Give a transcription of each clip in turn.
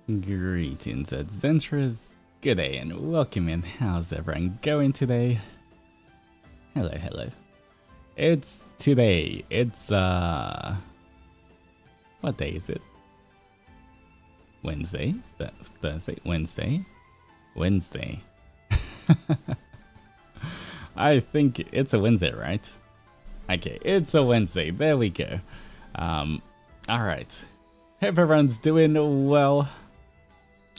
Greetings, Adzenturers. Good day and welcome in. How's everyone going today? Hello, hello. It's today. It's, what day is it? Wednesday? Thursday? Wednesday? Wednesday. I think it's a Wednesday, right? Okay, it's a Wednesday. There we go. Alright. Hope everyone's doing well.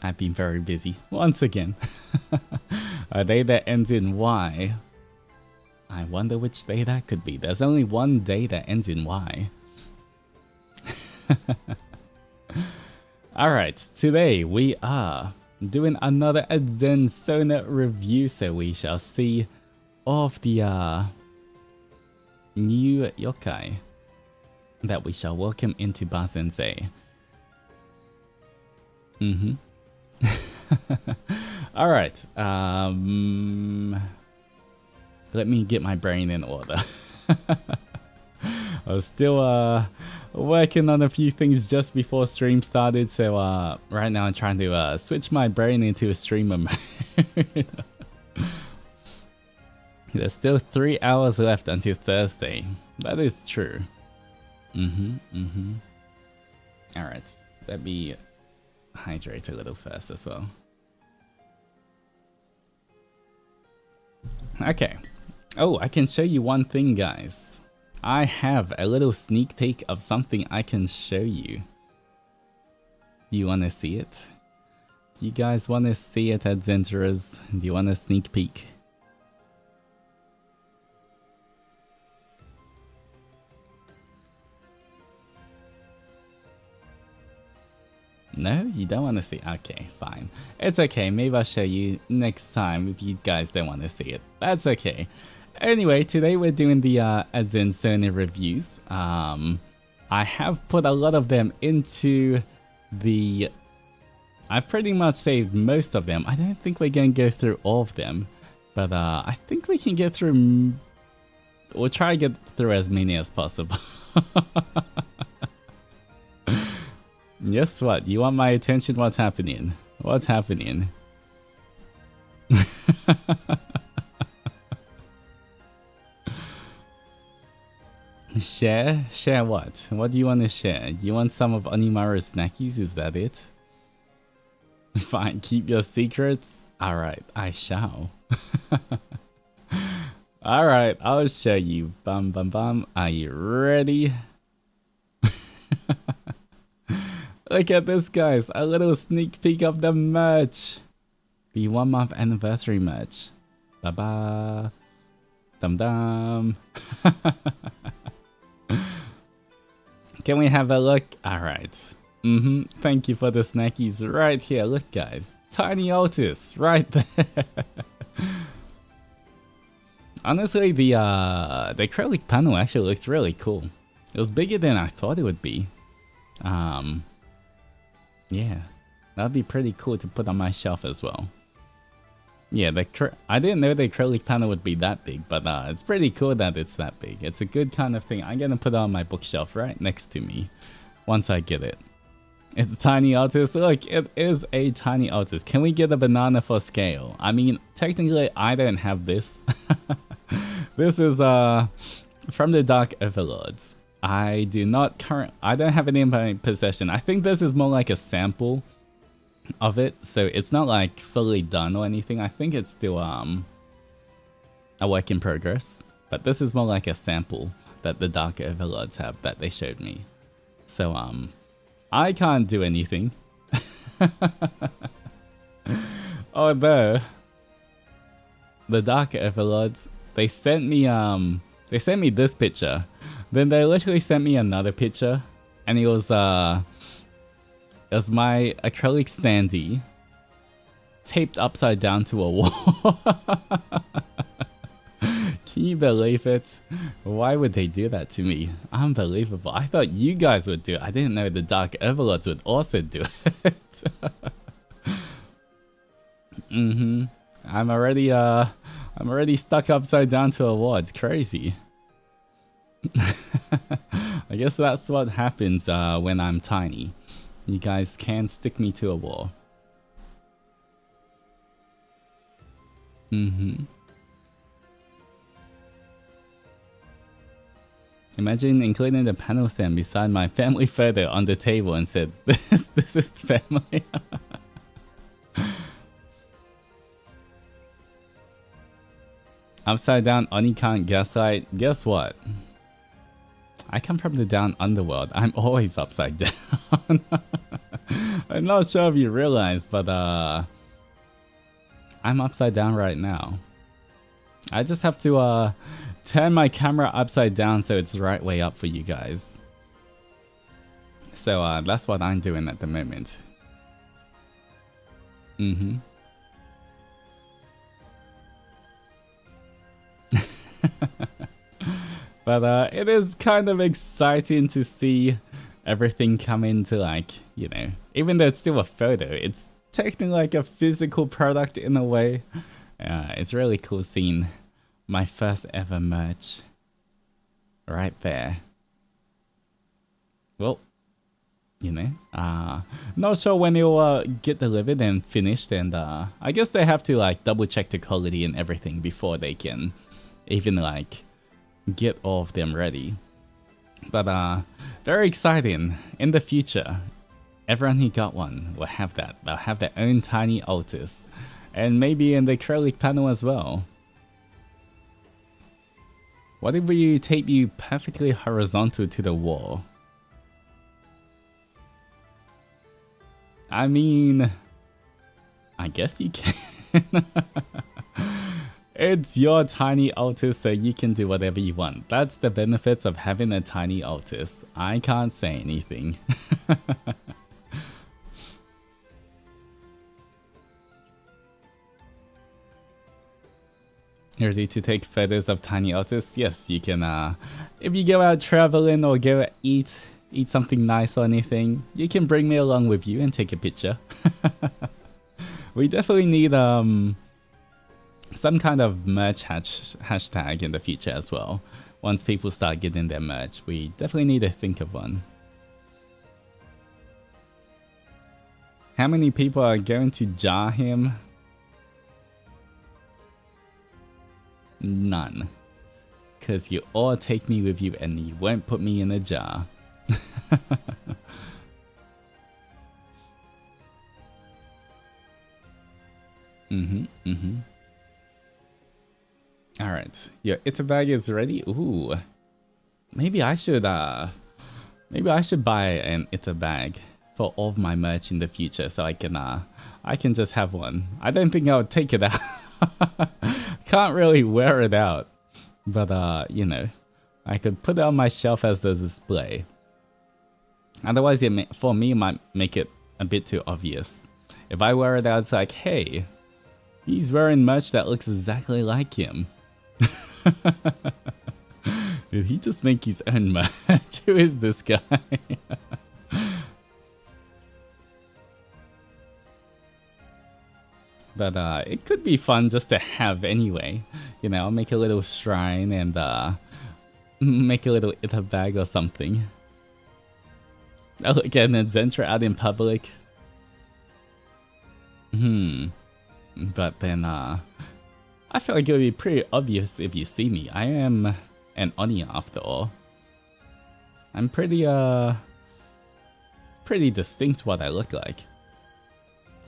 I've been very busy, once again. A day that ends in Y. I wonder which day that could be. There's only one day that ends in Y. Alright, today we are doing another Aden Sona review, so we shall see all of the new yokai that we shall welcome into Basensei. Alright, let me get my brain in order. I was still working on a few things just before stream started, so right now I'm trying to switch my brain into a streamer mode. There's still 3 hours left until Thursday. That is true. Alright, let me hydrate a little first as well. Okay. Oh, I can show you one thing, guys. I have a little sneak peek of something I can show you. Do you want to see it? Do you guys want to see it, Adzenturers? Do you want a sneak peek? No, you don't want to see. Okay, fine. It's okay. Maybe I'll show you next time if you guys don't want to see it. That's okay. Anyway, today we're doing the Aden Sona reviews. I have put a lot of them into the... I've pretty much saved most of them. I don't think we're going to go through all of them, but I think we can get through... We'll try to get through as many as possible. Guess what? You want my attention? What's happening? What's happening? Share? Share what? What do you want to share? You want some of Onimaru's snackies? Is that it? Fine, keep your secrets? Alright, I shall. Alright, I'll show you. Bum bum bum. Are you ready? Look at this, guys. A little sneak peek of the merch. The 1 month anniversary merch. Ba-ba. Dum-dum. Can we have a look? Alright. Thank you for the snackies right here. Look, guys. Tiny Altus right there. Honestly, the acrylic panel actually looks really cool. It was bigger than I thought it would be. Yeah, that'd be pretty cool to put on my shelf as well. Yeah, I didn't know the acrylic panel would be that big, but it's pretty cool that it's that big. It's a good kind of thing. I'm gonna put it on my bookshelf right next to me once I get it. It's a tiny Altus. Look, it is a tiny Altus. Can we get a banana for scale? I mean, technically, I don't have this. This is from the Dark Overlords. I don't have it in my possession. I think this is more like a sample of it, so it's not like fully done or anything. I think it's still a work in progress, but this is more like a sample that the Dark Overlords have that they showed me. So I can't do anything. Although the Dark Overlords, they sent me this picture. Then they literally sent me another picture, and it was my acrylic standee taped upside down to a wall. Can you believe it? Why would they do that to me? Unbelievable. I thought you guys would do it. I didn't know the Dark Overlords would also do it. I'm already stuck upside down to a wall. It's crazy. I guess that's what happens when I'm tiny. You guys can stick me to a wall. Imagine including the panel stand beside my family photo on the table and said, this is family. Upside down, Oni can't gaslight. Guess what? I come from the down underworld. I'm always upside down. I'm not sure if you realize, but I'm upside down right now. I just have to turn my camera upside down so it's the right way up for you guys. So that's what I'm doing at the moment. But it is kind of exciting to see everything come into, like, you know, even though it's still a photo, it's technically like a physical product in a way. It's really cool seeing my first ever merch right there. Well, you know, not sure when it will get delivered and finished, and I guess they have to like double check the quality and everything before they can even like get all of them ready. But very exciting. In the future, everyone who got one will have that. They'll have their own tiny Altus, and maybe in the acrylic panel as well. What if we tape you perfectly horizontal to the wall? I mean, I guess you can. It's your tiny Altus, so you can do whatever you want. That's the benefits of having a tiny Altus. I can't say anything. Ready to take photos of tiny Altus? Yes, you can. If you go out traveling or go eat something nice or anything, you can bring me along with you and take a picture. We definitely need some kind of merch hashtag in the future as well. Once people start getting their merch, we definitely need to think of one. How many people are going to jar him? None. Because you all take me with you and you won't put me in a jar. Alright, your Ita bag is ready. Ooh. Maybe I should buy an Ita bag for all of my merch in the future so I can just have one. I don't think I would take it out. Can't really wear it out. But you know, I could put it on my shelf as a display. Otherwise, for me, it might make it a bit too obvious. If I wear it out, it's like, hey, he's wearing merch that looks exactly like him. Did he just make his own merch? Who is this guy? But it could be fun just to have anyway. You know, I'll make a little shrine and make a little Ita bag or something. I'll get an adventure out in public. But then I feel like it would be pretty obvious if you see me. I am an Oni after all. I'm pretty distinct what I look like.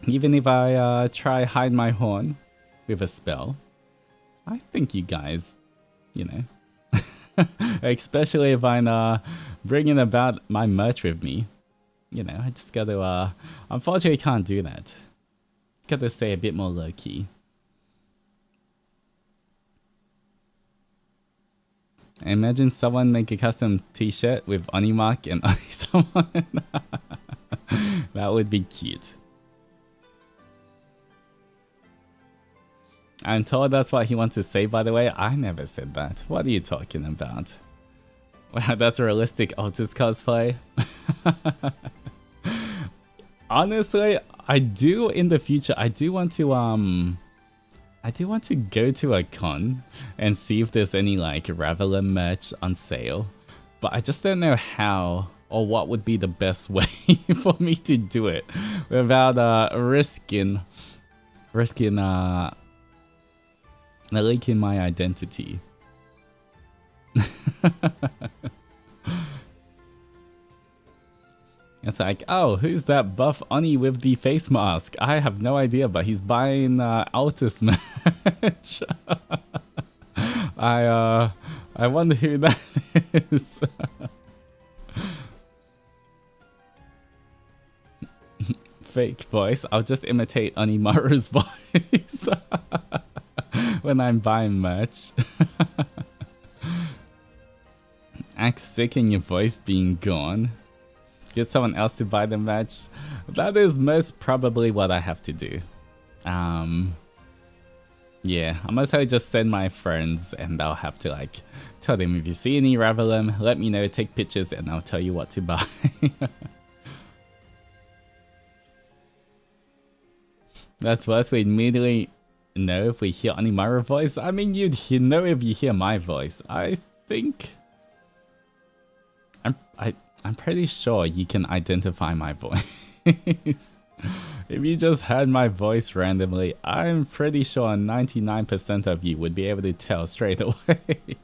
Even if I try hide my horn with a spell, I think you guys, you know, especially if I'm bringing about my merch with me, you know, I just gotta, unfortunately can't do that. Gotta stay a bit more low-key. Imagine someone make a custom t-shirt with Onimark and someone. That would be cute. I'm told that's what he wants to say, by the way. I never said that. What are you talking about? Wow, that's realistic Altus cosplay. Honestly, I do in the future. I do want to go to a con and see if there's any like Raveler merch on sale. But I just don't know how or what would be the best way for me to do it without risking leaking my identity. It's like, oh, who's that buff Oni with the face mask? I have no idea, but he's buying Altus merch. I wonder who that is. Fake voice. I'll just imitate Onimaru's voice when I'm buying merch. Act sick in your voice being gone. Get someone else to buy the merch. That is most probably what I have to do. Yeah, I must just send my friends and I'll have to like tell them, if you see any Ravelum, let me know, take pictures, and I'll tell you what to buy. That's worse, we immediately know if we hear Onimaru voice. I mean, you'd know if you hear my voice. I think I'm pretty sure you can identify my voice. If you just heard my voice randomly, I'm pretty sure 99% of you would be able to tell straight away.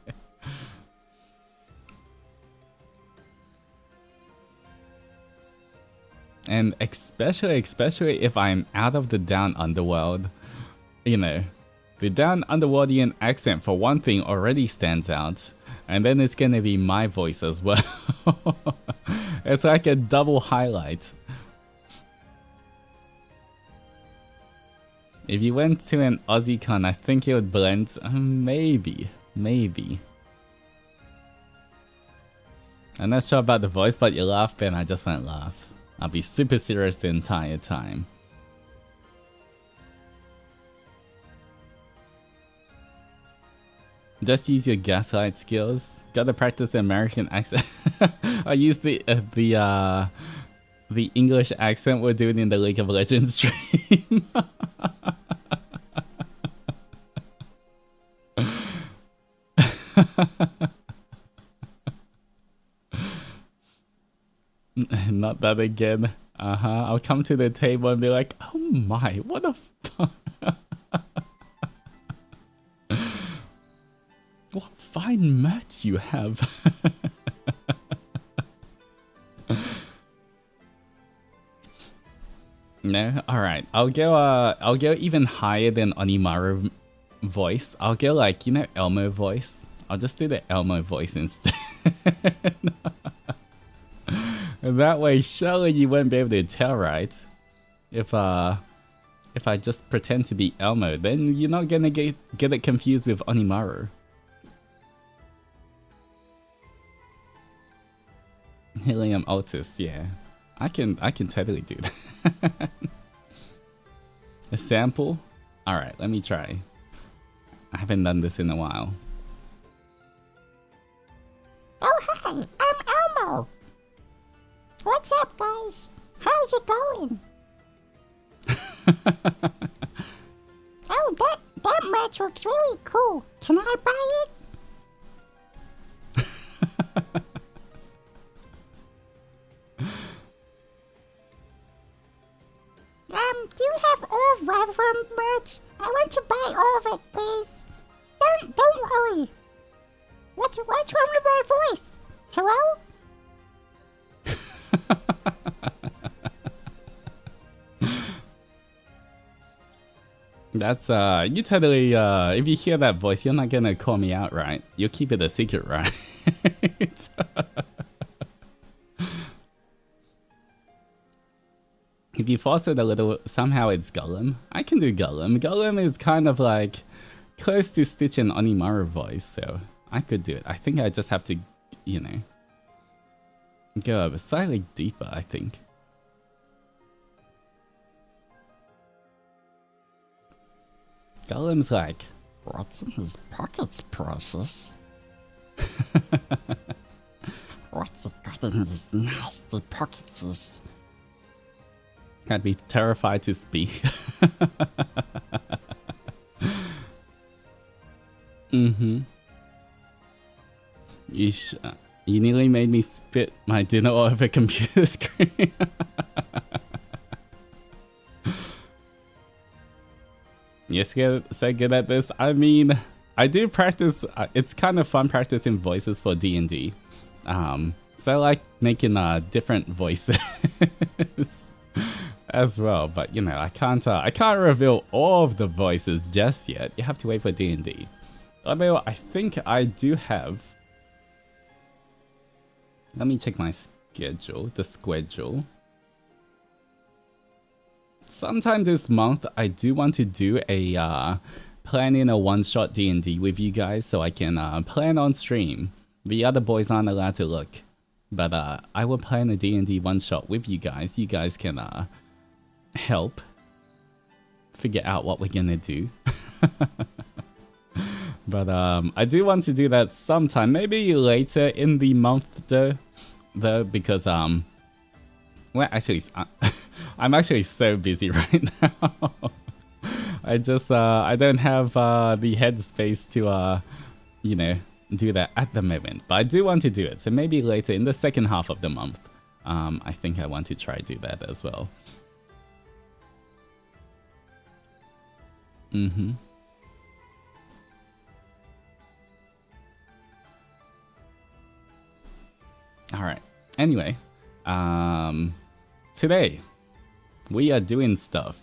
And especially if I'm out of the down underworld, you know, the down underworldian accent for one thing already stands out, and then it's gonna be my voice as well. It's like a double highlight. If you went to an Aussie con, I think it would blend. Maybe. I'm not sure about the voice, but you laugh, then I just won't laugh. I'll be super serious the entire time. Just use your gaslight skills. Gotta practice the American accent. I use the English accent we're doing in the League of Legends stream. Not that again. I'll come to the table and be like, oh my, what the fuck? What fine merch you have. No? Alright. I'll go even higher than Onimaru voice. I'll go like, you know, Elmo voice. I'll just do the Elmo voice instead. And that way, surely you won't be able to tell, right? If I just pretend to be Elmo, then you're not gonna get it confused with Onimaru. Helium Altus, yeah. I can totally do that. A sample? Alright, let me try. I haven't done this in a while. Oh hi, I'm Elmo. What's up, guys? How's it going? Oh, that match looks really cool. Can I buy it? Do you have all Ravelum merch? I want to buy all of it, please. Don't worry. What's wrong with my voice? Hello? That's you totally if you hear that voice, you're not gonna call me out, right? You'll keep it a secret, right? If you force it a little, somehow it's Gollum. I can do Gollum. Gollum is kind of like close to Stitch and Onimaru voice, so I could do it. I think I just have to, you know, go slightly deeper, I think. Gollum's like, what's in his pockets, precious? What's it got in his nasty pockets? I'd be terrified to speak. Mm-hmm. You nearly made me spit my dinner all over computer screen. Yes, so good at this. I mean, I do practice. It's kind of fun practicing voices for D&D. So I like making different voices as well. But you know, I can't reveal all of the voices just yet. You have to wait for D&D. Although I think I do have. Let me check my schedule. The schedule. Sometime this month, I do want to do a planning a one-shot D&D with you guys, so I can plan on stream. The other boys aren't allowed to look, but I will plan a D&D one-shot with you guys. You guys can help figure out what we're gonna do. But I do want to do that sometime, maybe later in the month though, because well, actually, I'm actually so busy right now. I don't have the headspace to you know, do that at the moment. But I do want to do it, so maybe later in the second half of the month. I think I want to try to do that as well. All right. Anyway, today we are doing stuff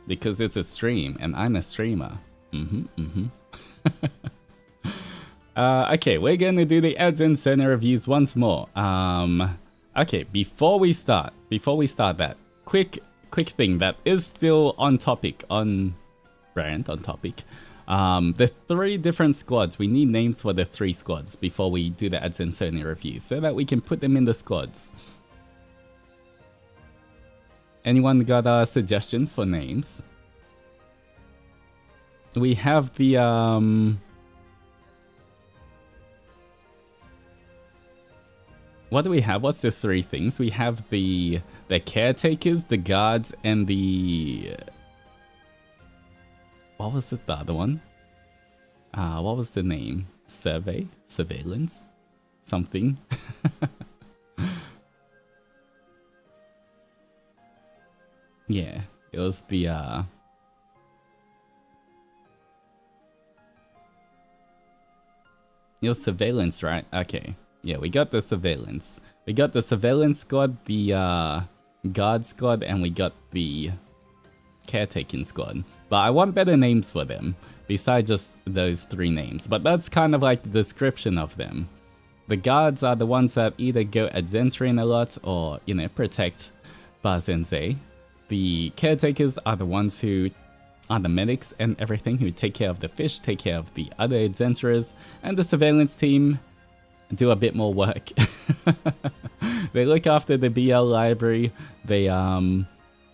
because it's a stream and I'm a streamer. Okay, we're gonna do the Aden Sona reviews once more. Okay, before we start that, quick thing that is still on topic, on topic. The 3 different squads, we need names for the 3 squads before we do the Aden Sona review, so that we can put them in the squads. Anyone got suggestions for names? We have the what do we have? What's the 3 things? We have the caretakers, the guards, and the what was it, the other one? What was the name? Surveillance? Something? Yeah, it was the it was surveillance, right? Okay. Yeah, we got the surveillance. We got the surveillance squad, the guard squad, and we got the caretaking squad. But I want better names for them, besides just those 3 names. But that's kind of like the description of them. The guards are the ones that either go adzenturing a lot or, you know, protect Ba-Sensei. The caretakers are the ones who are the medics and everything, who take care of the fish, take care of the other Adzenturers, and the surveillance team do a bit more work. They look after the BL library. They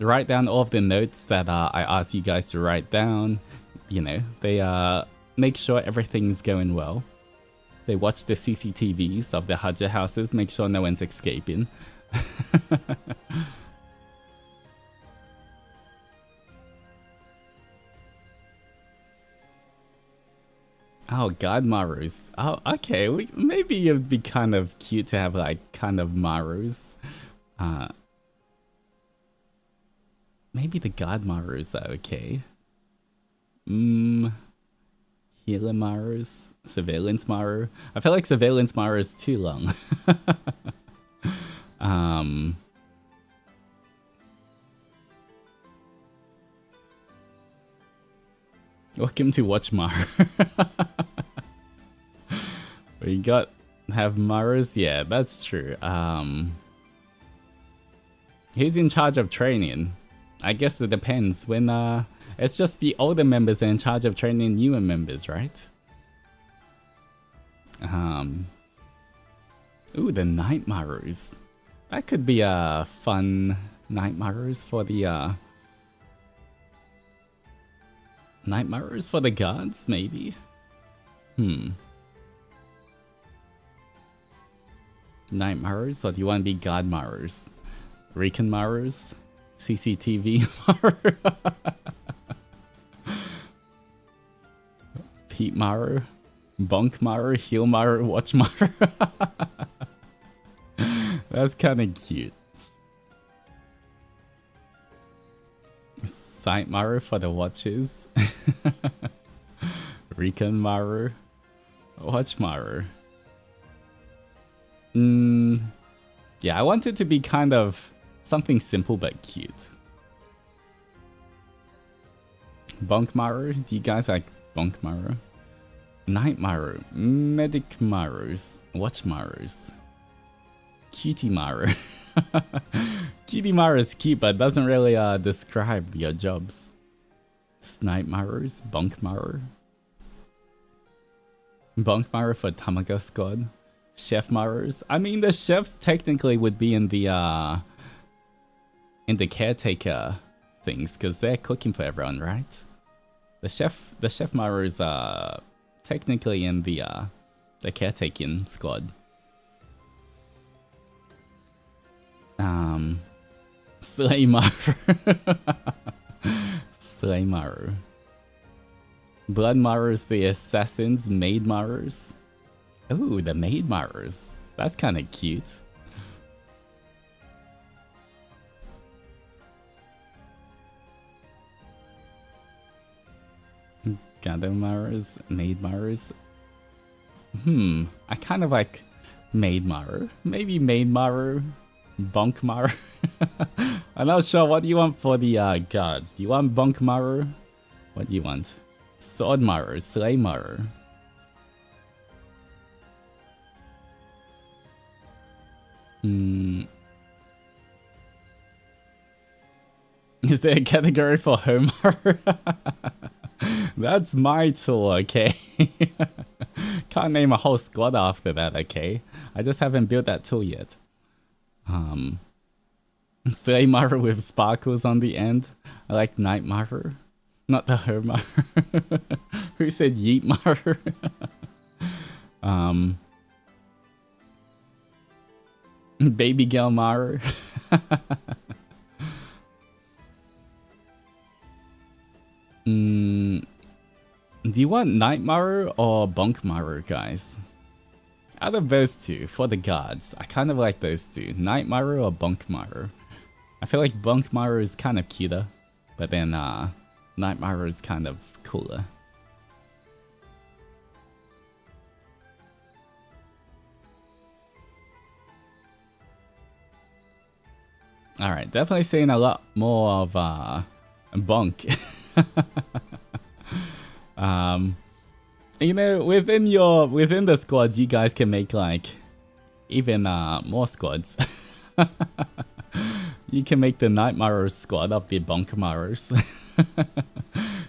write down all of the notes that I asked you guys to write down. You know, they make sure everything's going well. They watch the CCTVs of the Haja houses, make sure no one's escaping. Oh, God, Marus. Oh, okay. Maybe it'd be kind of cute to have, like, kind of Marus. Maybe the God Marus are okay. Healer Marus. Surveillance Maru. I feel like Surveillance Maru is too long. Welcome to Watch Maru. We have Marus? Yeah, that's true. Who's in charge of training? I guess it depends. When it's just the older members are in charge of training newer members, right? Ooh, the Night Marus. That could be a fun Night Marus for the Night Marus for the guards, maybe? Night Marus, or do you want to be God Marus? Recon Marus? CCTV Maru? Pete Maru? Bonk Maru? Heal Maru? Watch Maru? That's kind of cute. Sight Maru for the watches. Recon Maru. Watch Maru. Yeah, I want it to be kind of something simple but cute. Bonk Maru? Do you guys like Bonk Maru? Night Maru. Medic Marus. Watch Marus. Cutie Maru. Cutie Maru is cute, but doesn't really describe your jobs. Snipe Marus. Bonk Maru. Bonk Maru for Tamago Squad. Chef Marus. I mean, the chefs technically would be in the caretaker things because they're cooking for everyone, right? The chef Marus are technically in the caretaking squad. Slay Maru. Slay Maru. Blood Marus, the assassins. Maid Marus. Ooh, the Maid Marus. That's kind of cute. Gado Marus, Maid Marus. I kind of like Maid Maru. Maybe Maid Maru. Bonk Maru. I'm not sure. What do you want for the guards? Do you want Bonk Maru? What do you want? Sword Maru, Slay Maru. Is there a category for Homer? That's my tool, okay? Can't name a whole squad after that, okay? I just haven't built that tool yet. Slay Maru with sparkles on the end. I like Night Maru. Not the Homer. Who said Yeet Maru? Baby Girl Maru. Do you want Night Maru or Bonk Maru, guys? Out of those two, for the guards, I kind of like those two. Night Maru or Bonk Maru? I feel like Bonk Maru is kind of cuter, but then Night Maru is kind of cooler. Alright, definitely seeing a lot more of Bonk. You know, within the squads, you guys can make like even more squads. You can make the Night Maru squad of the Bonk Marus.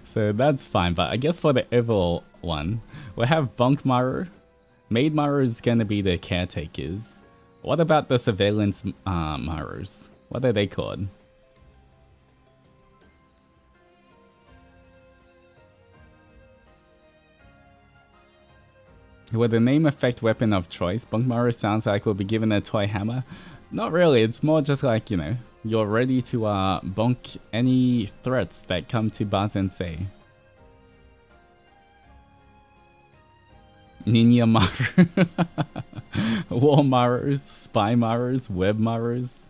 So that's fine, but I guess for the overall one, we'll have Bonk Maru. Maid Maru is gonna be the caretakers. What about the surveillance Marus? What are they called? Would the name affect weapon of choice? Bonk Maru sounds like we'll be given a toy hammer. Not really, it's more just like, you know, you're ready to bonk any threats that come to Bazensei. Ninja Maru. War Marus, Spy Marus, Web Marus.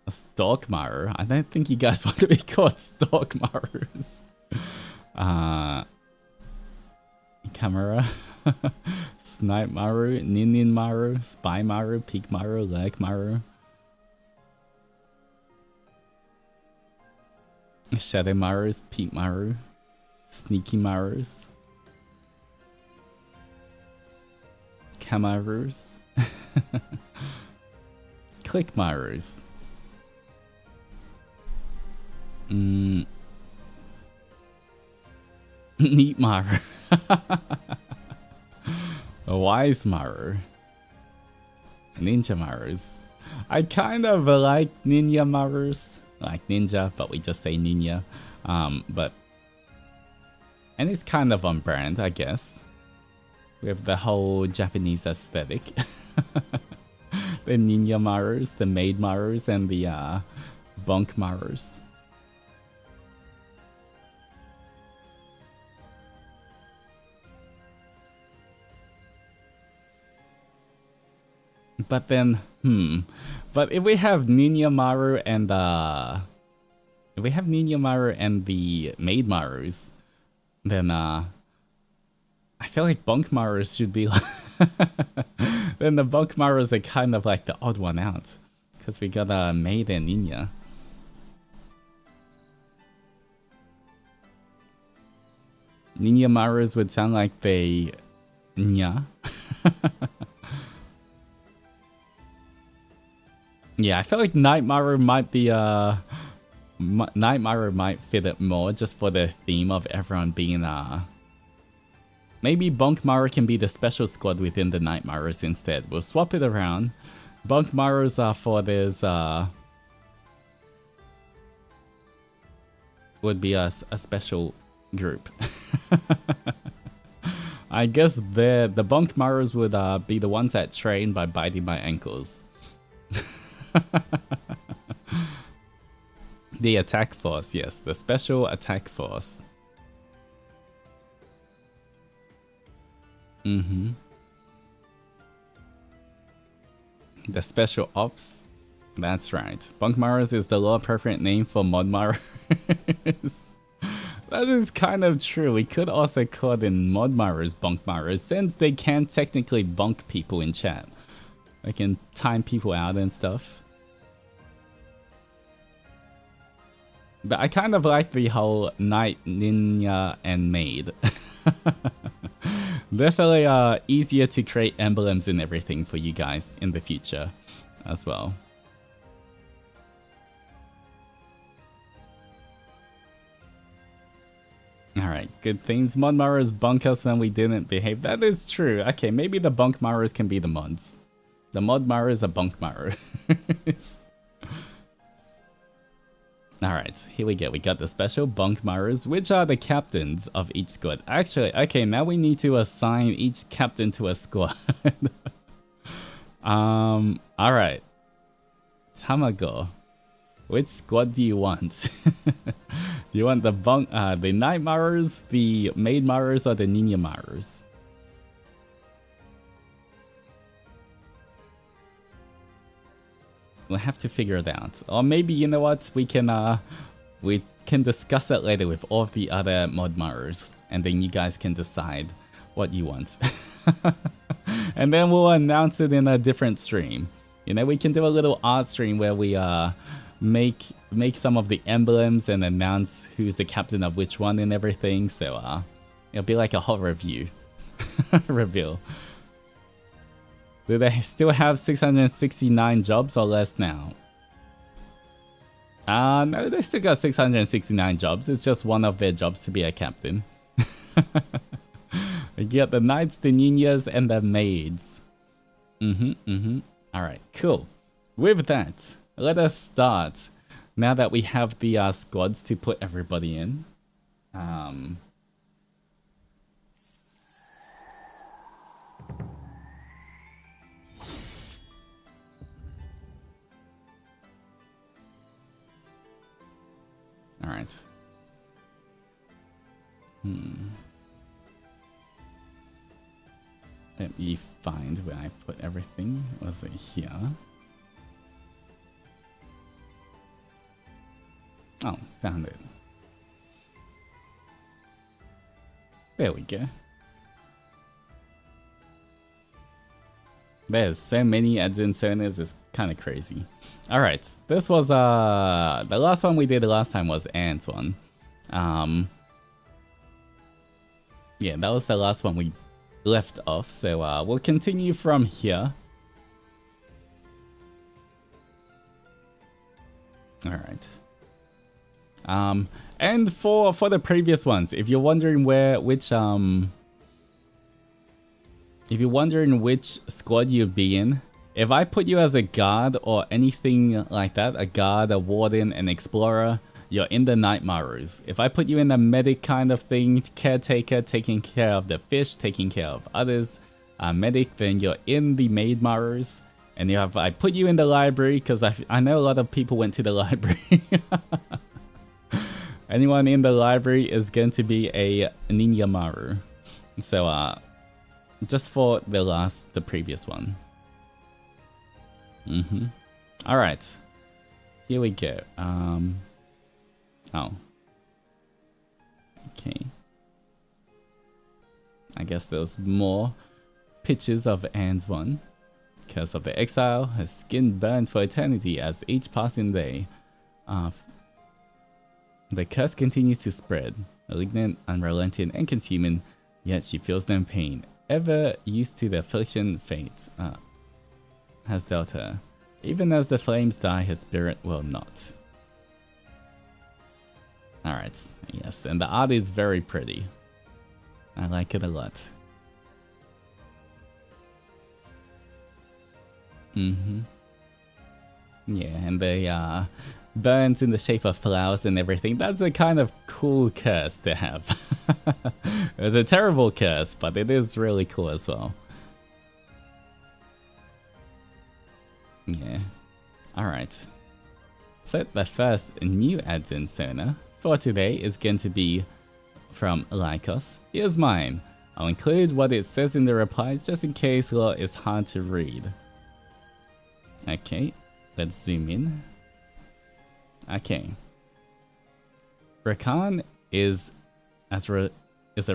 Stalk Maru. I don't think you guys want to be called Stalk Marus. Camera. Snipe Maru, Ninin Maru, Spy Maru, Peek Maru, Lurk Maru. Shadow Marus, Peek Maru, Sneaky Marus. Kamarus. Click Marus. Neat Maru. Wise Maru. Ninja Marus. I kind of like Ninja Marus. Like ninja, but we just say ninja. And it's kind of on brand, I guess. With the whole Japanese aesthetic. The Ninja Marus, the Maid Marus, and the Bonk Marus. But then, But if we have Ninjamaru and the Maid Marus, then I feel like Bunk Marus should be like then the Bunk Marus are kind of like the odd one out. Because we got a Maid and Ninja. Ninjamarus would sound like they nya. Yeah, I feel like Nightmaru might be Nightmaru might fit it more just for the theme of everyone being maybe Bunkmaru can be the special squad within the Nightmarus instead. We'll swap it around. Bunkmarus are for this would be a special group. I guess the Bunkmarus would be the ones that train by biting my ankles. The attack force, yes, the special attack force. The special ops. That's right. Bunkmarus is the law appropriate name for Modmarus. That is kind of true. We could also call them Modmarus Bunkmarus, since they can technically bunk people in chat. They can time people out and stuff. But I kind of like the whole Knight, Ninja, and Maid. Definitely easier to create emblems and everything for you guys in the future as well. Alright, good themes. Modmarus bunk us when we didn't behave. That is true. Okay, maybe the Bunkmarus can be the mods. The Modmarus are Bunkmarus. Alright, here we go. We got the special Bunkmarus, which are the captains of each squad. Actually, okay, now we need to assign each captain to a squad. Alright. Tamago. Which squad do you want? You want the Nightmarus, the Maidmarus, or the Ninjamarus? We'll have to figure it out. Or maybe, you know what, we can discuss it later with all of the other Modmarus, and then you guys can decide what you want. And then we'll announce it in a different stream. You know, we can do a little art stream where we make some of the emblems and announce who's the captain of which one and everything. So it'll be like a hot review reveal. Do they still have 669 jobs or less now? No, they still got 669 jobs. It's just one of their jobs to be a captain. You got the knights, the ninjas, and the maids. Alright, cool. With that, let us start. Now that we have the squads to put everybody in. Alright. Let me find where I put everything. Was it here? Oh, found it. There we go. There's so many Adzensonas, it's kind of crazy. Alright, this was the last one we did last time was Ant's one. Yeah, that was the last one we left off, so we'll continue from here. Alright. And for the previous ones, if you're wondering which squad you'd be in, if I put you as a guard or anything like that, a guard, a warden, an explorer, you're in the Nightmarus. If I put you in the medic kind of thing, caretaker, taking care of the fish, taking care of others, medic, then you're in the Maidmarus. And I put you in the library, because I know a lot of people went to the library. Anyone in the library is going to be a Ninjamaru. So, just for the previous one. Mm-hmm. Alright. Here we go. Oh. Okay. I guess there's more pictures of Anne's one. Curse of the exile, her skin burns for eternity as each passing day. The curse continues to spread, malignant, unrelenting, and consuming, yet she feels no pain. Ever used to the affliction fate has dealt her. Even as the flames die, her spirit will not. Alright, yes, and the art is very pretty. I like it a lot. Mm-hmm. Yeah, and the burns in the shape of flowers and everything. That's a kind of cool curse to have. It was a terrible curse, but it is really cool as well. Yeah. Alright. So the first new ADZENSONA for today is going to be from Lycos. Here's mine. I'll include what it says in the replies just in case law is hard to read. Okay, let's zoom in. Okay. Rakan is a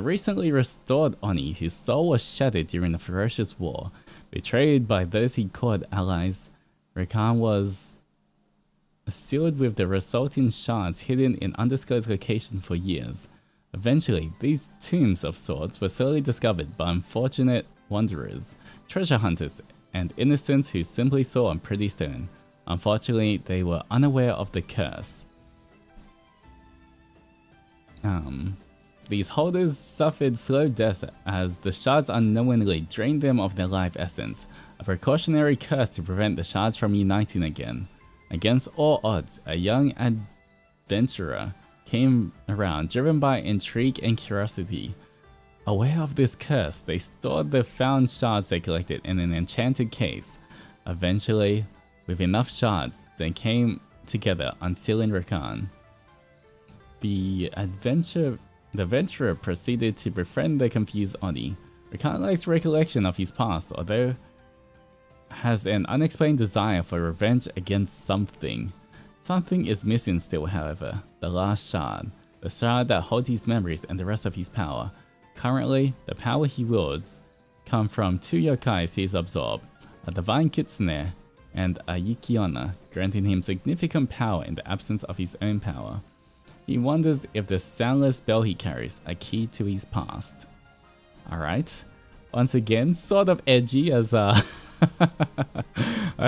recently restored Oni whose soul was shattered during the ferocious war. Betrayed by those he called allies, Rakan was sealed with the resulting shards hidden in undisclosed location for years. Eventually, these tombs of sorts were slowly discovered by unfortunate wanderers, treasure hunters, and innocents who simply saw a pretty stone. Unfortunately, they were unaware of the curse. These holders suffered slow deaths as the shards unknowingly drained them of their life essence, a precautionary curse to prevent the shards from uniting again. Against all odds, a young adventurer came around, driven by intrigue and curiosity. Aware of this curse, they stored the found shards they collected in an enchanted case. Eventually, with enough shards, they came together, unsealing Rakan. The adventurer proceeded to befriend the confused Oni. Rakan lacks recollection of his past, although has an unexplained desire for revenge against something. Something is missing still, however. The last shard. The shard that holds his memories and the rest of his power. Currently, the power he wields come from two yokais he's absorbed, a divine kitsune and a yuki-onna, granting him significant power in the absence of his own power. He wonders if the soundless bell he carries a key to his past. Alright. Once again, sort of edgy as I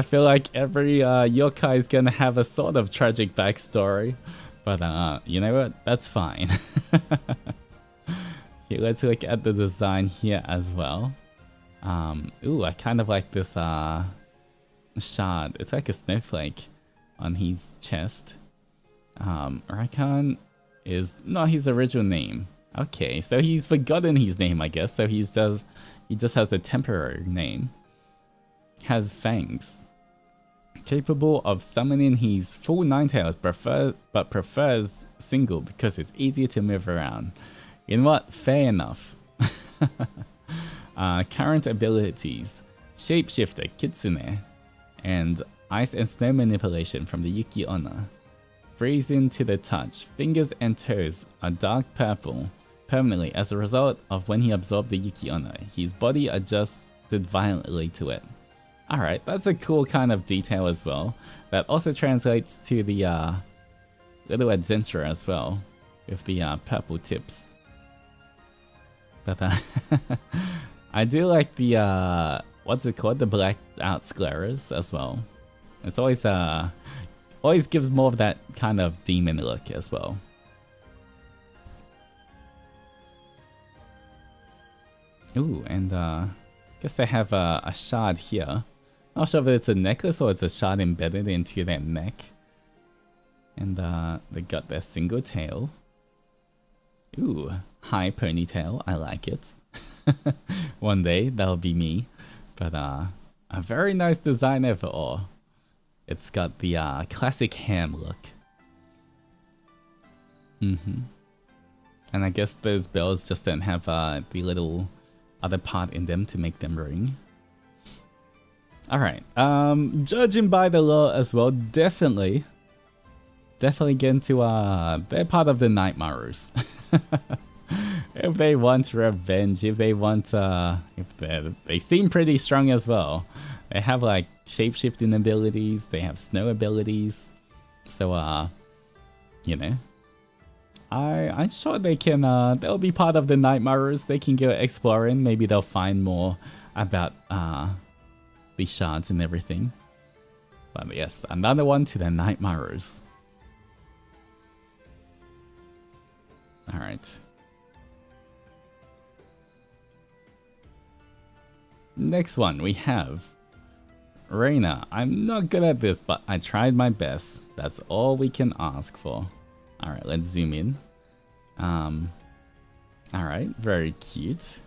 feel like every yokai is gonna have a sort of tragic backstory. But you know what? That's fine. Okay, let's look at the design here as well. Ooh, I kind of like this shard. It's like a snowflake on his chest. Rakan is not his original name. Okay, so he's forgotten his name, I guess. So he just has a temporary name. Has fangs. Capable of summoning his full Ninetales, but prefers single because it's easier to move around. You know what? Fair enough. Current abilities: Shapeshifter, Kitsune, and Ice and Snow Manipulation from the Yuki-onna. Freezing to the touch. Fingers and toes are dark purple permanently as a result of when he absorbed the Yuki-onna. His body adjusted violently to it. Alright, that's a cool kind of detail as well. That also translates to the little Adzenturer as well, with the purple tips. But I do like the what's it called? The blacked out scleras as well. It's always gives more of that kind of demon look as well. Ooh, and I guess they have a shard here. Not sure if it's a necklace or it's a shard embedded into their neck. And they got their single tail. Ooh, high ponytail. I like it. One day that'll be me. But a very nice design overall. It's got the classic ham look. And I guess those bells just don't have the little other part in them to make them ring. Alright, judging by the law as well, definitely get into, they're part of the Nightmarers. If they want revenge, if they want, they seem pretty strong as well. They have like shape-shifting abilities, they have snow abilities. So, you know, I'm sure they can, they'll be part of the Nightmarers. They can go exploring, maybe they'll find more about, the shards and everything. But yes, another one to the Nightmarers. Alright. Next one we have Reina. I'm not good at this, but I tried my best. That's all we can ask for. Alright, let's zoom in. Alright, very cute.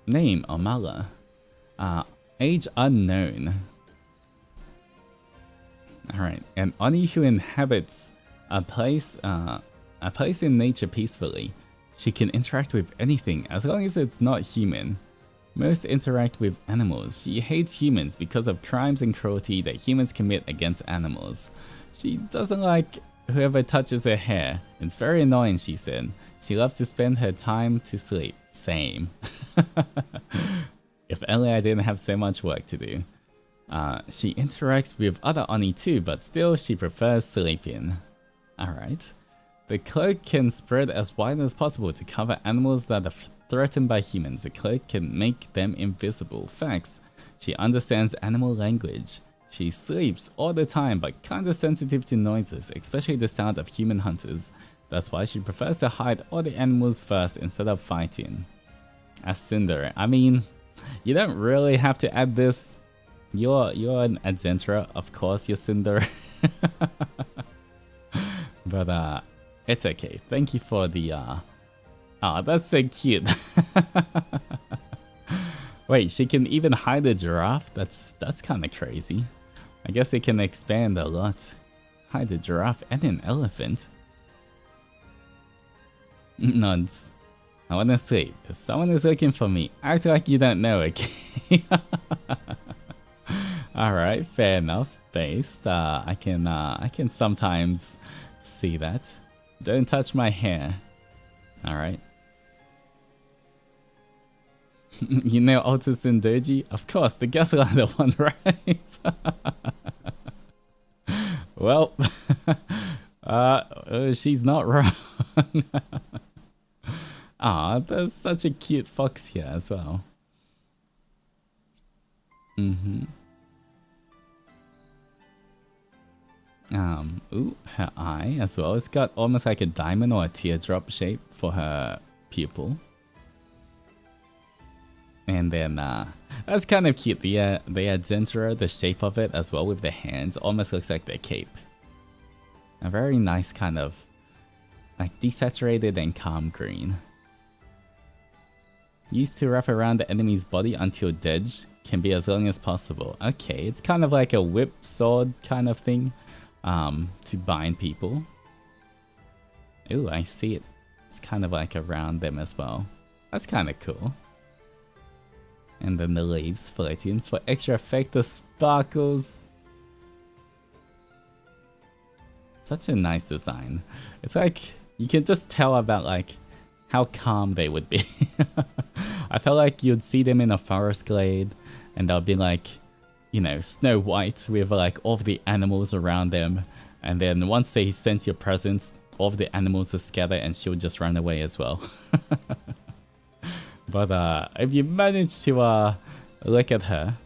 Name, Omala. Age unknown. Alright, an Oni who inhabits a place in nature peacefully. She can interact with anything as long as it's not human. Most interact with animals. She hates humans because of crimes and cruelty that humans commit against animals. She doesn't like whoever touches her hair. It's very annoying, she said. She loves to spend her time to sleep. Same. If only I didn't have so much work to do. She interacts with other Oni too, but still she prefers sleeping. Alright. The cloak can spread as wide as possible to cover animals that are threatened by humans. The cloak can make them invisible. Facts. She understands animal language. She sleeps all the time, but kinda sensitive to noises, especially the sound of human hunters. That's why she prefers to hide all the animals first instead of fighting. As Cinder, I mean, you don't really have to add this. You're an Adzenturer, of course you're Cinder. But it's okay. Thank you for the oh, that's so cute. Wait, she can even hide a giraffe? That's kinda crazy. I guess it can expand a lot. Hide a giraffe and an elephant. Nuns. I wanna sleep. If someone is looking for me, act like you don't know, okay? Alright, fair enough. Based. I can sometimes see that. Don't touch my hair. Alright. You know Altus and Zendoji? Of course, the Gaslighter one, right? Well, she's not wrong. Ah, there's such a cute fox here as well. Ooh, her eye as well. It's got almost like a diamond or a teardrop shape for her pupil. And then, that's kind of cute. The Adzenturer, the shape of it as well with the hands, almost looks like their cape. A very nice kind of, like, desaturated and calm green. Used to wrap around the enemy's body until dead, can be as long as possible. Okay, it's kind of like a whip sword kind of thing, to bind people. Ooh, I see it. It's kind of like around them as well. That's kind of cool. And then the leaves floating for extra effect, the sparkles. Such a nice design. It's like, you can just tell about like how calm they would be. I felt like you'd see them in a forest glade and they'll be like, you know, Snow White with like all of the animals around them. And then once they sense your presence, all of the animals will scatter and she'll just run away as well. But if you manage to look at her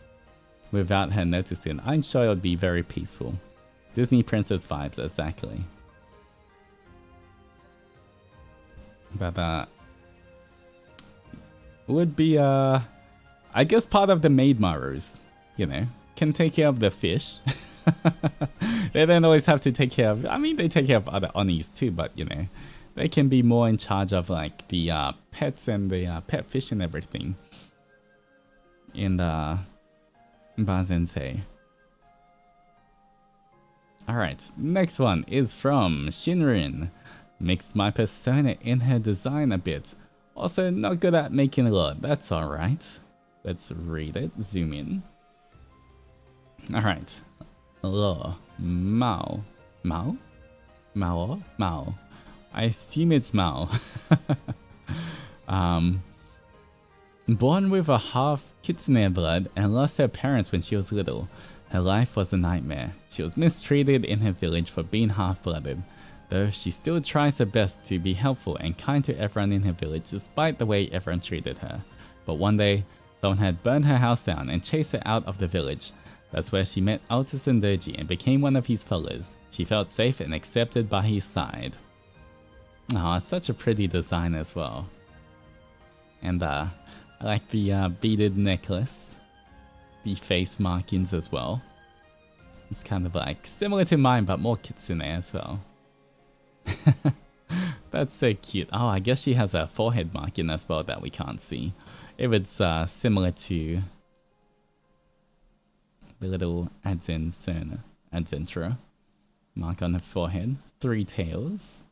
without her noticing, I'm sure it would be very peaceful. Disney princess vibes, exactly. But would be I guess part of the Maidmarers, you know, can take care of the fish. They don't always have to take care of, I mean they take care of other Onis too, but you know, they can be more in charge of like the pets and the pet fish and everything in the Bazensei. Alright, next one is from Shinrin. Mixed my persona in her design a bit. Also not good at making a lot, that's alright. Let's read it, zoom in. Alright. Mao. Mao? Mao? Mao. I assume it's Mao. Born with a half kitsune blood and lost her parents when she was little, her life was a nightmare. She was mistreated in her village for being half-blooded, though she still tries her best to be helpful and kind to everyone in her village despite the way everyone treated her. But one day, someone had burned her house down and chased her out of the village. That's where she met Altus Zendoji and became one of his fellows. She felt safe and accepted by his side. Aw, such a pretty design as well. And I like the beaded necklace. The face markings as well. It's kind of like similar to mine but more kitsune as well. That's so cute. Oh, I guess she has a forehead marking as well that we can't see. If it's similar to the little Aden Sona, Adzenturer mark on her forehead. 3 tails.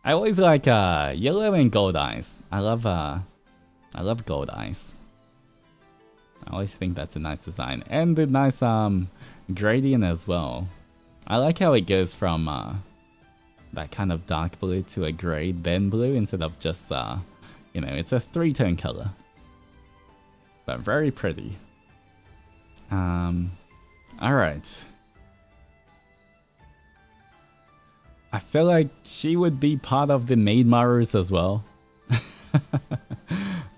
I always like yellow and gold eyes. I love gold eyes. I always think that's a nice design. And the nice gradient as well. I like how it goes from that kind of dark blue to a grey then blue instead of just you know, it's a 3-tone color. But very pretty. Alright. I feel like she would be part of the Onimarus as well.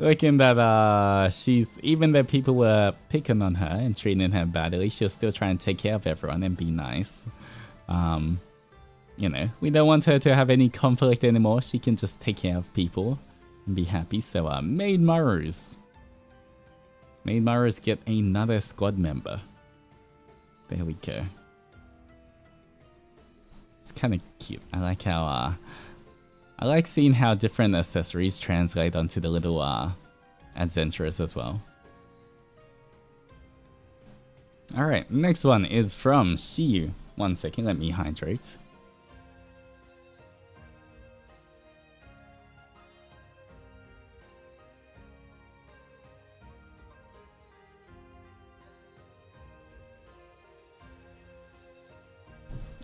Looking that she's, even though people were picking on her and treating her badly, she'll still try and take care of everyone and be nice. You know, we don't want her to have any conflict anymore. She can just take care of people and be happy. So Onimarus. Onimarus get another squad member. There we go. It's kind of cute. I like how I like seeing how different accessories translate onto the little Adzenturers as well. Alright, next one is from Shiyu. 1 second, let me hydrate.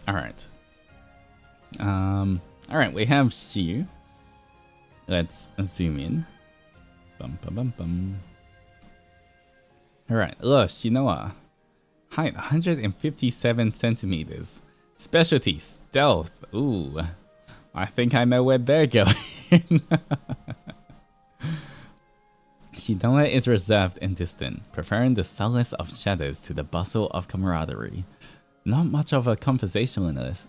Alright. Alright, we have Shiyu. Let's zoom in. Bum bum bum bum. Alright, look, Shinoa. Height 157 centimeters. Specialty, stealth. Ooh. I think I know where they're going. Shinoa is reserved and distant, preferring the solace of shadows to the bustle of camaraderie. Not much of a conversationalist,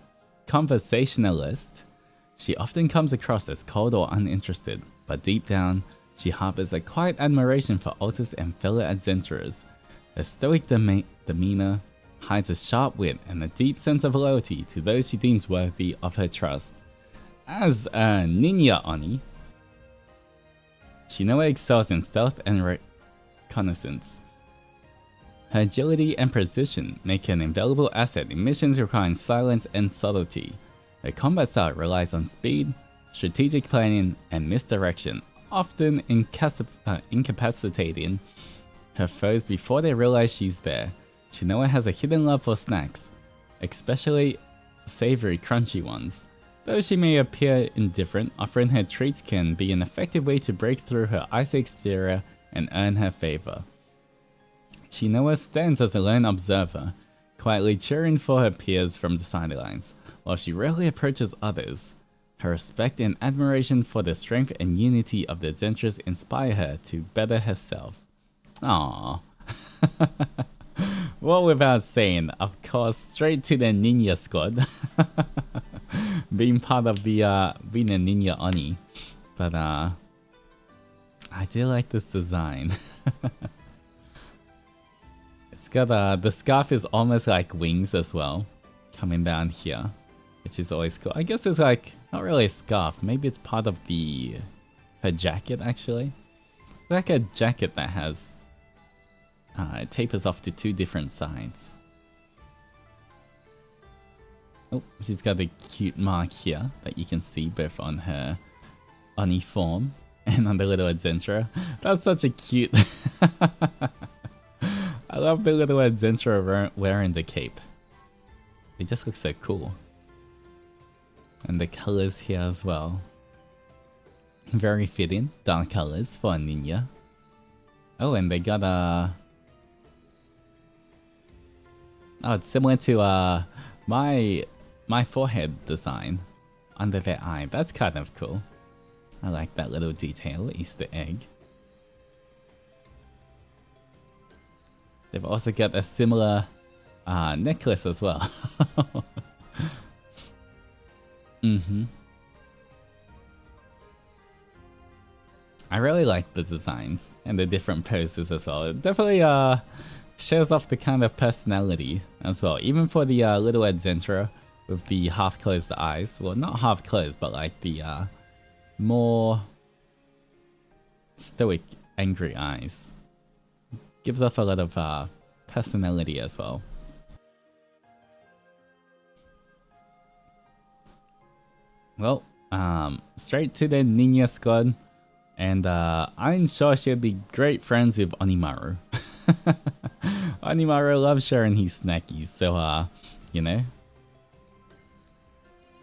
she often comes across as cold or uninterested, but deep down, she harbors a quiet admiration for Altus and fellow Adzenturers. Her stoic demeanor hides a sharp wit and a deep sense of loyalty to those she deems worthy of her trust. As a ninja Oni, Shinoa excels in stealth and reconnaissance. Her agility and precision make her an invaluable asset in missions requiring silence and subtlety. Her combat style relies on speed, strategic planning, and misdirection, often incapacitating her foes before they realize she's there. Shinoa has a hidden love for snacks, especially savory, crunchy ones. Though she may appear indifferent, offering her treats can be an effective way to break through her icy exterior and earn her favor. Shinoa stands as a lone observer, quietly cheering for her peers from the sidelines. While she rarely approaches others, her respect and admiration for the strength and unity of the Adzenturers inspire her to better herself. Aww. Well, without saying, of course, straight to the ninja squad. Being part of the, being a ninja Oni. But, I do like this design. It's got, the scarf is almost like wings as well. Coming down here. Which is always cool. I guess it's like, not really a scarf. Maybe it's part of the, her jacket actually. Like a jacket that has, it tapers off to 2 different sides. Oh, she's got a cute mark here that you can see both on her Oni form and on the little Adzenturer. That's such a cute... I love the little Adzenturer wearing the cape. It just looks so cool. And the colors here as well. Very fitting, dark colors for a ninja. Oh, and they got a... Oh, it's similar to my forehead design under their eye. That's kind of cool. I like that little detail, Easter egg. They've also got a similar necklace as well. I really like the designs and the different poses as well. It definitely shows off the kind of personality as well. Even for the little Adzenturer with the half-closed eyes. Well, not half-closed, but like the more stoic, angry eyes. Gives off a lot of personality as well. Well, straight to the ninja squad. And I'm sure she'll be great friends with Onimaru. Onimaru loves sharing his snackies, so you know.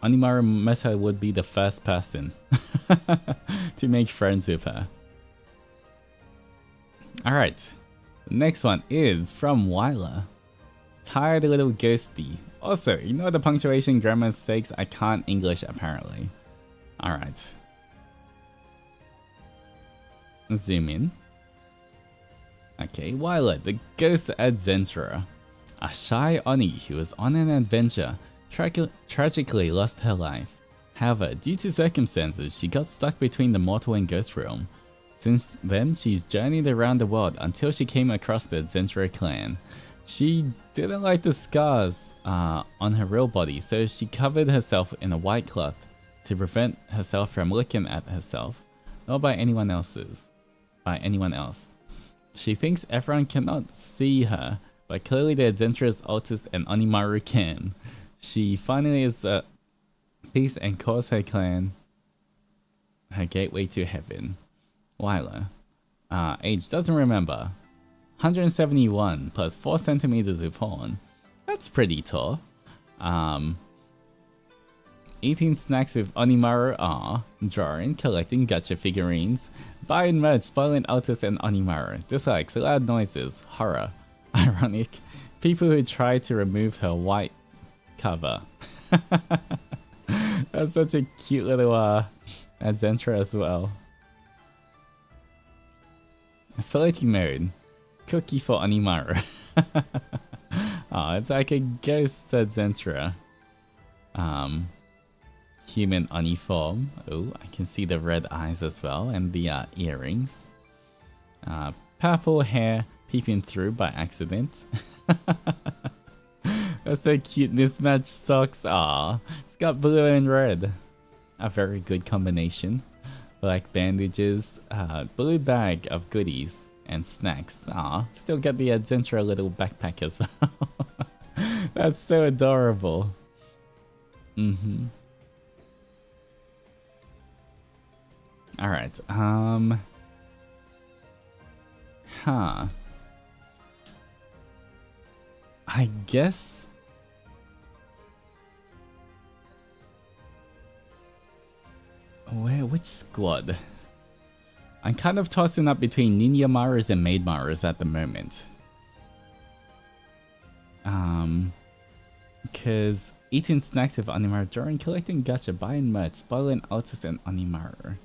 Onimaru Meta would be the first person to make friends with her. Alright, the next one is from Wyler. Tired little ghosty. Also, ignore the punctuation, grammar mistakes. I can't English apparently. Alright. Zoom in. Okay, Wyler, the ghost Adzenturer. A shy Oni who was on an adventure, tragically lost her life. However, due to circumstances, she got stuck between the mortal and ghost realm. Since then, she's journeyed around the world until she came across the Adzenturer clan. She didn't like the scars on her real body, so she covered herself in a white cloth to prevent herself from looking at herself, or by anyone else. She thinks everyone cannot see her, but clearly the Adzenturers Altus and Onimaru can. She finally is at peace and calls her clan her gateway to heaven. Wyler. Age doesn't remember. 171 plus 4 centimeters with horn. That's pretty tall. Eating snacks with Onimaru are drawing, collecting gacha figurines, buying merch, spoiling Altus and Onimaru. Dislikes loud noises, horror. Ironic. People who try to remove her white cover. That's such a cute little adventure as well. Flirty mode. Cookie for Onimaru. Oh, it's like a ghost Adzenturer. Human Oni form. Oh, I can see the red eyes as well, and the earrings. Purple hair peeping through by accident. That's so cute. Mismatched socks. Ah, it's got blue and red. A very good combination. Black bandages, blue bag of goodies and snacks. Ah, still got the Adzenturer little backpack as well. That's so adorable. Alright, I guess... which squad? I'm kind of tossing up between Ninja Marus and Maid Marus at the moment. Because eating snacks with Onimaru during collecting gacha, buying merch, spoiling Altus and Onimaru.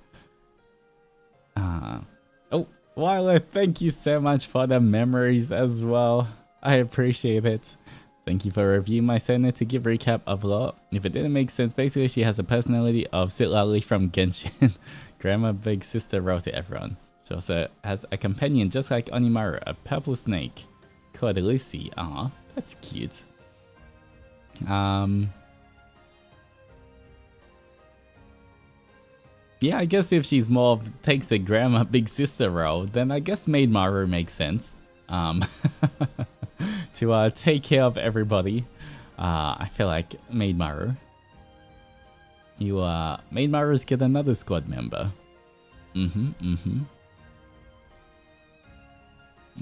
Oh, Wyler, thank you so much for the memories as well. I appreciate it. Thank you for reviewing my Sona to give recap of lore. If it didn't make sense, basically she has a personality of Sitlali from Genshin. Grandma big sister role to everyone. She also has a companion just like Onimaru, a purple snake called Lucy. Aw, that's cute. Yeah, I guess if she's more of, takes the grandma big sister role, then I guess Maid Maru makes sense. To take care of everybody. I feel like Maid Maru. Maid Maru's get another squad member.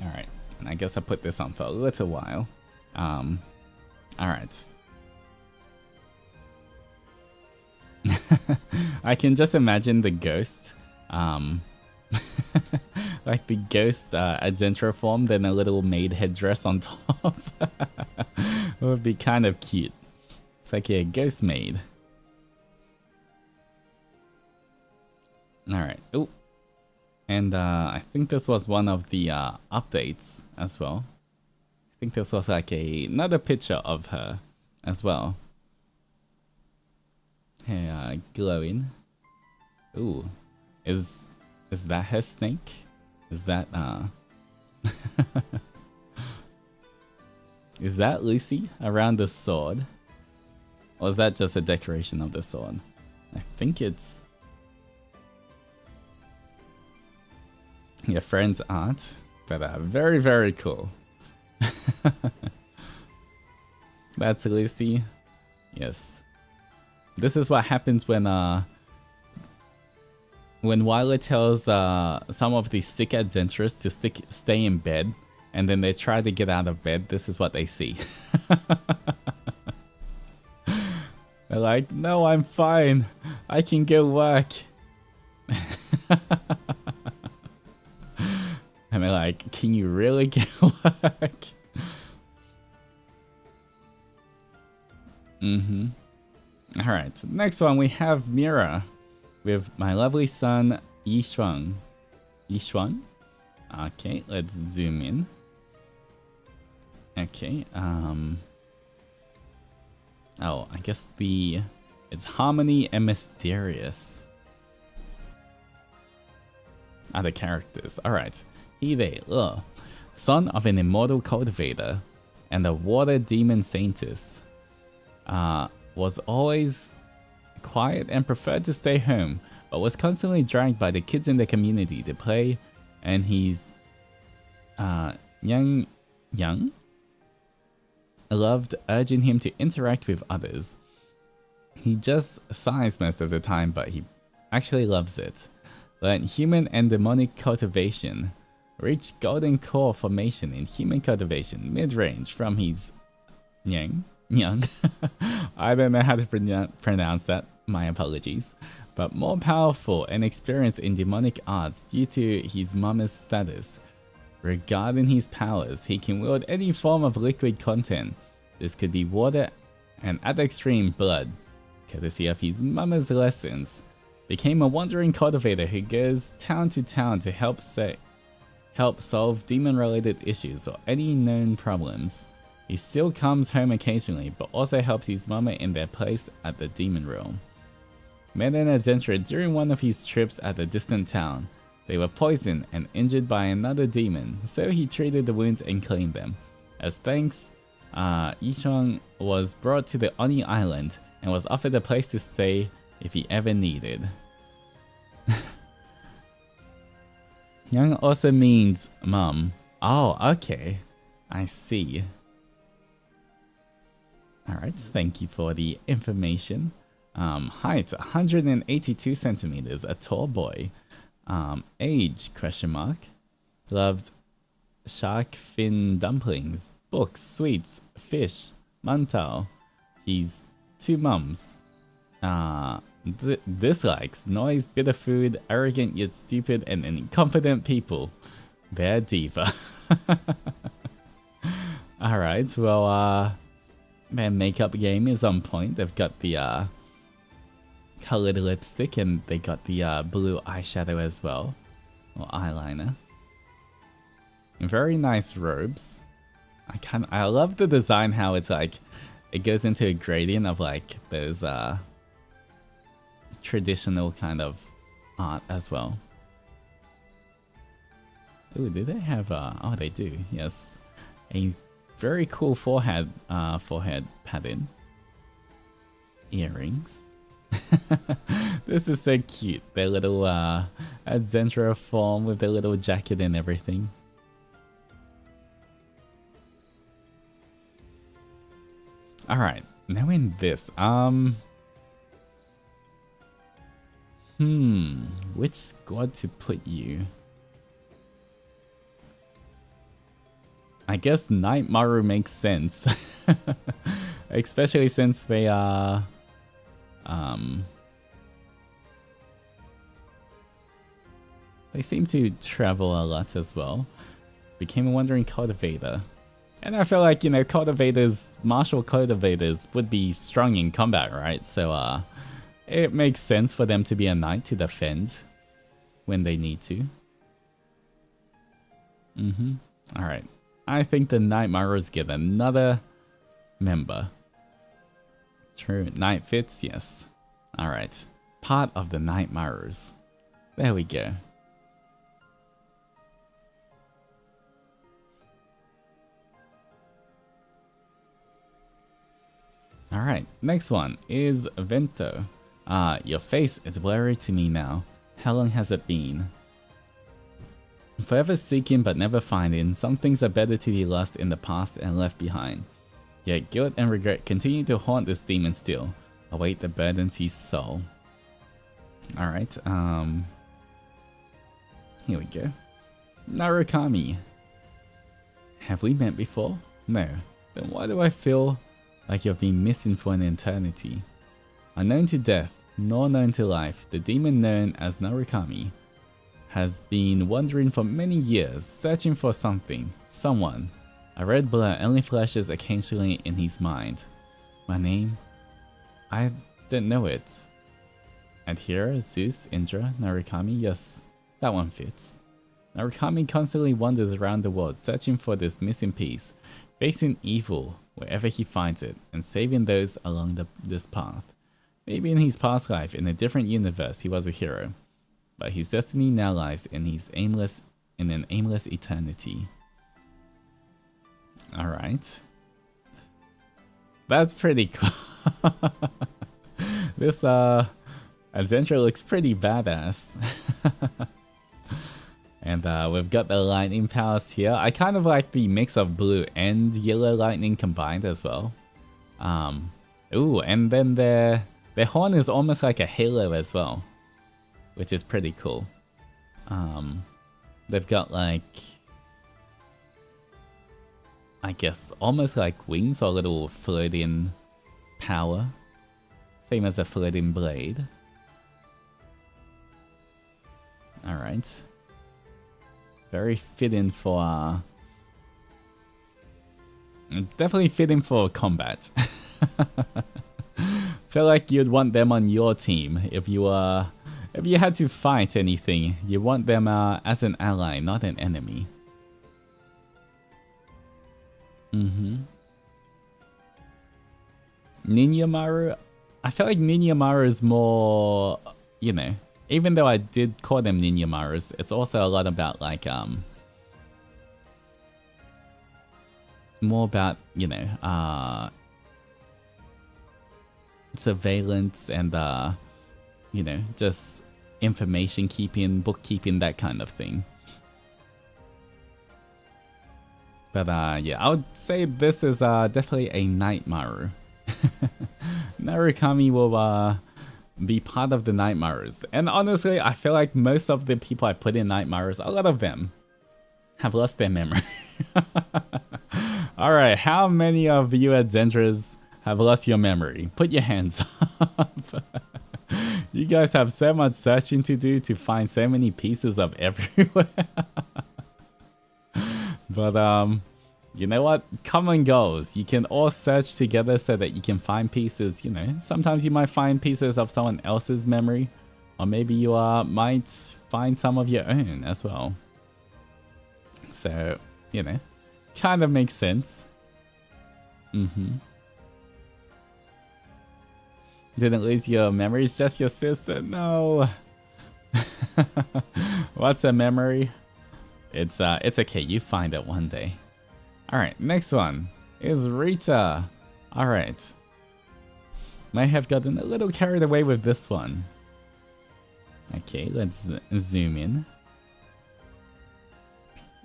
Alright, And I guess I put this on for a little while. Alright. I can just imagine the ghost. Like the ghost Adzenturer form, then a little maid headdress on top. It would be kind of cute. It's like a ghost maid. Alright. Oh. And I think this was one of the updates as well. I think this was like another picture of her as well. Hey, glowing. Ooh. Is that her snake? Is that is that Lucy around the sword? Or is that just a decoration of the sword? I think it's your friend's art, but very, very cool. That's Lucy. Yes. This is what happens when Wyler tells some of the sick Adzenturers to stay in bed, and then they try to get out of bed. This is what they see. They're like, no, I'm fine. I can go work. And they're like, can you really go work? Alright, next one we have Mira with my lovely son Yishuang. Yishuang? Okay, let's zoom in. Okay, oh, I guess it's Harmony and Mysterious are the characters. Alright. Hide, son of an immortal cultivator and a water demon saintess, was always quiet and preferred to stay home, but was constantly dragged by the kids in the community to play, and he's young loved urging him to interact with others. He just sighs most of the time, but he actually loves it. Learned human and demonic cultivation. Reached golden core formation in human cultivation mid-range from his young. I don't know how to pronounce that, my apologies. But more powerful and experienced in demonic arts due to his mama's status. Regarding his powers, he can wield any form of liquid content. This could be water and at the extreme blood, courtesy of his mama's lessons. Became a wandering cultivator who goes town to town to help solve demon-related issues or any known problems. He still comes home occasionally, but also helps his mama in their place at the demon realm. Met an adventurer during one of his trips at a distant town. They were poisoned and injured by another demon, so he treated the wounds and cleaned them. As thanks, Yishuang was brought to the Oni Island and was offered a place to stay if he ever needed. Young also means mom. Oh, okay. I see. Alright, thank you for the information. Height, 182 centimeters, a tall boy. Age, question mark. Loves shark fin dumplings, books, sweets, fish, mantao. He's 2 mums. Dislikes noise, bitter food, arrogant yet stupid, and incompetent people. They're diva. Alright, well, their makeup game is on point. They've got the colored lipstick and they got the blue eyeshadow as well, or eyeliner. Very nice robes. I love the design, how it's like it goes into a gradient of like those traditional kind of art as well. Ooh, do they have oh, they do, yes, a very cool forehead pattern. Earrings. This is so cute. Their little Adzenturer form with their little jacket and everything. Alright, now in this, which squad to put you? I guess Nightmaru makes sense. Especially since they are... they seem to travel a lot as well. Became a wandering cultivator. And I feel like, you know, cultivators, martial cultivators would be strong in combat, right? So, it makes sense for them to be a knight to defend when they need to. Alright. I think the Nightmarus get another member. True. Knight fits, yes. Alright. Part of the Nightmarus. There we go. Alright, next one is Vento. Your face is blurry to me now. How long has it been? Forever seeking but never finding, some things are better to be lost in the past and left behind. Yet guilt and regret continue to haunt this demon still, await the burdens his soul. Alright, here we go. Narukami. Have we met before? No. Then why do I feel like you've been missing for an eternity? Unknown to death, nor known to life, the demon known as Narukami has been wandering for many years, searching for something, someone. A red blur only flashes occasionally in his mind. My name? I don't know it. Adhira, Zeus, Indra, Narukami, yes, that one fits. Narukami constantly wanders around the world searching for this missing piece, facing evil wherever he finds it, and saving those along this path. Maybe in his past life, in a different universe, he was a hero, but his destiny now lies in an aimless eternity. Alright. That's pretty cool. This adventure looks pretty badass. And we've got the lightning powers here. I kind of like the mix of blue and yellow lightning combined as well. Ooh, and then their horn is almost like a halo as well, which is pretty cool. They've got like, I guess, almost like wings or a little floating power. Same as a floating blade. Alright. Very fitting for definitely fitting for combat. Feel like you'd want them on your team if you had to fight anything. You want them as an ally, not an enemy. Ninjamaru, I feel like Ninjamaru is more, you know, even though I did call them Ninjamarus, it's also a lot about like more about, you know, surveillance and you know, just information keeping, bookkeeping, that kind of thing. But yeah, I would say this is definitely a Nightmaru. Narukami will be part of the Nightmarus. And honestly, I feel like most of the people I put in Nightmarus, a lot of them have lost their memory. Alright, how many of you Adzenturers have lost your memory? Put your hands up. You guys have so much searching to do to find so many pieces of everywhere. But you know what? Common goals. You can all search together so that you can find pieces, you know. Sometimes you might find pieces of someone else's memory. Or maybe you might find some of your own as well. So, you know, kind of makes sense. Didn't lose your memories, just your sister. No. What's a memory? It's okay. You find it one day. Alright, next one is Rita. Alright. Might have gotten a little carried away with this one. Okay, let's zoom in.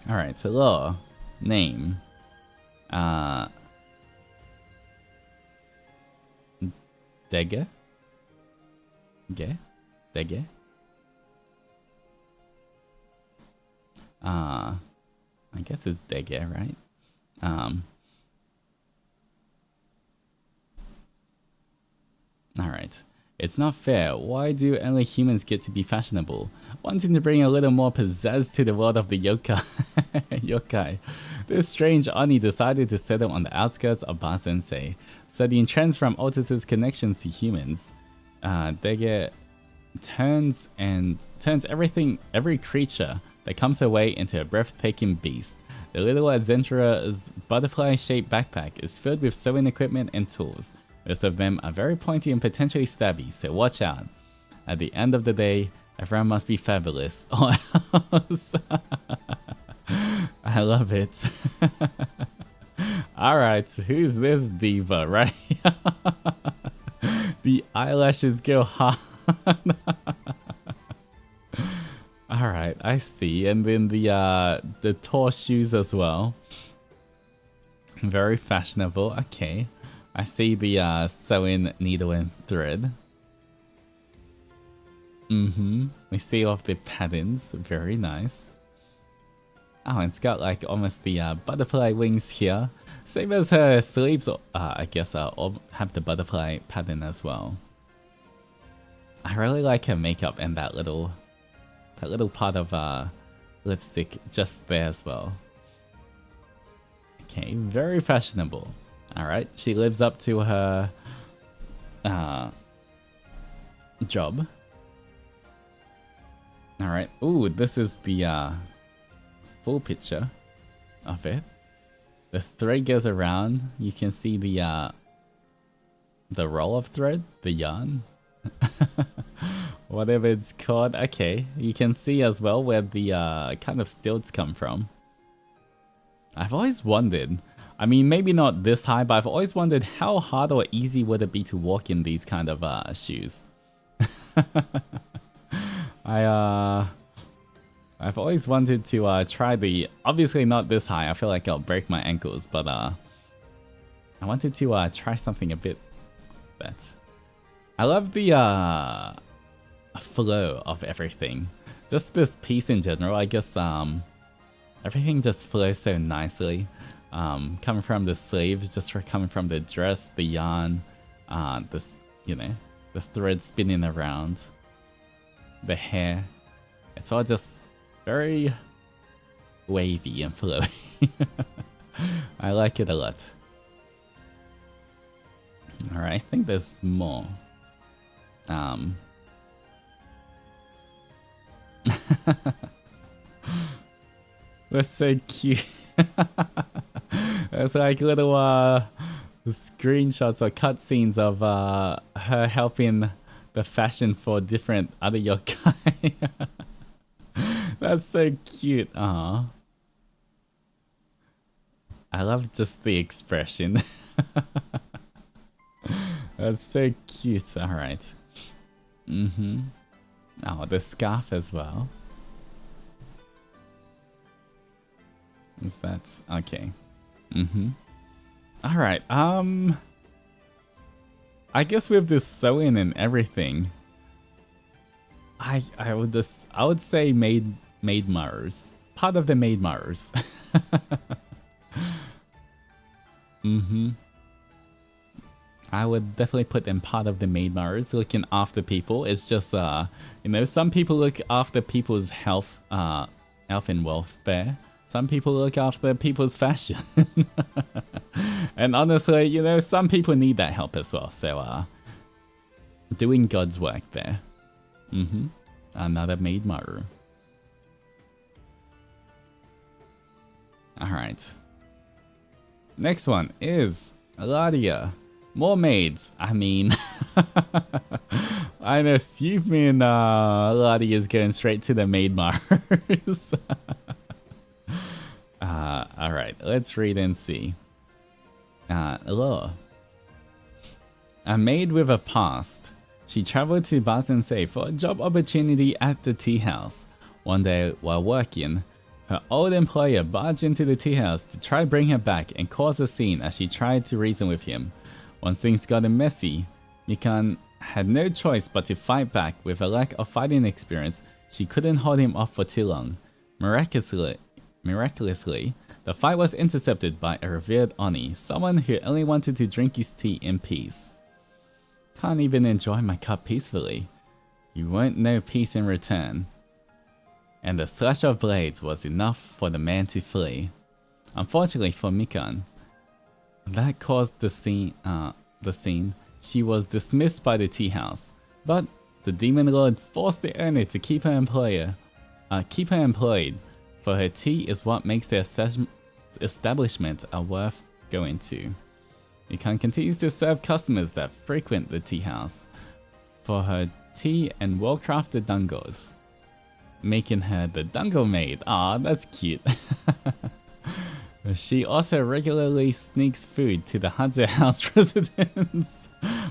Alright, hello. Name. Dege? Dege? I guess it's Dege, right? Alright. It's not fair. Why do only humans get to be fashionable? Wanting to bring a little more pizzazz to the world of the yokai. Yokai. This strange Oni decided to settle on the outskirts of Ba Sensei, studying trends from Altus's connections to humans. They get turns every creature that comes her way into a breathtaking beast. The little Adzenturers' butterfly-shaped backpack is filled with sewing equipment and tools. Most of them are very pointy and potentially stabby, so watch out. At the end of the day, everyone must be fabulous. Or else. I love it. Alright, who's this diva, right? The eyelashes go hard. Alright, I see. And then the tall shoes as well. Very fashionable. Okay. I see the sewing needle and thread. We see all of the patterns. Very nice. Oh, it's got like almost the butterfly wings here. Same as her sleeves, I guess, all have the butterfly pattern as well. I really like her makeup and that little part of lipstick just there as well. Okay, very fashionable. Alright, she lives up to her job. Alright, ooh, this is the full picture of it. The thread goes around. You can see the roll of thread, the yarn. Whatever it's called. Okay, you can see as well where the kind of stilts come from. I've always wondered, I mean, maybe not this high, but I've always wondered how hard or easy would it be to walk in these kind of shoes. I've always wanted to try obviously not this high, I feel like I'll break my ankles, but I wanted to try something a bit better. I love the flow of everything. Just this piece in general, I guess everything just flows so nicely. Coming from the sleeves, just coming from the dress, the yarn, this, you know, the thread spinning around, the hair. It's all just very wavy and flowy. I like it a lot. Alright, I think there's more. That's so cute. It's like little screenshots or cutscenes of her helping the fashion for different other yokai. That's so cute. Aww. I love just the expression. That's so cute. Alright. Oh, the scarf as well. Is that okay? Alright, I guess with this sewing and everything, I would say maid Marus. Part of the maid Marus. I would definitely put them part of the maid Marus, looking after people. It's just you know, some people look after people's health and welfare. Some people look after people's fashion. And honestly, you know, some people need that help as well. So, doing God's work there. Another maid Maru. Alright. Next one is Eladia. More maids. I mean, I know Yumi and Eladia is going straight to the maid Marus. Alright, let's read and see. Hello. A maid with a past. She traveled to Ba Sensei for a job opportunity at the tea house. One day, while working, her old employer barged into the tea house to try bring her back and cause a scene as she tried to reason with him. Once things got messy, Mikan had no choice but to fight back. With a lack of fighting experience, she couldn't hold him off for too long. Miraculously, The fight was intercepted by a revered Oni, someone who only wanted to drink his tea in peace. Can't even enjoy my cup peacefully. You won't know peace in return. And the slash of blades was enough for the man to flee. Unfortunately for Mikan, that caused the scene. She was dismissed by the tea house, but the demon lord forced the owner to keep her employed. For her tea is what makes the establishment worth going to. Mikan continues to serve customers that frequent the tea house for her tea and well-crafted dungos, making her the dungo maid. Aw, that's cute. She also regularly sneaks food to the Hadze house residents,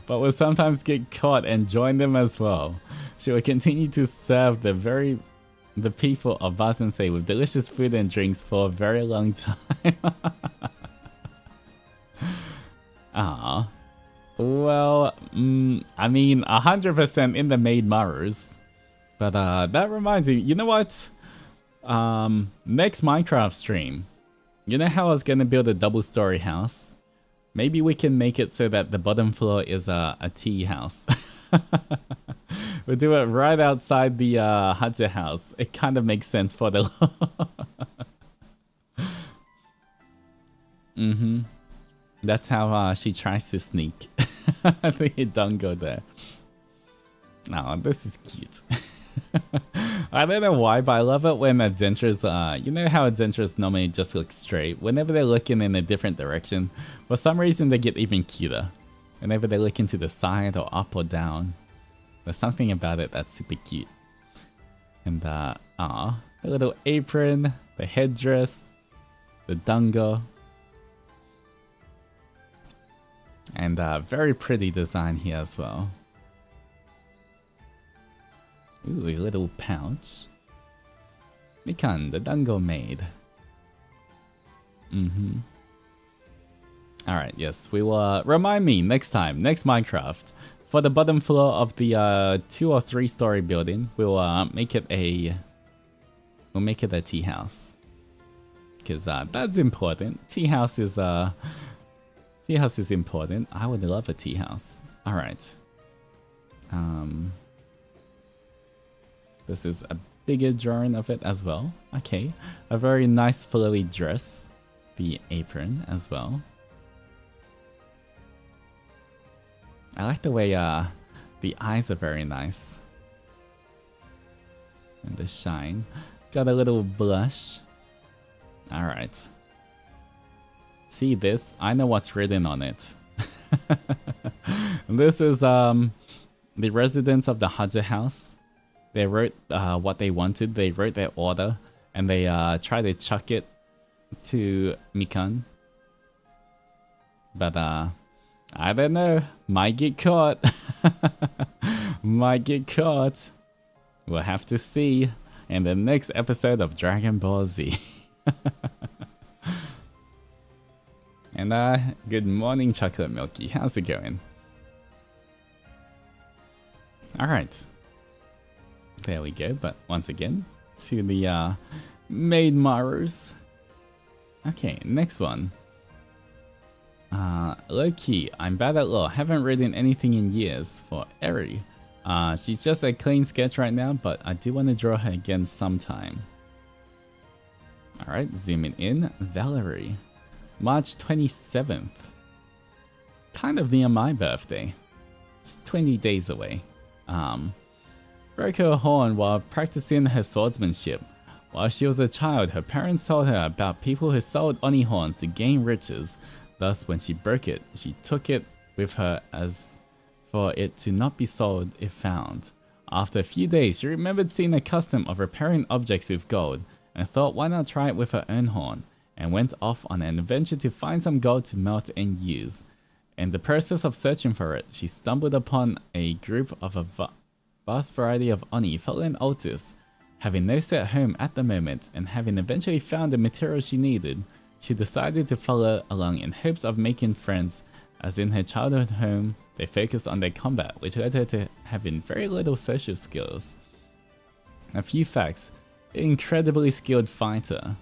but will sometimes get caught and join them as well. She will continue to serve the people of Bazensei with delicious food and drinks for a very long time. Ah, well, I mean, 100% in the maid Marus. But that reminds me, you know what? Next Minecraft stream, you know how I was gonna build a double-story house? Maybe we can make it so that the bottom floor is a tea house. We'll do it right outside the Hadze house. It kind of makes sense for the That's how she tries to sneak. I think it don't go there. Oh, this is cute. I don't know why, but I love it when Adzenturers, you know how Adzenturers normally just look straight? Whenever they're looking in a different direction, for some reason they get even cuter. Whenever they look into the side or up or down. There's something about it that's super cute. And, the little apron, the headdress, the dungo. And very pretty design here as well. Ooh, a little pouch. Mikan, the dungo maid. Alright, yes, we will remind me next time, next Minecraft. For the bottom floor of the 2 or 3 story building, we'll make it a tea house. Because that's important. Tea house is important. I would love a tea house. Alright. This is a bigger drawing of it as well. Okay. A very nice flowy dress. The apron as well. I like the way the eyes are very nice. And the shine. Got a little blush. Alright. See this? I know what's written on it. This is the residents of the Hadze house. They wrote what they wanted. They wrote their order. And they tried to chuck it to Mikan. But I don't know. Might get caught. Might get caught. We'll have to see in the next episode of Dragon Ball Z. And good morning, Chocolate Milky. How's it going? Alright. There we go. But once again, to the Maid Marus. Okay, next one. Low key, I'm bad at law. Haven't written anything in years for Eri. She's just a clean sketch right now, but I do want to draw her again sometime. Alright, zooming in. Valerie. March 27th. Kind of near my birthday. Just 20 days away. Broke her horn while practicing her swordsmanship. While she was a child, her parents told her about people who sold Oni horns to gain riches. Thus, when she broke it, she took it with her as for it to not be sold if found. After a few days, she remembered seeing a custom of repairing objects with gold, and thought why not try it with her own horn, and went off on an adventure to find some gold to melt and use. In the process of searching for it, she stumbled upon a group of a vast variety of Oni following Altus. Having no set home at the moment, and having eventually found the material she needed, she decided to follow along in hopes of making friends, as in her childhood home, they focused on their combat, which led her to having very little social skills. A few facts: incredibly skilled fighter,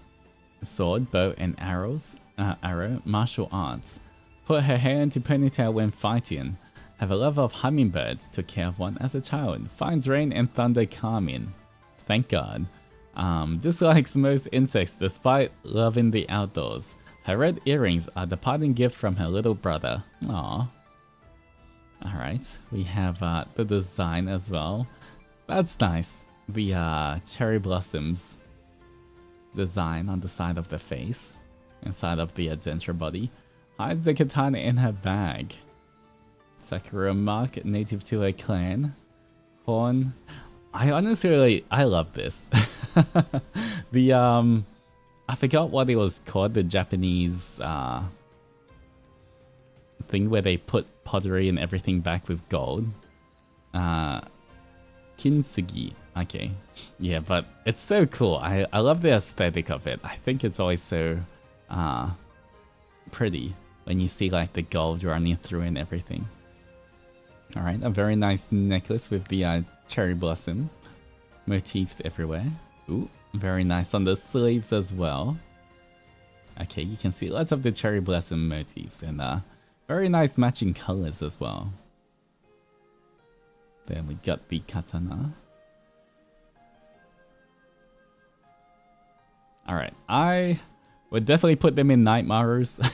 sword, bow, and arrow, martial arts. Put her hair into ponytail when fighting. Have a love of hummingbirds. Took care of one as a child. Finds rain and thunder calming. Thank God. Dislikes most insects despite loving the outdoors. Her red earrings are the parting gift from her little brother. Aww. Alright, we have the design as well. That's nice. The cherry blossoms design on the side of the face. Inside of the adventure body. Hides the katana in her bag. Sakura mark native to her clan. Horn. I honestly I love this. The I forgot what it was called, the Japanese thing where they put pottery and everything back with gold. Kintsugi. Okay. Yeah, but it's so cool. I love the aesthetic of it. I think it's always so pretty when you see like the gold running through and everything. Alright, a very nice necklace with the cherry blossom motifs everywhere. Ooh, very nice on the sleeves as well. Okay, you can see lots of the cherry blossom motifs and very nice matching colors as well. Then we got the katana. Alright, I would definitely put them in Nightmarus.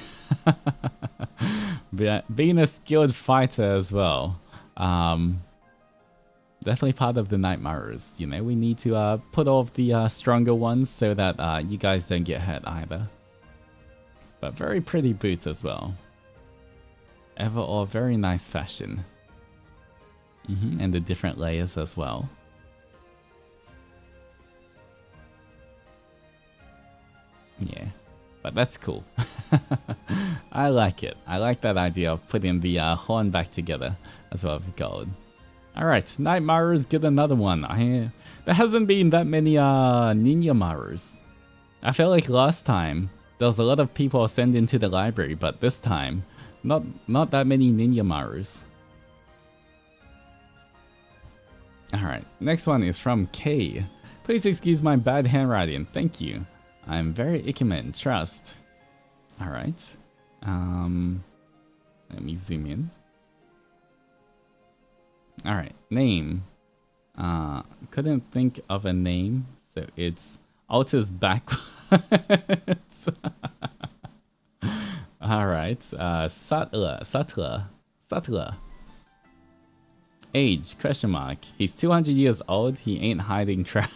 Being a skilled fighter as well. Definitely part of the Nightmarus. You know, we need to put off the stronger ones so that you guys don't get hurt either. But very pretty boots as well. Overall, very nice fashion. And the different layers as well. Yeah, but that's cool. I like it. I like that idea of putting the horn back together as well with gold. Alright, Nightmarus, get another one. There hasn't been that many Ninja Marus. I felt like last time there was a lot of people sent into the library, but this time not that many Ninja Marus. Alright, next one is from K. Please excuse my bad handwriting, thank you. I'm very Ikemen, trust. Alright. Let me zoom in. Alright, name. Couldn't think of a name, so it's Altus backwards. Alright, Sattler. Age, question mark. He's 200 years old, he ain't hiding crap.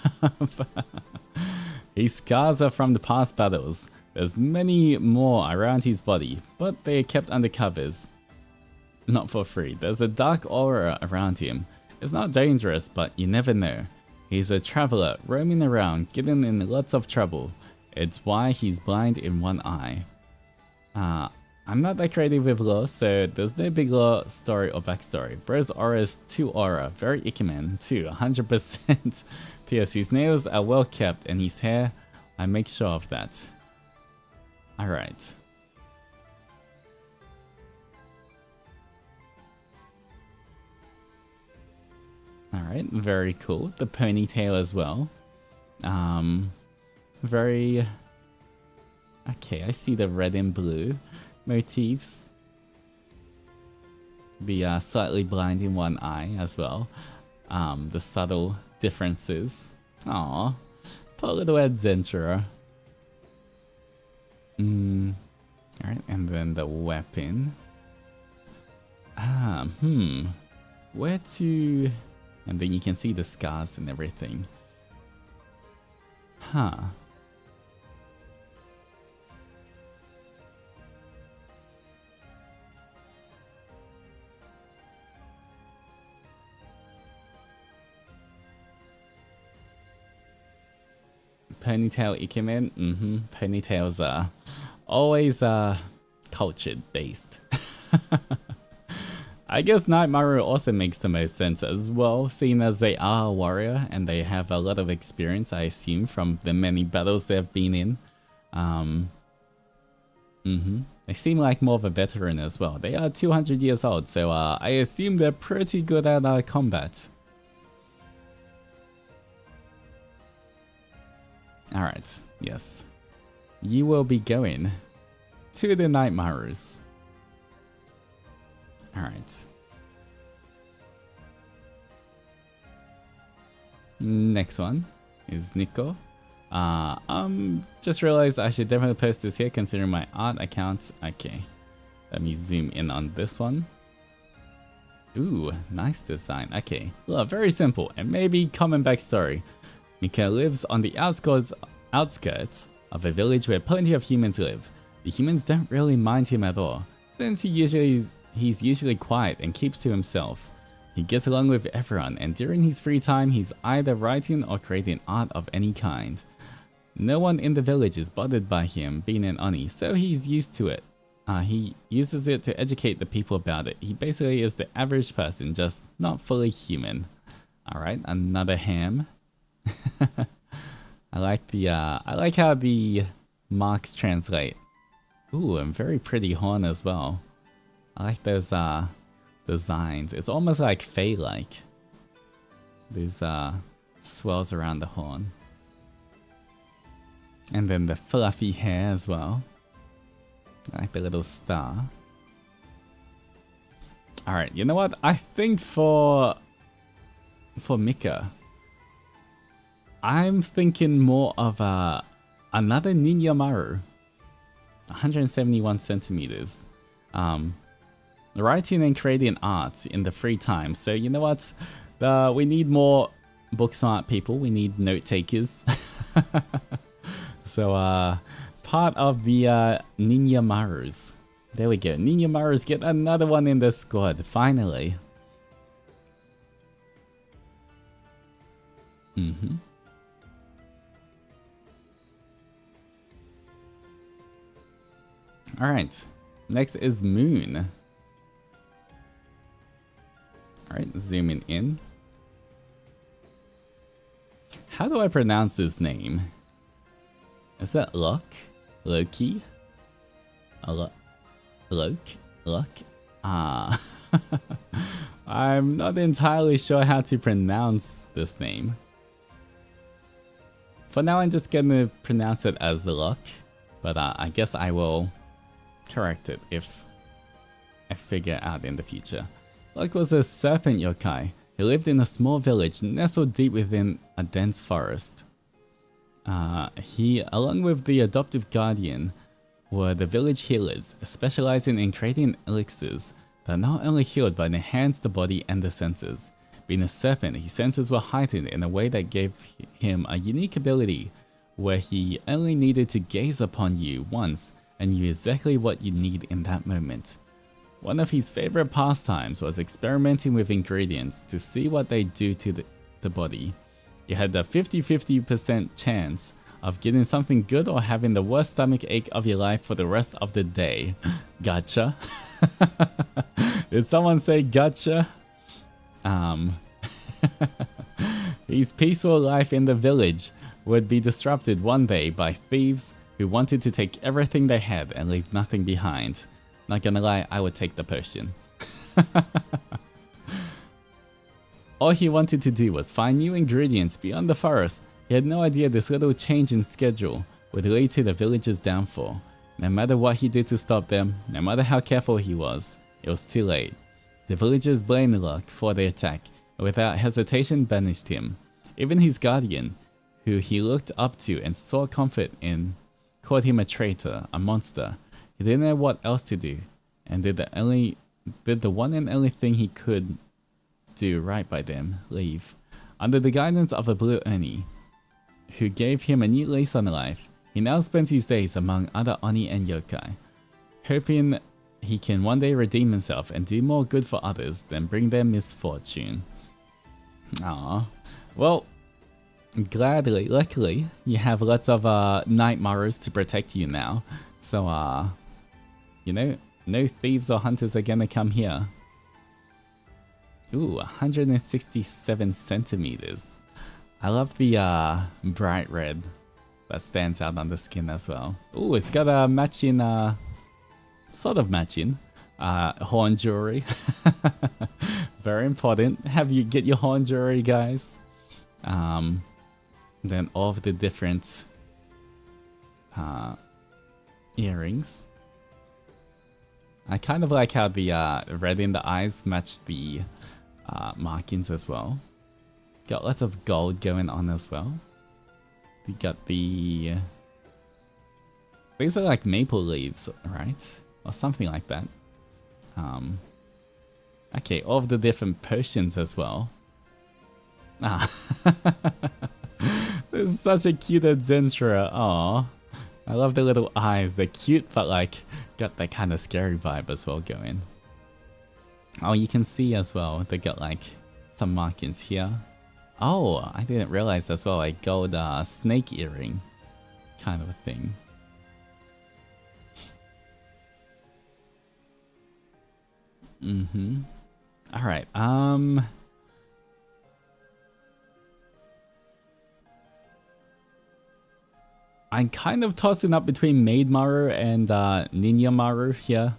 His scars are from the past battles. There's many more around his body, but they are kept under covers. Not for free. There's a dark aura around him. It's not dangerous, but you never know. He's a traveler, roaming around, getting in lots of trouble. It's why he's blind in one eye. I'm not that creative with lore, so there's no big lore story or backstory. Bro's aura is 2 aura, very Ikemen, too, 100%. P.S. His nails are well kept, and his hair, I make sure of that. Alright. Alright, very cool. The ponytail as well. Very... Okay, I see the red and blue motifs. The slightly blind in one eye as well. The subtle differences. Aww. Poor little Adzenturer. Alright, and then the weapon. Where to... And then you can see the scars and everything. Huh. Ponytail Ikemen? Ponytails are always cultured based. I guess Nightmaru also makes the most sense as well, seeing as they are a warrior and they have a lot of experience, I assume, from the many battles they've been in. They seem like more of a veteran as well. They are 200 years old, so I assume they're pretty good at combat. Alright, yes. you will be going to the Onimarus. Alright. Next one is Nico. Just realized I should definitely post this here considering my art account. Okay. Let me zoom in on this one. Ooh, nice design. Okay. Well, very simple and maybe common backstory. Mika lives on the outskirts of a village where plenty of humans live. The humans don't really mind him at all, since he's usually quiet and keeps to himself. He gets along with everyone, and during his free time, he's either writing or creating art of any kind. No one in the village is bothered by him being an Oni, so he's used to it. He uses it to educate the people about it. He basically is the average person, just not fully human. Alright, another ham. I like how the marks translate. Ooh, and very pretty horn as well. I like those designs. It's almost like Fae-like. These swells around the horn. And then the fluffy hair as well. I like the little star. Alright, you know what? I think for Mika, I'm thinking more of another Onimaru. 171 centimeters. Writing and creating art in the free time. So you know what? We need more book smart people. We need note takers. So part of the Onimarus. There we go. Onimarus get another one in the squad. Finally. Alright, next is Moon. Alright, zooming in. How do I pronounce this name? Is that Luck? Loki? Luck? Ah. I'm not entirely sure how to pronounce this name. For now, I'm just gonna pronounce it as Luck. But I guess I will correct it if I figure out in the future. Luck was a serpent yokai who lived in a small village nestled deep within a dense forest. He, along with the adoptive guardian, were the village healers, specializing in creating elixirs that not only healed but enhanced the body and the senses. Being a serpent, his senses were heightened in a way that gave him a unique ability where he only needed to gaze upon you once and knew exactly what you need in that moment. One of his favorite pastimes was experimenting with ingredients to see what they do to the body. You had a 50-50% chance of getting something good or having the worst stomach ache of your life for the rest of the day. Gotcha. Did someone say gotcha? His peaceful life in the village would be disrupted one day by thieves who wanted to take everything they had and leave nothing behind. Not gonna lie, I would take the potion. All he wanted to do was find new ingredients beyond the forest. He had no idea this little change in schedule would lead to the village's downfall. No matter what he did to stop them, no matter how careful he was, it was too late. The villagers blamed Luck for the attack and without hesitation banished him. Even his guardian, who he looked up to and saw comfort in, called him a traitor, a monster. He didn't know what else to do, and did the one and only thing he could do right by them, leave. Under the guidance of a blue Oni, who gave him a new lease on life, he now spends his days among other Oni and yokai, hoping he can one day redeem himself and do more good for others than bring them misfortune. Aww. Well, luckily, you have lots of Onimarus to protect you now. So, you know, no thieves or hunters are gonna come here. Ooh, 167 centimeters. I love the bright red that stands out on the skin as well. Ooh, it's got a matching, sort of matching, horn jewelry. Very important. Have you get your horn jewelry, guys. Then all of the different earrings. I kind of like how the red in the eyes match the markings as well. Got lots of gold going on as well. We got the... These are like maple leaves, right? Or something like that. Okay, all of the different potions as well. Ah. This is such a cute Adzenturer. Aww. I love the little eyes. They're cute, but like, got that kind of scary vibe as well going. Oh, you can see as well, they got like some markings here. Oh, I didn't realize as well, a gold snake earring kind of a thing. Mm-hmm. Alright, I'm kind of tossing up between Maid Maru and Ninja Maru here.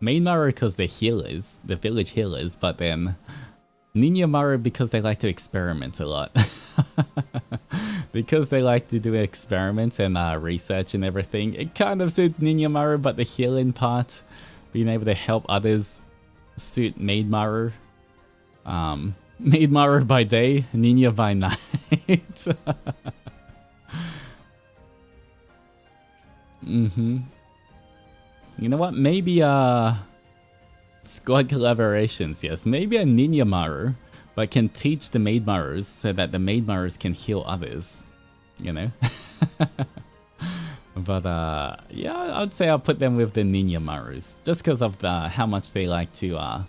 Maid Maru because they're healers, the village healers, but then Ninja Maru because they like to experiment a lot. Because they like to do experiments and research and everything, it kind of suits Ninja Maru, but the healing part, being able to help others, suit Maid Maru. Maid Maru by day, Ninja by night. Mm-hmm. You know what? Maybe squad collaborations, yes. Maybe a Ninja Maru, but can teach the Maid Marus so that the Maid Marus can heal others. You know? But yeah, I'd say I'll put them with the Ninja Marus. Just because of how much they like to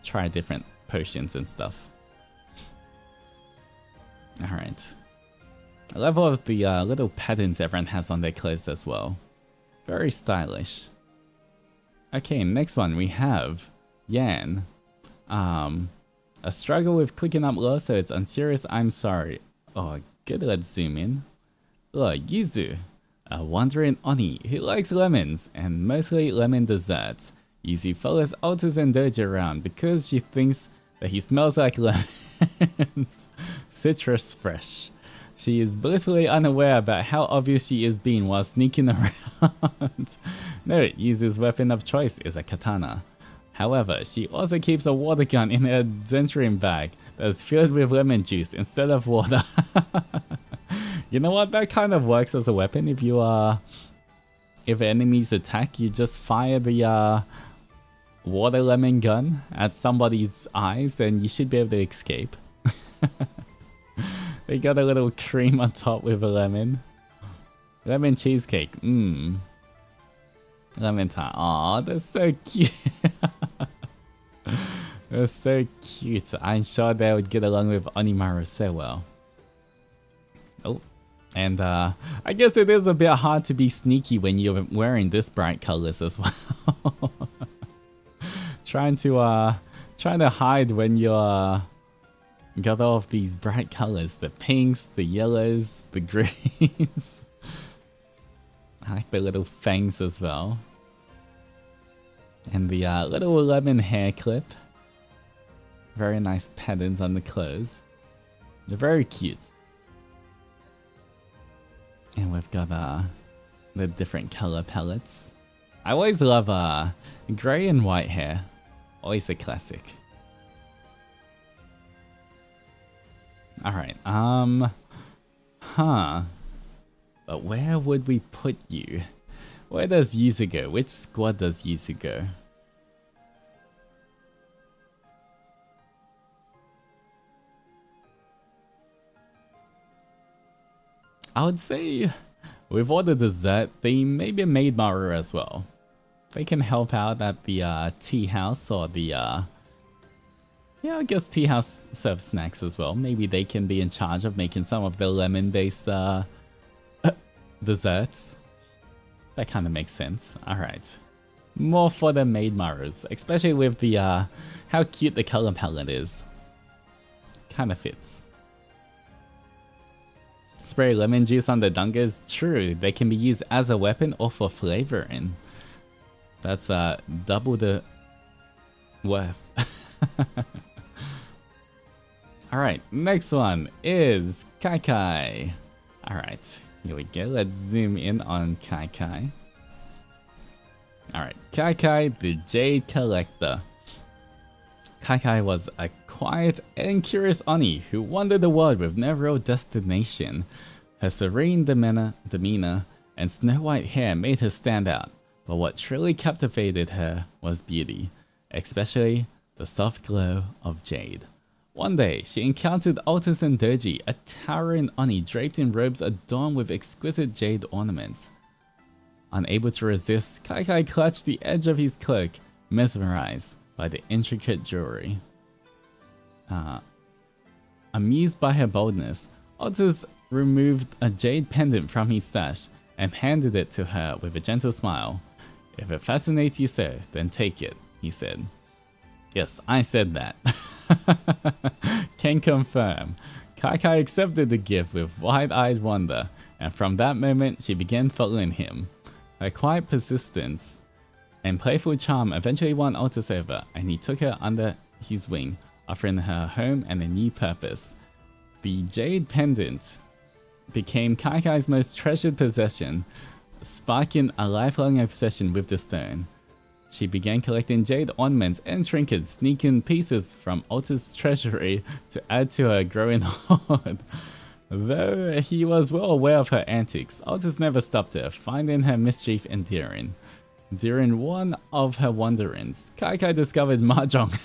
try different potions and stuff. Alright. I love all of the little patterns everyone has on their clothes as well. Very stylish. Okay, next one we have Yan. A struggle with clicking up low, so it's unserious, I'm sorry. Oh, good, let's zoom in. Yuzu. A wandering Oni who likes lemons, and mostly lemon desserts. Yuzu follows Altus Zendoji around because she thinks that he smells like lemons. Citrus fresh. She is blissfully unaware about how obvious she is being while sneaking around. Note, Yuzu's weapon of choice is a katana. However, she also keeps a water gun in her Zenturing bag that is filled with lemon juice instead of water. You know what? That kind of works as a weapon. If you if enemies attack, you just fire the water lemon gun at somebody's eyes and you should be able to escape. They got a little cream on top with a lemon. Lemon cheesecake. Mmm. Lemon tart. Aw, that's so cute. They're so cute. I'm sure they would get along with Onimaru so well. Oh. And I guess it is a bit hard to be sneaky when you're wearing this bright colors as well. Trying to hide when you're got all of these bright colors, the pinks, the yellows, the greens. I like the little fangs as well. And the little lemon hair clip. Very nice patterns on the clothes. They're very cute. And we've got the different color palettes. I always love gray and white hair. Always a classic. Alright, but where would we put you? Where does Yuzu go? Which squad does Yuzu go? I would say, with all the dessert theme, maybe Maid Maru as well. They can help out at the tea house or the yeah, I guess tea house serves snacks as well. Maybe they can be in charge of making some of the lemon-based desserts. That kind of makes sense. Alright. More for the Maid Marus, especially with the how cute the color palette is. Kind of fits. Spray lemon juice on the dungas. True, they can be used as a weapon or for flavoring. That's double the worth. Alright, next one is Kai Kai. Alright, Here we go. Let's zoom in on Kai Kai. Alright, Kai Kai, the Jade Collector. Kai Kai was a quiet and curious Oni who wandered the world with no real destination. Her serene demeanor and snow-white hair made her stand out, but what truly captivated her was beauty, especially the soft glow of jade. One day, she encountered Altus and Zendoji, a towering Oni draped in robes adorned with exquisite jade ornaments. Unable to resist, Kai Kai clutched the edge of his cloak, mesmerized by the intricate jewelry. Amused by her boldness, Altus removed a jade pendant from his sash and handed it to her with a gentle smile. "If it fascinates you so, then take it," he said. Yes, I said that. Can confirm. Kai Kai accepted the gift with wide-eyed wonder, and from that moment she began following him. Her quiet persistence and playful charm eventually won Altus over, and he took her under his wing, offering her a home and a new purpose. The jade pendant became Kai Kai's most treasured possession, sparking a lifelong obsession with the stone. She began collecting jade ornaments and trinkets, sneaking pieces from Altus' treasury to add to her growing hoard. Though he was well aware of her antics, Altus never stopped her, finding her mischief endearing. During one of her wanderings, Kai Kai discovered mahjong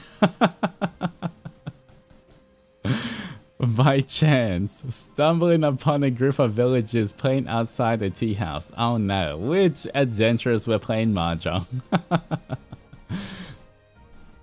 by chance, stumbling upon a group of villagers playing outside a tea house. Oh no, which Adzenturers were playing mahjong?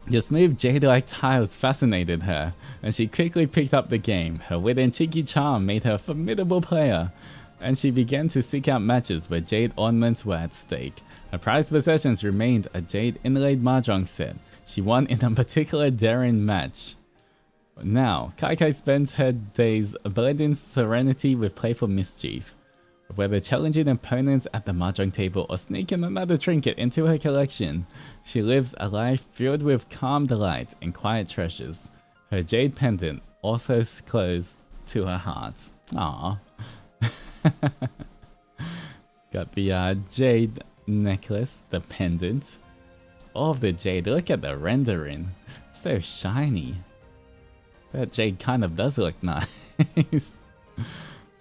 The smooth jade-like tiles fascinated her, and she quickly picked up the game. Her wit and cheeky charm made her a formidable player, and she began to seek out matches where jade ornaments were at stake. Her prized possessions remained a jade inlaid mahjong set. She won in a particular daring match. Now, Kai Kai spends her days blending serenity with playful mischief. Whether challenging opponents at the mahjong table or sneaking another trinket into her collection, she lives a life filled with calm delight and quiet treasures. Her jade pendant also close to her heart. Aww. Got the jade necklace, the pendant. All of the jade, look at the rendering. So shiny. That jade kind of does look nice.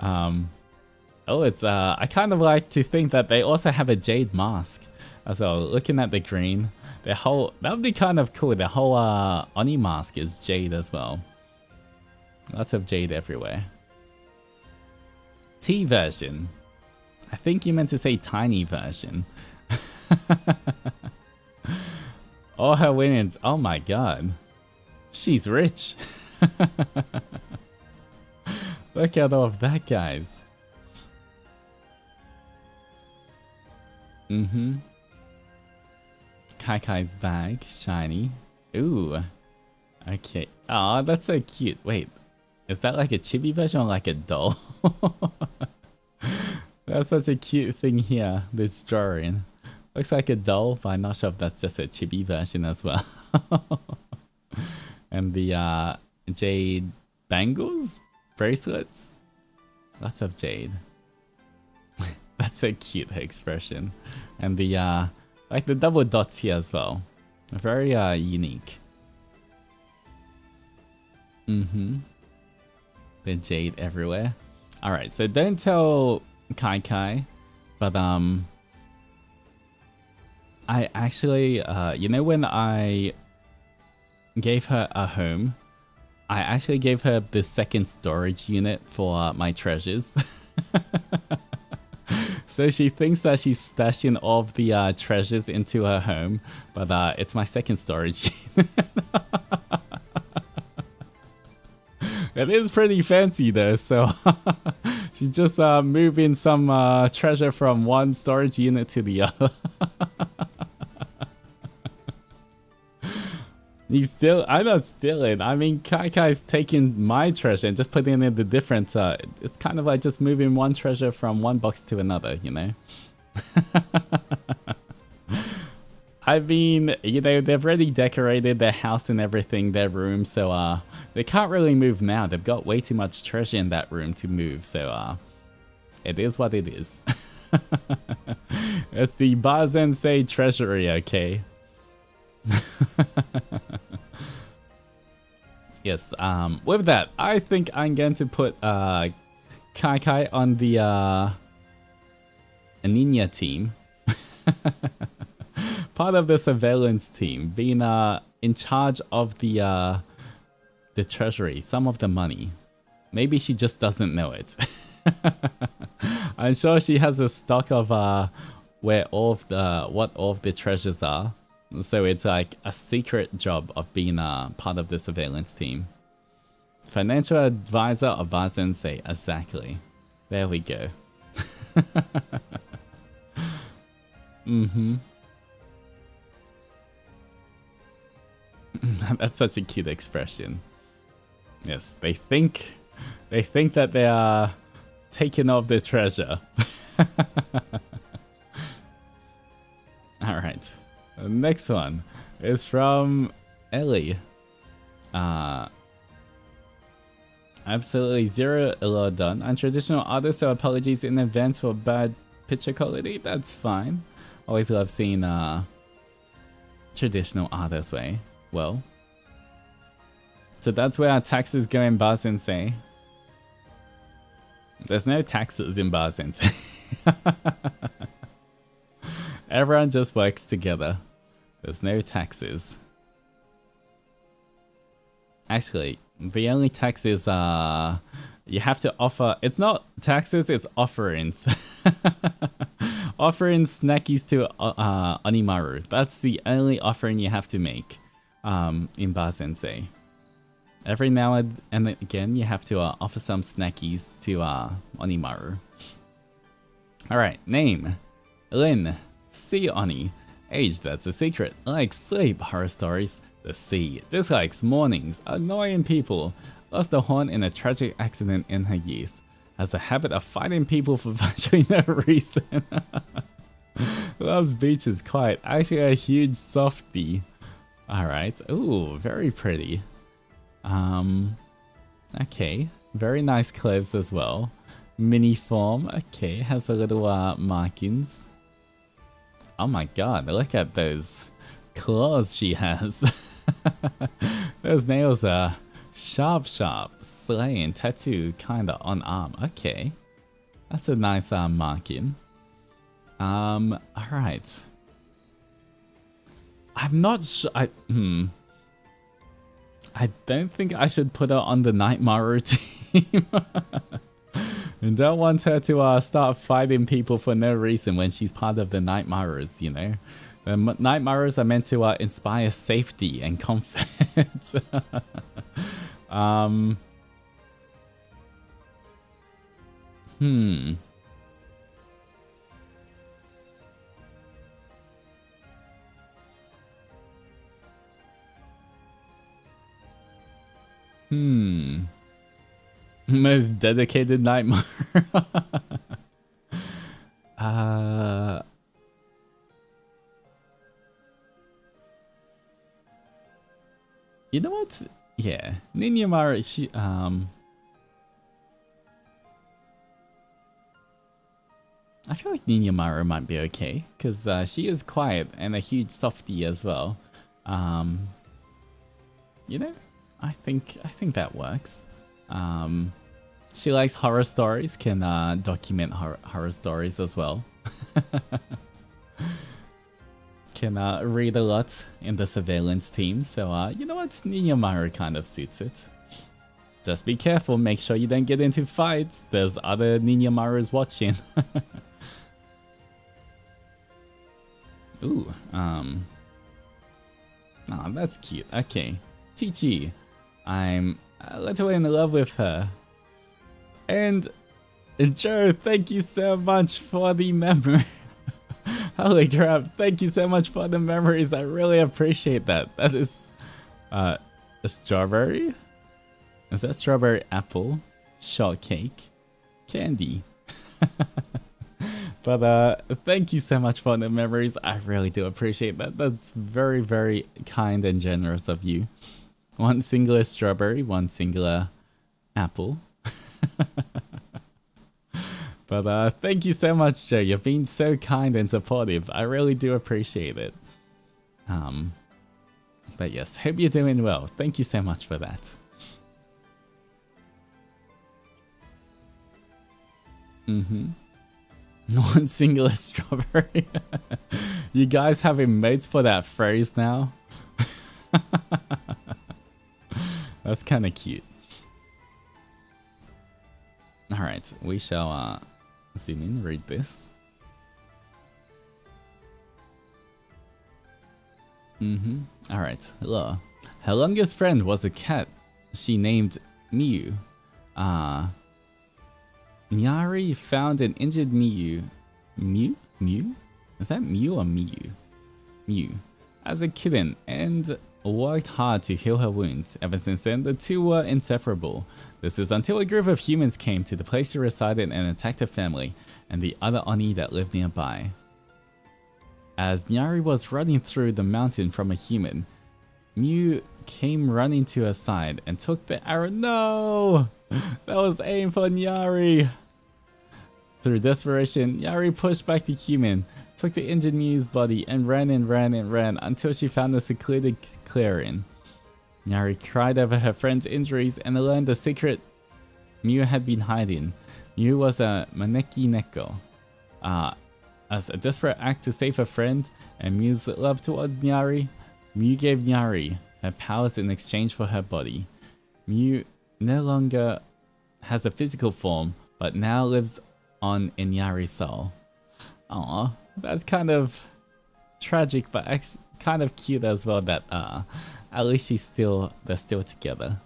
Oh, it's I kind of like to think that they also have a jade mask as well. Looking at the green, their whole, that would be kind of cool. The whole Oni mask is jade as well. Lots of jade everywhere. T version. I think you meant to say tiny version. All her winnings. Oh my god. She's rich. Look at all of that, guys. Kai Kai's bag, shiny. Ooh. Okay. Oh, that's so cute. Wait, is that like a chibi version or like a doll? That's such a cute thing here, this drawing. Looks like a doll, but I'm not sure if that's just a chibi version as well. And the jade bangles? Bracelets? Lots of jade. That's so cute, her expression. And the like the double dots here as well. Very unique. The jade everywhere. Alright, so don't tell Kai Kai, but I actually you know, when I gave her a home, I actually gave her the second storage unit for my treasures. So she thinks that she's stashing all of the treasures into her home, but it's my second storage unit. It is pretty fancy though, so she's just moving some treasure from one storage unit to the other. I'm not stealing. I mean, Kai Kai's taking my treasure and just putting in the different, it's kind of like just moving one treasure from one box to another, you know? I mean, you know, they've already decorated their house and everything, their room, so they can't really move now. They've got way too much treasure in that room to move, so It is what it is. It's the Bazensei treasury, okay? Yes, with that, I think I'm going to put Kai Kai on the Aninya team. Part of the surveillance team, being in charge of the treasury, some of the money. Maybe she just doesn't know it. I'm sure she has a stock of where what all of the treasures are. So it's like a secret job of being part of the surveillance team. Financial advisor of Bazensei, exactly. There we go. That's such a cute expression. Yes, they think that they are taking off the treasure. Alright. The next one is from Ellie. Absolutely zero well done. Untraditional artist, so apologies in advance for bad picture quality. That's fine. Always love seeing traditional art this way. Well. So that's where our taxes go in Bazensei. There's no taxes in Bazensei. Everyone just works together. There's no taxes. Actually, the only tax is you have to offer. It's not taxes, it's offerings. Offering snackies to Onimaru. That's the only offering you have to make in Bazensei. Every now and again, you have to offer some snackies to Onimaru. Alright, name. Lin. Sea Oni. Age, that's a secret. Likes sleep, horror stories. The sea. Dislikes mornings. Annoying people. Lost a horn in a tragic accident in her youth. Has a habit of fighting people for virtually no reason. Loves beaches quite. Actually a huge softie. Alright. Ooh, very pretty. Okay. Very nice clothes as well. Mini form. Okay, has a little markings. Oh my god, look at those claws she has. Those nails are sharp, slaying, tattoo kinda on arm. Okay. That's a nice marking. Alright. I'm not sure. I don't think I should put her on the Nightmaru team. I don't want her to start fighting people for no reason when she's part of the Nightmarers, you know? The Nightmarers are meant to inspire safety and comfort. Most dedicated Nightmare. You know what? Yeah, Ninyamaru, she I feel like Ninyamaru might be okay because she is quiet and a huge softie as well. You know, I think that works. She likes horror stories, can document horror stories as well. Can read a lot in the surveillance team, so you know what, Ninyamaru kind of suits it. Just be careful, make sure you don't get into fights. There's other Ninyamarus watching. Ooh, oh, that's cute. Okay, Chi-Chi. I'm a little in love with her. And Joe, thank you so much for the memory. Holy crap, thank you so much for the memories. I really appreciate that. That is a strawberry? Is that strawberry apple? Shortcake? Candy? But thank you so much for the memories. I really do appreciate that. That's very, very kind and generous of you. One singular strawberry, one singular apple. But thank you so much, Joe. You've been so kind and supportive. I really do appreciate it. But yes, hope you're doing well. Thank you so much for that. One singular strawberry. You guys have emotes for that phrase now? That's kind of cute. Alright, we shall zoom in, read this. Alright, hello. Her longest friend was a cat she named Miu. Nyari found an injured Miu. Miu? Is that Miu or Miu? Miu. As a kitten and worked hard to heal her wounds. Ever since then, the two were inseparable. This is until a group of humans came to the place she resided and attacked her family and the other Oni that lived nearby. As Nyari was running through the mountain from a human, Miu came running to her side and took the arrow. No! That was aimed for Nyari! Through desperation, Nyari pushed back the human, took the injured Miu's body, and ran until she found a secluded clearing. Nyari cried over her friend's injuries and learned the secret Miu had been hiding. Miu was a maneki neko. As a desperate act to save her friend and Miu's love towards Nyari, Miu gave Nyari her powers in exchange for her body. Miu no longer has a physical form, but now lives on in Nyari's soul. Aww, that's kind of tragic, but kind of cute as well that at least they're still together.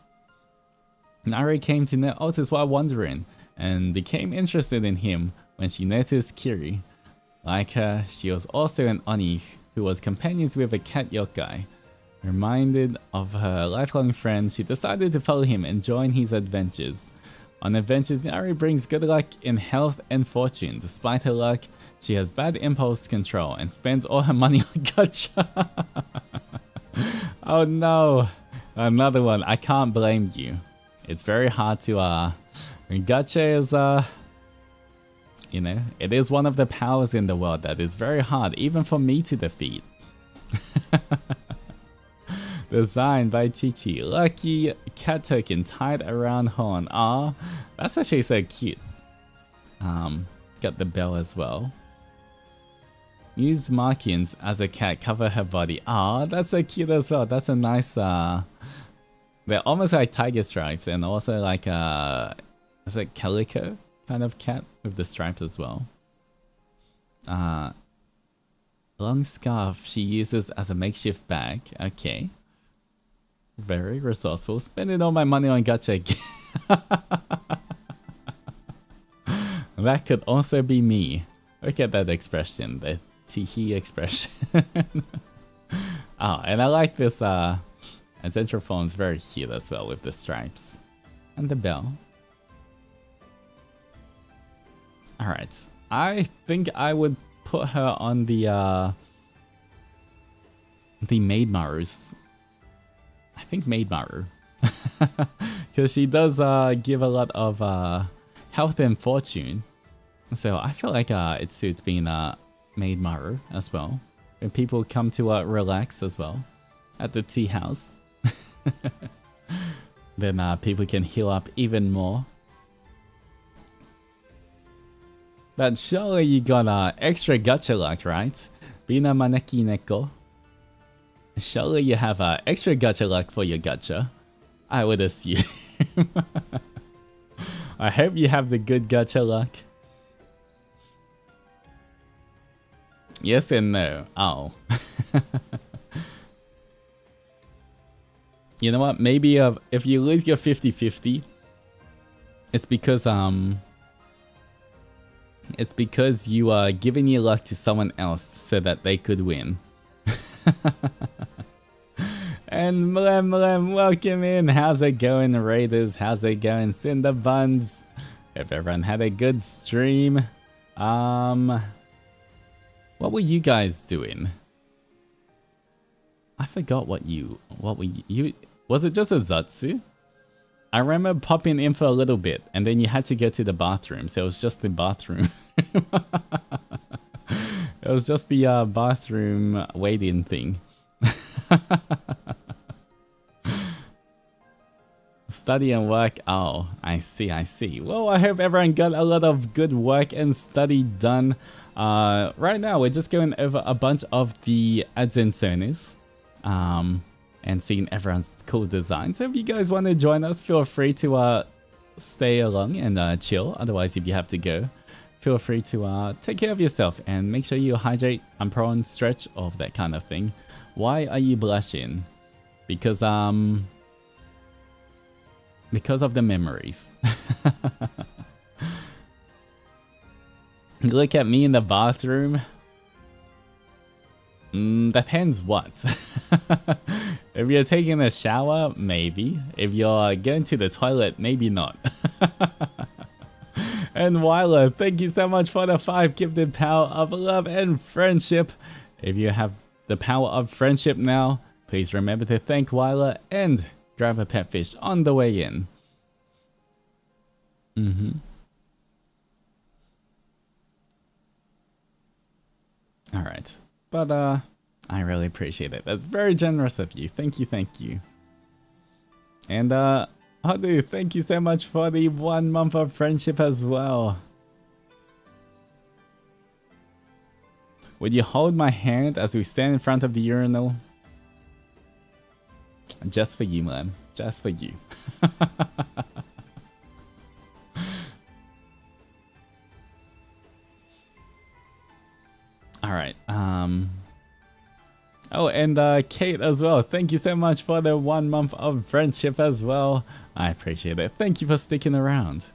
Nyari came to know Altus while wandering, and became interested in him when she noticed Kiri. Like her, she was also an Oni who was companions with a cat yokai. Reminded of her lifelong friend, she decided to follow him and join his adventures. On adventures, Nyari brings good luck in health and fortune. Despite her luck, she has bad impulse control and spends all her money on gacha. Oh no, another one. I can't blame you. It's very hard to gacha is you know, it is one of the powers in the world that is very hard even for me to defeat. Designed by Chi-Chi. Lucky cat token tied around horn. Ah, that's actually so cute. Got the bell as well. Use markings as a cat cover her body. Ah, that's so cute as well. That's a nice they're almost like tiger stripes and also like is it calico kind of cat with the stripes as well. Long scarf she uses as a makeshift bag. Okay. Very resourceful. Spending all my money on gacha again. That could also be me. Look at that expression. The teehee expression. Oh, and I like this Adzentur phone is very cute as well with the stripes. And the bell. Alright. I think I would put her on the Maid Maru's. I think Maid Maru. Because she does give a lot of health and fortune. So I feel like it suits being Maid Maru as well. When people come to relax as well at the tea house. Then people can heal up even more. But surely you got extra gacha luck, right? Bina maneki neko. Surely you have extra gacha luck for your gacha. I would assume. I hope you have the good gacha luck. Yes and no. Oh. You know what? Maybe if you lose your 50-50, it's because you are giving your luck to someone else so that they could win. And Mlem, welcome in. How's it going, Raiders? How's it going, Cinder Buns? Hope everyone had a good stream. What were you guys doing? I forgot what you was it just a Zatsu? I remember popping in for a little bit, and then you had to go to the bathroom, so it was just the bathroom. It was just the bathroom wait-in thing. Study and work. Oh, I see, I see. Well, I hope everyone got a lot of good work and study done. Right now, we're just going over a bunch of the ADZENSONAs. And seeing everyone's cool designs. So if you guys want to join us, feel free to stay along and chill. Otherwise, if you have to go, feel free to take care of yourself and make sure you hydrate and prawn, stretch, all of that kind of thing. Why are you blushing? Because of the memories. Look at me in the bathroom. Depends what. If you're taking a shower, maybe. If you're going to the toilet, maybe not. And Wyler, thank you so much for the 5 gifted power of love and friendship. If you have the power of friendship now, please remember to thank Wyler and grab a pet fish on the way in. Alright. But I really appreciate it. That's very generous of you. Thank you, thank you. And Hodu, thank you so much for the 1 month of friendship as well. Would you hold my hand as we stand in front of the urinal? Just for you, man. Just for you. Alright, oh, and Kate as well. Thank you so much for the 1 month of friendship as well. I appreciate it. Thank you for sticking around.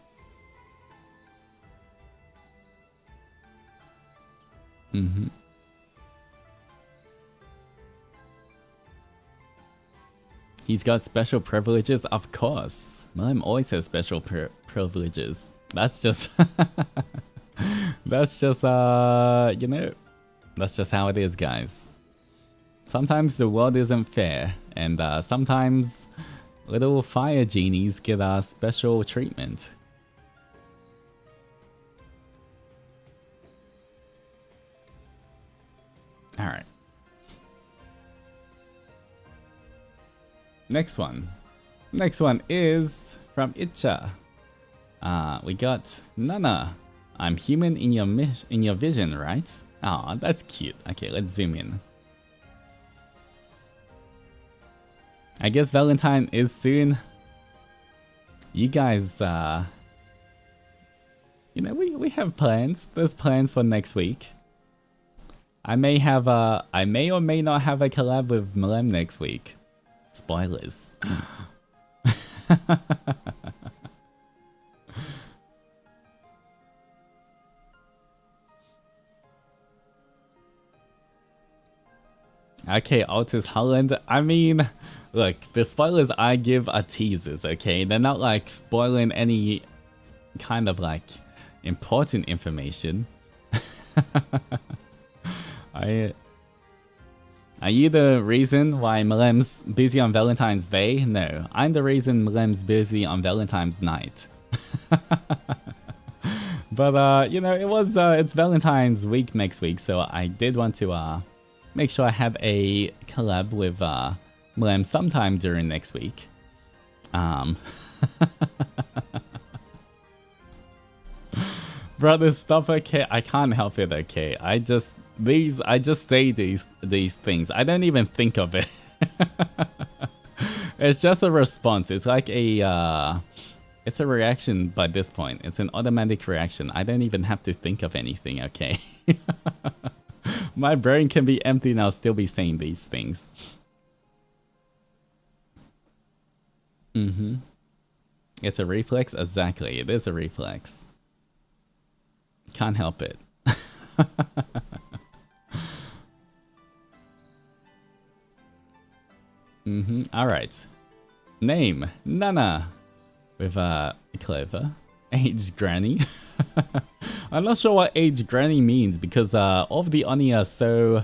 He's got special privileges, of course. Mime always has special privileges. That's just... that's just, you know... That's just how it is, guys. Sometimes the world isn't fair, and sometimes little fire genies get special treatment. Alright. Next one. Next one is from Itcha. We got Nana. I'm human in your vision, right? Aw, that's cute. Okay, let's zoom in. I guess Valentine is soon. You guys, you know, we have plans. There's plans for next week. I may or may not have a collab with Malem next week. Spoilers. Okay, Altus Holland. I mean, look, the spoilers I give are teasers, okay? They're not like spoiling any kind of like important information. Are you the reason why Malem's busy on Valentine's Day? No, I'm the reason Malem's busy on Valentine's night. But you know, it's Valentine's week next week, so I did want to make sure I had a collab with Malem sometime during next week. Brother, stop, okay? I can't help it, okay? I just say these things. I don't even think of it. It's just a response. It's like it's a reaction by this point. It's an automatic reaction. I don't even have to think of anything, okay? My brain can be empty and I'll still be saying these things. It's a reflex? Exactly, it is a reflex. Can't help it. Alright. Name, Nana. With clever. Age granny. I'm not sure what age granny means because all of the Oni are so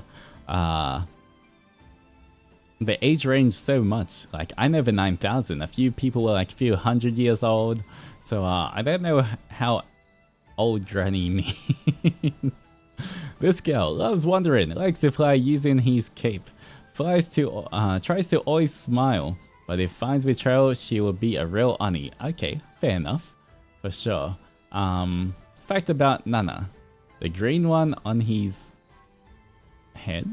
the age range so much. Like, I know the 9000. A few people were like a few 100 years old. So I don't know how old Granny means. This girl loves wandering, likes to fly using his cape, tries to always smile, but if finds betrayal, she will be a real Oni. Okay, fair enough, for sure. Fact about Nana, the green one on his head.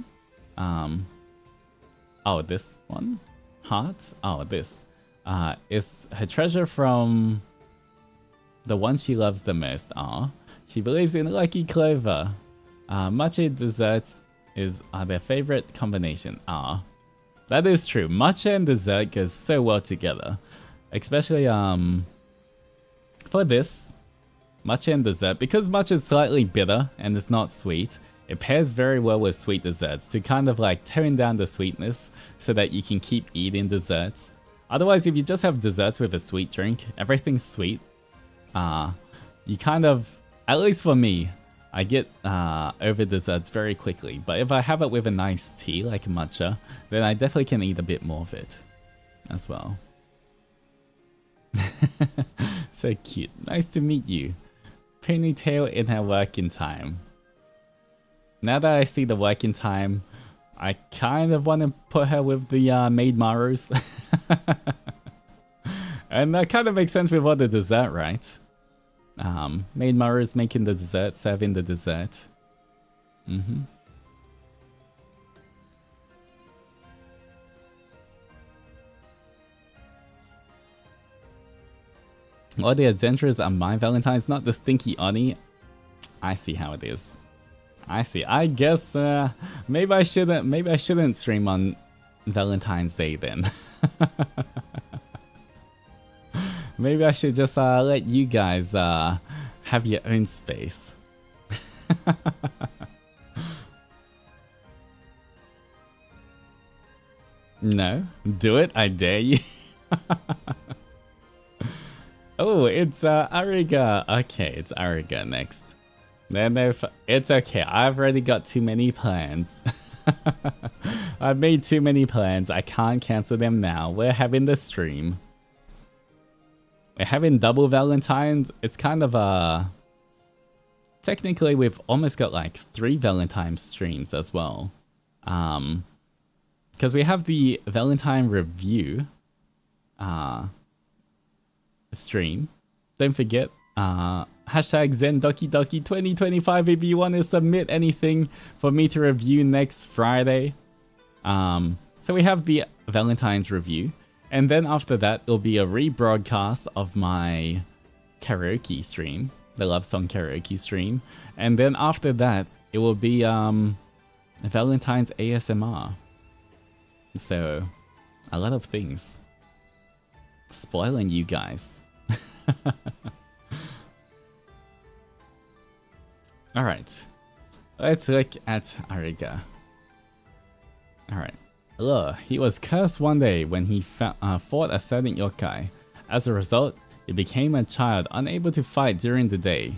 Oh, this one? Heart? Oh, this. Is her treasure from the one she loves the most. She believes in lucky clover. Matcha desserts are their favorite combination. That is true. Matcha and dessert goes so well together. Especially for this. Matcha and dessert. Because matcha is slightly bitter and it's not sweet, it pairs very well with sweet desserts to kind of like tone down the sweetness so that you can keep eating desserts. Otherwise, if you just have desserts with a sweet drink, everything's sweet. You kind of, at least for me, I get over desserts very quickly. But if I have it with a nice tea like matcha, then I definitely can eat a bit more of it as well. So cute. Nice to meet you. Ponytail in her working time. Now that I see the working time, I kind of want to put her with the maid Marus. And that kind of makes sense with all the dessert, right? Maid Marus making the dessert, serving the dessert. All the Adzenturers are my Valentine's, not the stinky Oni. I see how it is. I see. I guess maybe I shouldn't stream on Valentine's Day then. Maybe I should just let you guys have your own space. No, do it. I dare you. Oh, it's Ariga. Okay, it's Ariga next. Then it's okay. I've already got too many plans. I've made too many plans. I can't cancel them now. We're having the stream. We're having double Valentine's. It's kind of technically we've almost got like 3 Valentine streams as well. Because we have the Valentine review stream. Don't forget hashtag Zendoji 2025 if you want to submit anything for me to review next Friday. So we have the Valentine's review, and then after that it'll be a rebroadcast of my karaoke stream, the love song karaoke stream, and then after that it will be Valentine's ASMR. So a lot of things. Spoiling you guys. Alright, let's look at Ariga. Alright. Hello, he was cursed one day when he fought a certain yokai. As a result, he became a child unable to fight during the day.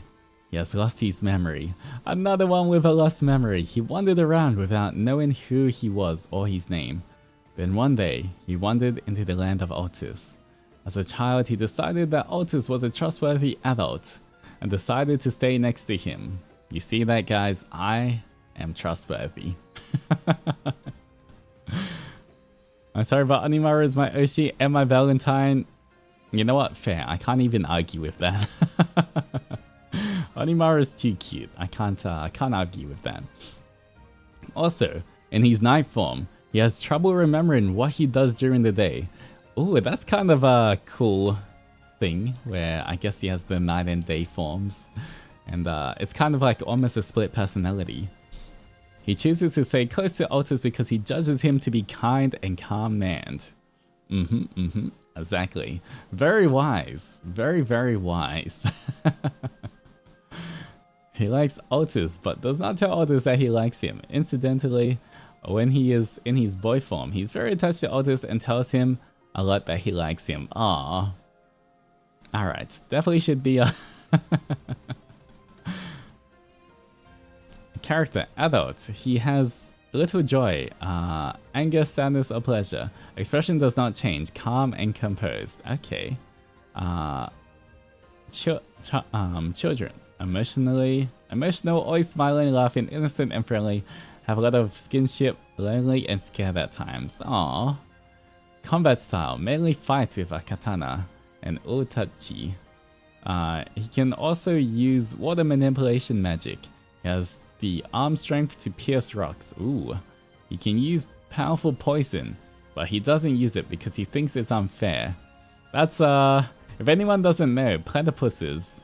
He has lost his memory. Another one with a lost memory. He wandered around without knowing who he was or his name. Then one day, he wandered into the land of Altus. As a child, he decided that Altus was a trustworthy adult and decided to stay next to him. You see that, guys? I am trustworthy. I'm sorry, but Onimaru is my Oshi and my Valentine. You know what? Fair. I can't even argue with that. Onimaru is too cute. I can't argue with that. Also, in his night form, he has trouble remembering what he does during the day. Ooh, that's kind of a cool thing where I guess he has the night and day forms. And it's kind of like almost a split personality. He chooses to stay close to Altus because he judges him to be kind and calm-mannered. Exactly. Very wise. Very, very wise. He likes Altus, but does not tell Altus that he likes him. Incidentally, when he is in his boy form, he's very attached to Altus and tells him a lot that he likes him. Aww. Alright, definitely should be a character adult. He has Little joy, anger, sadness, or pleasure. Expression does not change. Calm and composed. Okay. Children. Emotional, always smiling, laughing, innocent and friendly. Have a lot of skinship, lonely and scared at times. Aww. Combat style. Mainly fights with a katana and utachi. He can also use water manipulation magic. He has the arm strength to pierce rocks. Ooh. He can use powerful poison, but he doesn't use it because he thinks it's unfair. That's if anyone doesn't know, platypuses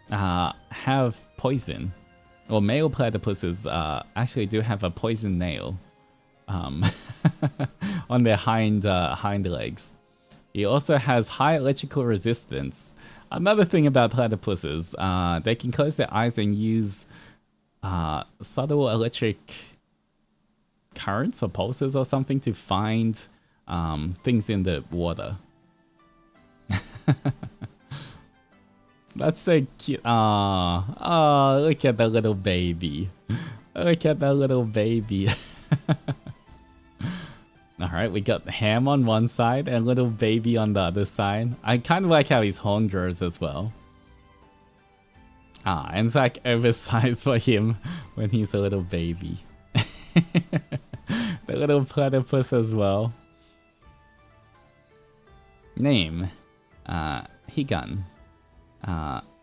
have poison. Well, male platypuses actually do have a poison nail on their hind legs. He also has high electrical resistance. Another thing about platypuses, they can close their eyes and use subtle electric currents or pulses or something to find things in the water. That's so cute. Oh, look at the little baby. Look at the little baby. Alright, we got Ham on one side and little baby on the other side. I kind of like how his horn grows as well. And it's like oversized for him when he's a little baby. The little platypus as well. Name. Higan.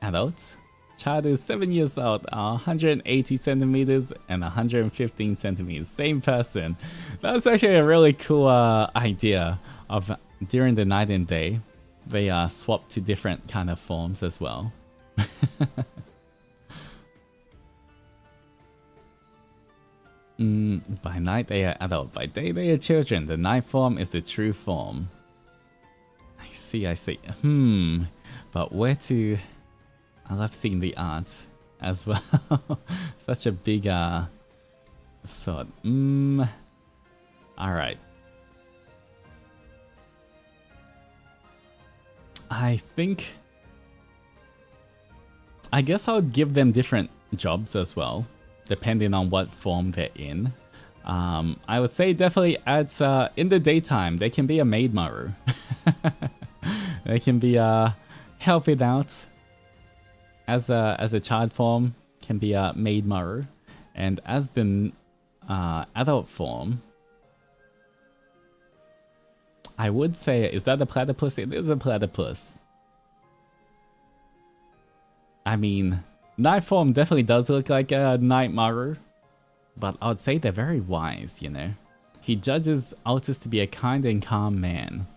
Adult. Child is 7 years old, 180 centimeters and 115 centimeters. Same person. That's actually a really cool idea of during the night and day. They swap to different kind of forms as well. By night they are adult, by day they are children. The night form is the true form. I see. But where to... I love seeing the art as well. Such a big sword. Alright. I guess I would give them different jobs as well, depending on what form they're in. I would say definitely at in the daytime they can be a maid maru. They can be helping out. As a child form can be a maid maru, and as the adult form, I would say, is that a platypus? It is a platypus. I mean, night form definitely does look like a night maru, but I would say they're very wise, you know. He judges Altus to be a kind and calm man.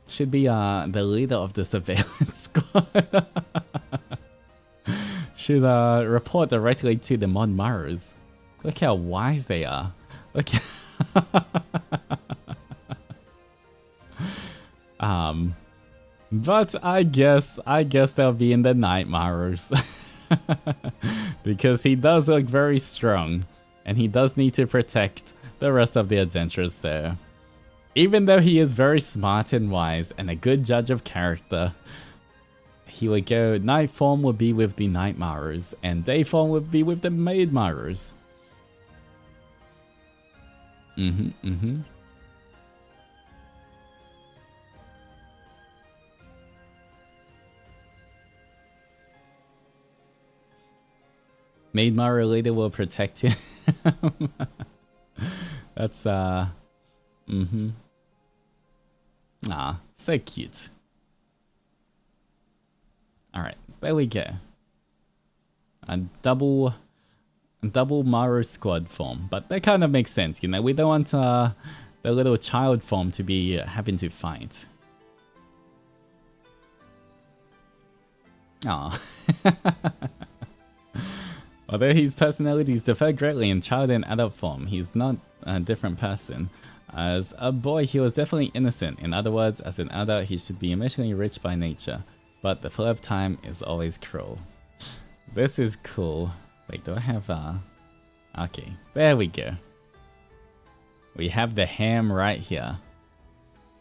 Should be the leader of the surveillance squad. Should report directly to the Mod Marus. Look how wise they are. Look. But I guess they'll be in the Night Marus. Because he does look very strong, and he does need to protect the rest of the Adzenturers there. Even though he is very smart and wise and a good judge of character, he would go, night form would be with the Night Marus, and day form would be with the Maid Marus. Maid Maru leader will protect him. That's, Ah, so cute. Alright, there we go. A double Maru squad form. But that kind of makes sense, you know? We don't want the little child form to be having to fight. Aw. Although his personalities differ greatly in child and adult form, he's not a different person. As a boy, he was definitely innocent. In other words, as an adult, he should be emotionally rich by nature. But the flow of time is always cruel. This is cool. Wait, do I have okay, there we go. We have the ham right here.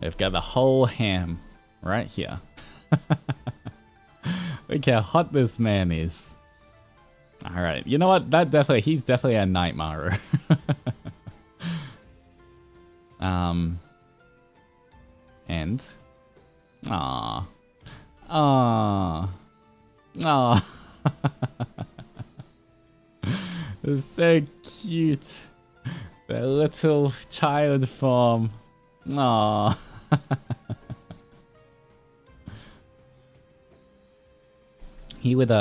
We've got the whole ham right here. Look how hot this man is. Alright, you know what? He's definitely a Night Maru. And ah, ah, ah. It's so cute. The little child form. Aww. He would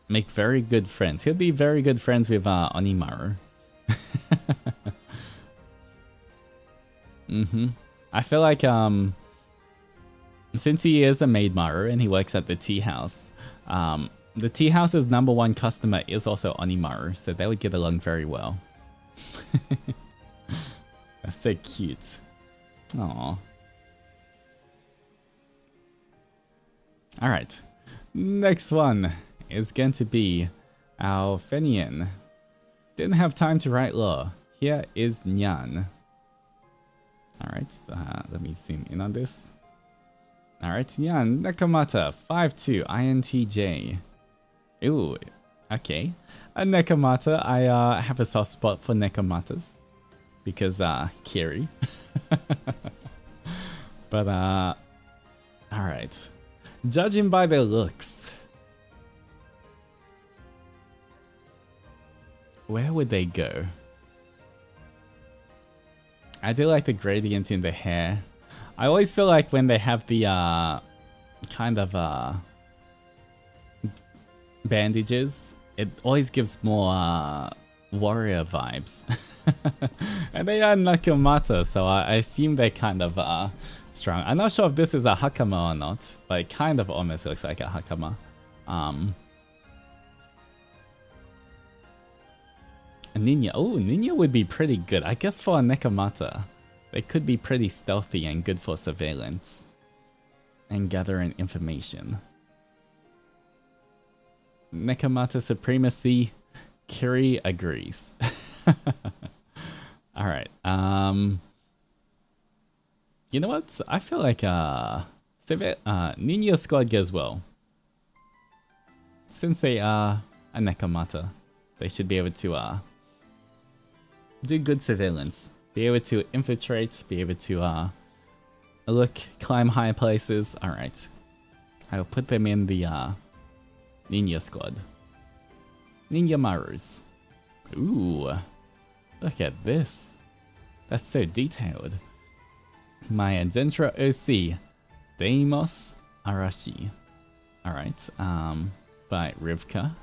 make very good friends. He'll be very good friends with Onimaru. I feel like since he is a maid Maru and he works at the tea house, the tea house's #1 customer is also Onimaru, so they would get along very well. That's so cute. Aww. Alright. Next one is going to be our Fenian. Didn't have time to write law. Here is Nyan. Alright, let me zoom in on this. Alright, Nyan, Nekomata, 5'2", INTJ. Ooh, okay. A Nekomata, I have a soft spot for Nekomatas. Because, Kiri. But, alright. Judging by their looks, where would they go? I do like the gradient in the hair. I always feel like when they have the kind of bandages, it always gives more warrior vibes. And they are Nakamata, so I assume they're kind of strong. I'm not sure if this is a Hakama or not, but it kind of almost looks like a Hakama. Ninja. Oh, Ninja would be pretty good. I guess for a Nekomata, they could be pretty stealthy and good for surveillance and gathering information. Nekomata supremacy. Kiri agrees. Alright. You know what? I feel like Ninja Squad goes well. Since they are a Nekomata, they should be able to do good surveillance. Be able to infiltrate, be able to look, climb high places. Alright. I'll put them in the Ninja Squad. Ninja Marus. Ooh. Look at this. That's so detailed. My Adzenturer OC. Deimos Arashi. Alright. By Rivka.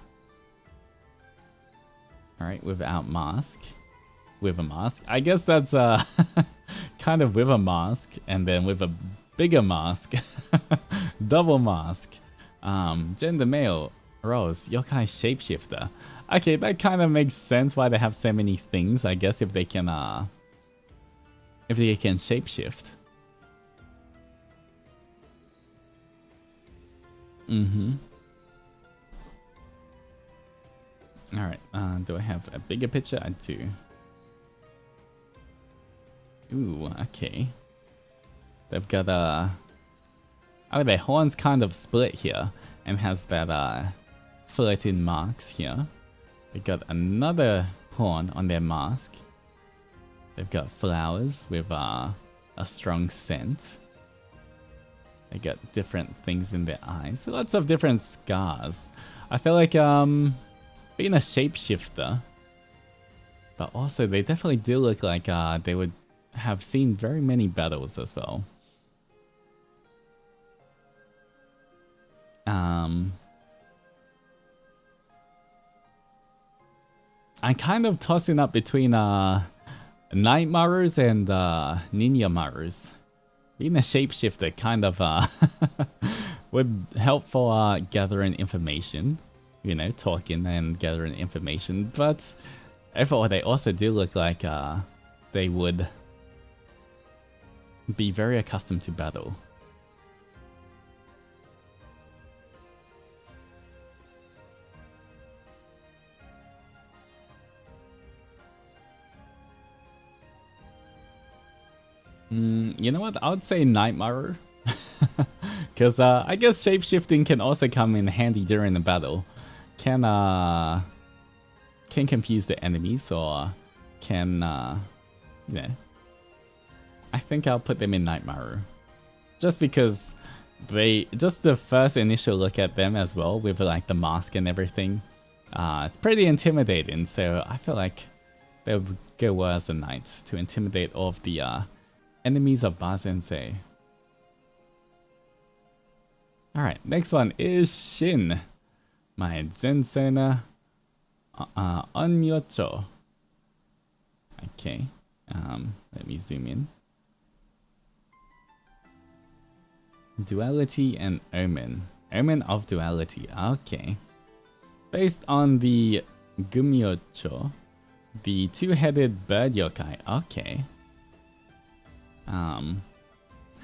Alright, without mask. With a mask. I guess that's kind of with a mask. And then with a bigger mask. Double mask. Gender male. Rose. Yokai shapeshifter. Okay, that kind of makes sense why they have so many things, I guess, if they can shapeshift. Alright, do I have a bigger picture? I do. Ooh, okay. They've got oh, their horn's kind of split here and has that filleted marks here. They got another horn on their mask. They've got flowers with a strong scent. They got different things in their eyes. Lots of different scars. I feel like being a shapeshifter, but also they definitely do look like they would have seen very many battles as well. I'm kind of tossing up between Night Marus and Ninja Marus. Being a shapeshifter kind of would help for gathering information. You know, talking and gathering information. But overall, they also do look like they would be very accustomed to battle. You know what? I would say Nightmare. Because I guess shapeshifting can also come in handy during the battle. Can confuse the enemies or can, you know, I think I'll put them in Nightmaru. Just because just the first initial look at them as well, with like the mask and everything, it's pretty intimidating, so I feel like they would go well as a knight to intimidate all of the enemies of Bazensei. Alright, next one is Shin. My ZEN Onmyocho. Okay, let me zoom in. Duality and Omen. Omen of Duality, okay. Based on the Gumyocho, the two-headed bird yokai, okay.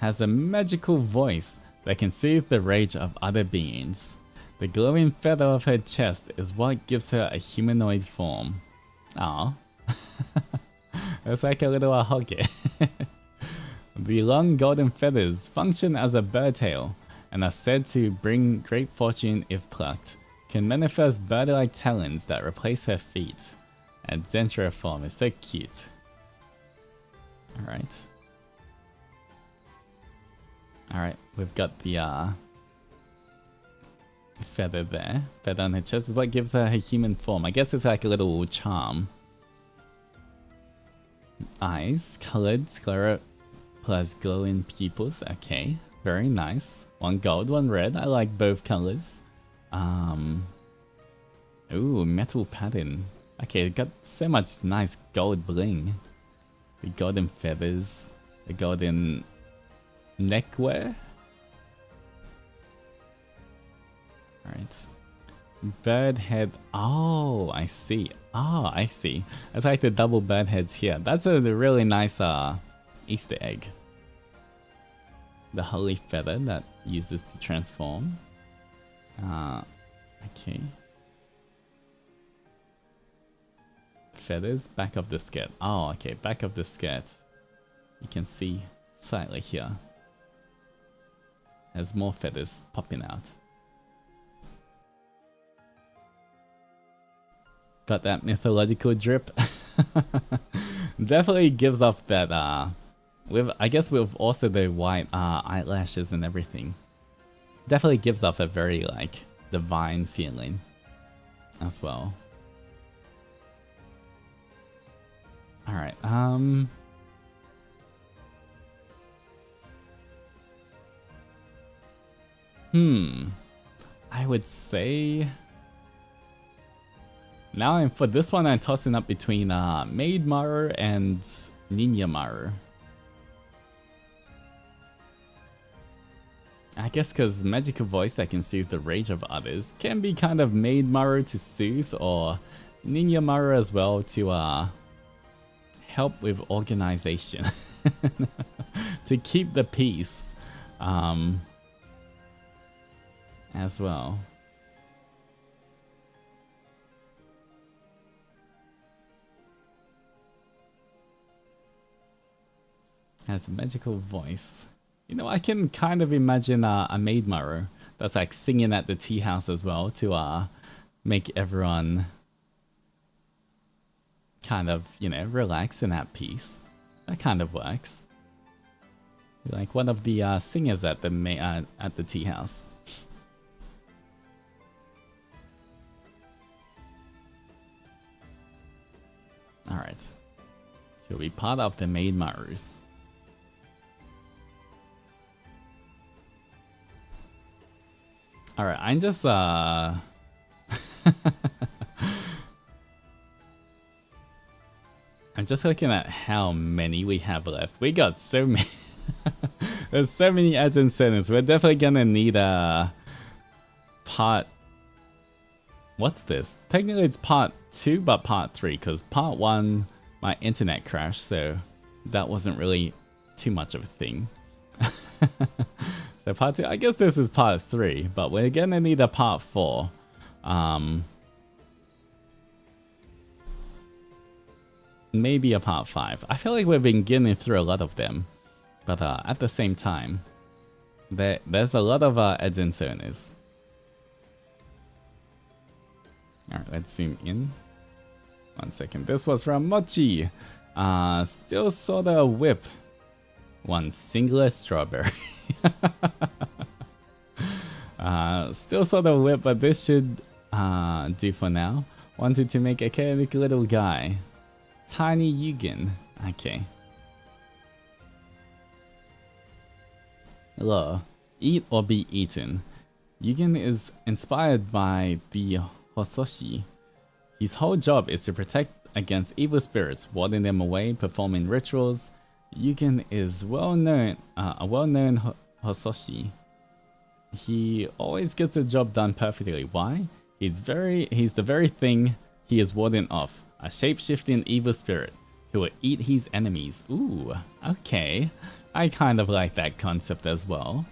Has a magical voice that can soothe the rage of other beings. The glowing feather of her chest is what gives her a humanoid form. Aww. It's like a little ahoge. The long golden feathers function as a bird tail and are said to bring great fortune if plucked. Can manifest bird-like talons that replace her feet. Adzenturer form is so cute. Alright. Alright, we've got the feather there. Feather on her chest is what gives her her human form. I guess it's like a little charm. Eyes, colored sclera plus glowing pupils. Okay, very nice. One gold, one red. I like both colors. Ooh, metal pattern. Okay, it got so much nice gold bling. The golden feathers, the golden neckwear. Alright. Bird head. Oh, I see. Oh, I see. It's like the double bird heads here. That's a really nice Easter egg. The holy feather that uses to transform. Okay. Feathers, back of the skirt. Oh, okay, back of the skirt. You can see slightly here. Has more feathers popping out. Got that mythological drip. Definitely gives off that I guess with also the white eyelashes and everything. Definitely gives off a very like divine feeling as well. Alright, I would say now for this one I'm tossing up between Maid Maru and Ninja Maru. I guess because magical voice that can soothe the rage of others can be kind of Maid Maru to soothe, or Ninja Maru as well to help with organization. To keep the peace as well. Has a magical voice. You know, I can kind of imagine a Maid Maru that's like singing at the tea house as well to make everyone kind of, you know, relax and at peace. That kind of works. Like one of the singers at the tea house. Alright. She'll be part of the Maid Marus. Alright, I'm just I'm just looking at how many we have left. We got so many. There's so many ADZENSONAs. We're definitely gonna need a part. What's this? Technically it's part 2, but part 3, because part 1 my internet crashed, so that wasn't really too much of a thing. So part 2, I guess this is part 3, but we're gonna need a part 4. Maybe a part 5. I feel like we've been getting through a lot of them, but at the same time, there's a lot of ADZENSONAs. Alright, let's zoom in. 1 second. This was from Mochi. Still sorta a whip. One singular strawberry. Still sort of whip, but this should do for now. Wanted to make a chaotic little guy. Tiny Yugen. Okay. Hello. Eat or be eaten. Yugen is inspired by the Hososhi. His whole job is to protect against evil spirits, warding them away, performing rituals. Yugen is a well-known Hososhi. He always gets the job done perfectly. Why? He's the very thing he is warding off. A shape-shifting evil spirit who will eat his enemies. Ooh, okay. I kind of like that concept as well.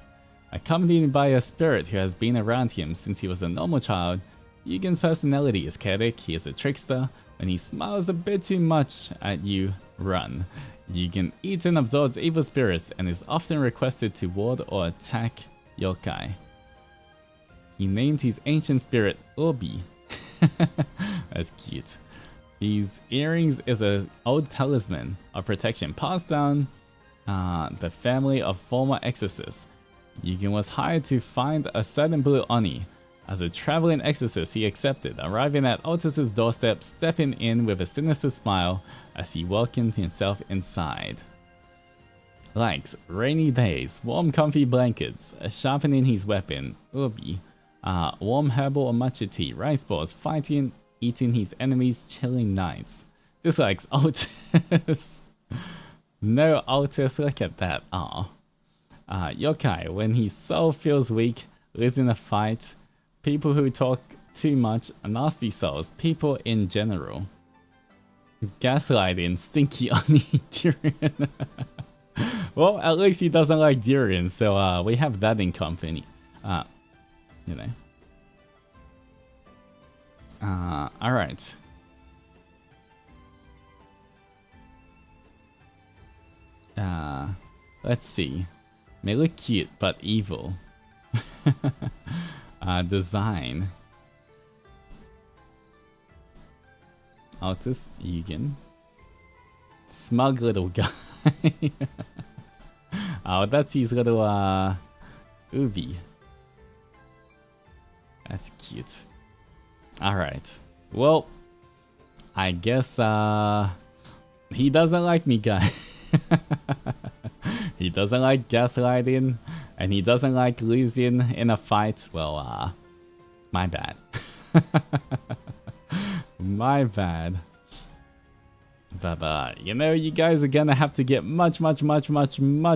Accompanied by a spirit who has been around him since he was a normal child, Yugen's personality is chaotic. He is a trickster. When he smiles a bit too much at you, run. Yugen eats and absorbs evil spirits and is often requested to ward or attack yokai. He named his ancient spirit Obi. That's cute. His earrings is an old talisman of protection passed down the family of former exorcists. Yugen was hired to find a certain blue Oni. As a traveling exorcist, he accepted, arriving at Altus' doorstep, stepping in with a sinister smile as he welcomed himself inside. Likes rainy days, warm comfy blankets, sharpening his weapon, Ubi, warm herbal or matcha tea, rice balls, fighting, eating his enemies, chilling nights. Dislikes Altus. No Altus, look at that. Aw. Yokai, when his soul feels weak, losing a fight, people who talk too much, nasty souls, people in general. Gaslighting, stinky Oni durian. Well, at least he doesn't like durian, so we have that in company. You know. Alright. Let's see. May look cute, but evil. Design. Altus, Yugen. Smug little guy. Oh, that's his little, Ubi. That's cute. Alright. Well, I guess, he doesn't like me, guys. He doesn't like gaslighting, and he doesn't like losing in a fight. Well, my bad. My bad. But, you know, you guys are gonna have to get much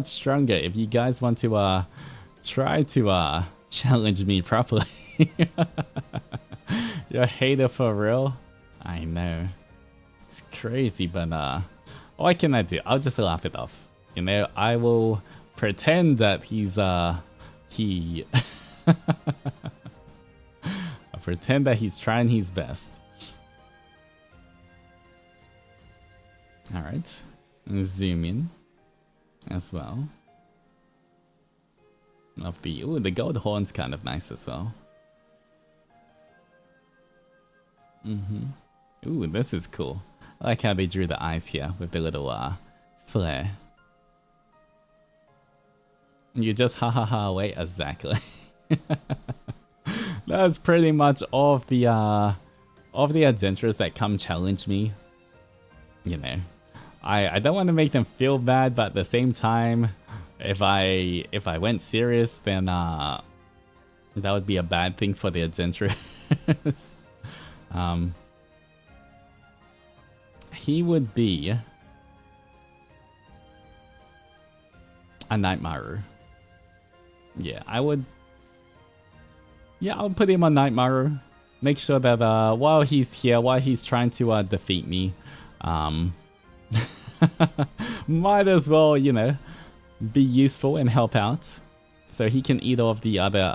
stronger if you guys want to, try to, challenge me properly. You're a hater for real? I know. It's crazy, but, what can I do? I'll just laugh it off. You know, I will pretend that he's, I pretend that he's trying his best. Alright. Zoom in as well. Of the, ooh, the gold horn's kind of nice as well. Ooh, this is cool. I like how they drew the eyes here with the little, flare. You just ha ha ha away, exactly. That's pretty much all of the Adzenturers that come challenge me. You know, I don't want to make them feel bad, but at the same time, if I went serious, then that would be a bad thing for the Adzenturers. He would be a Onimaru. Yeah, I would put him on Onimaru. Make sure that while he's here, while he's trying to defeat me, might as well, you know, be useful and help out, so he can eat all of the other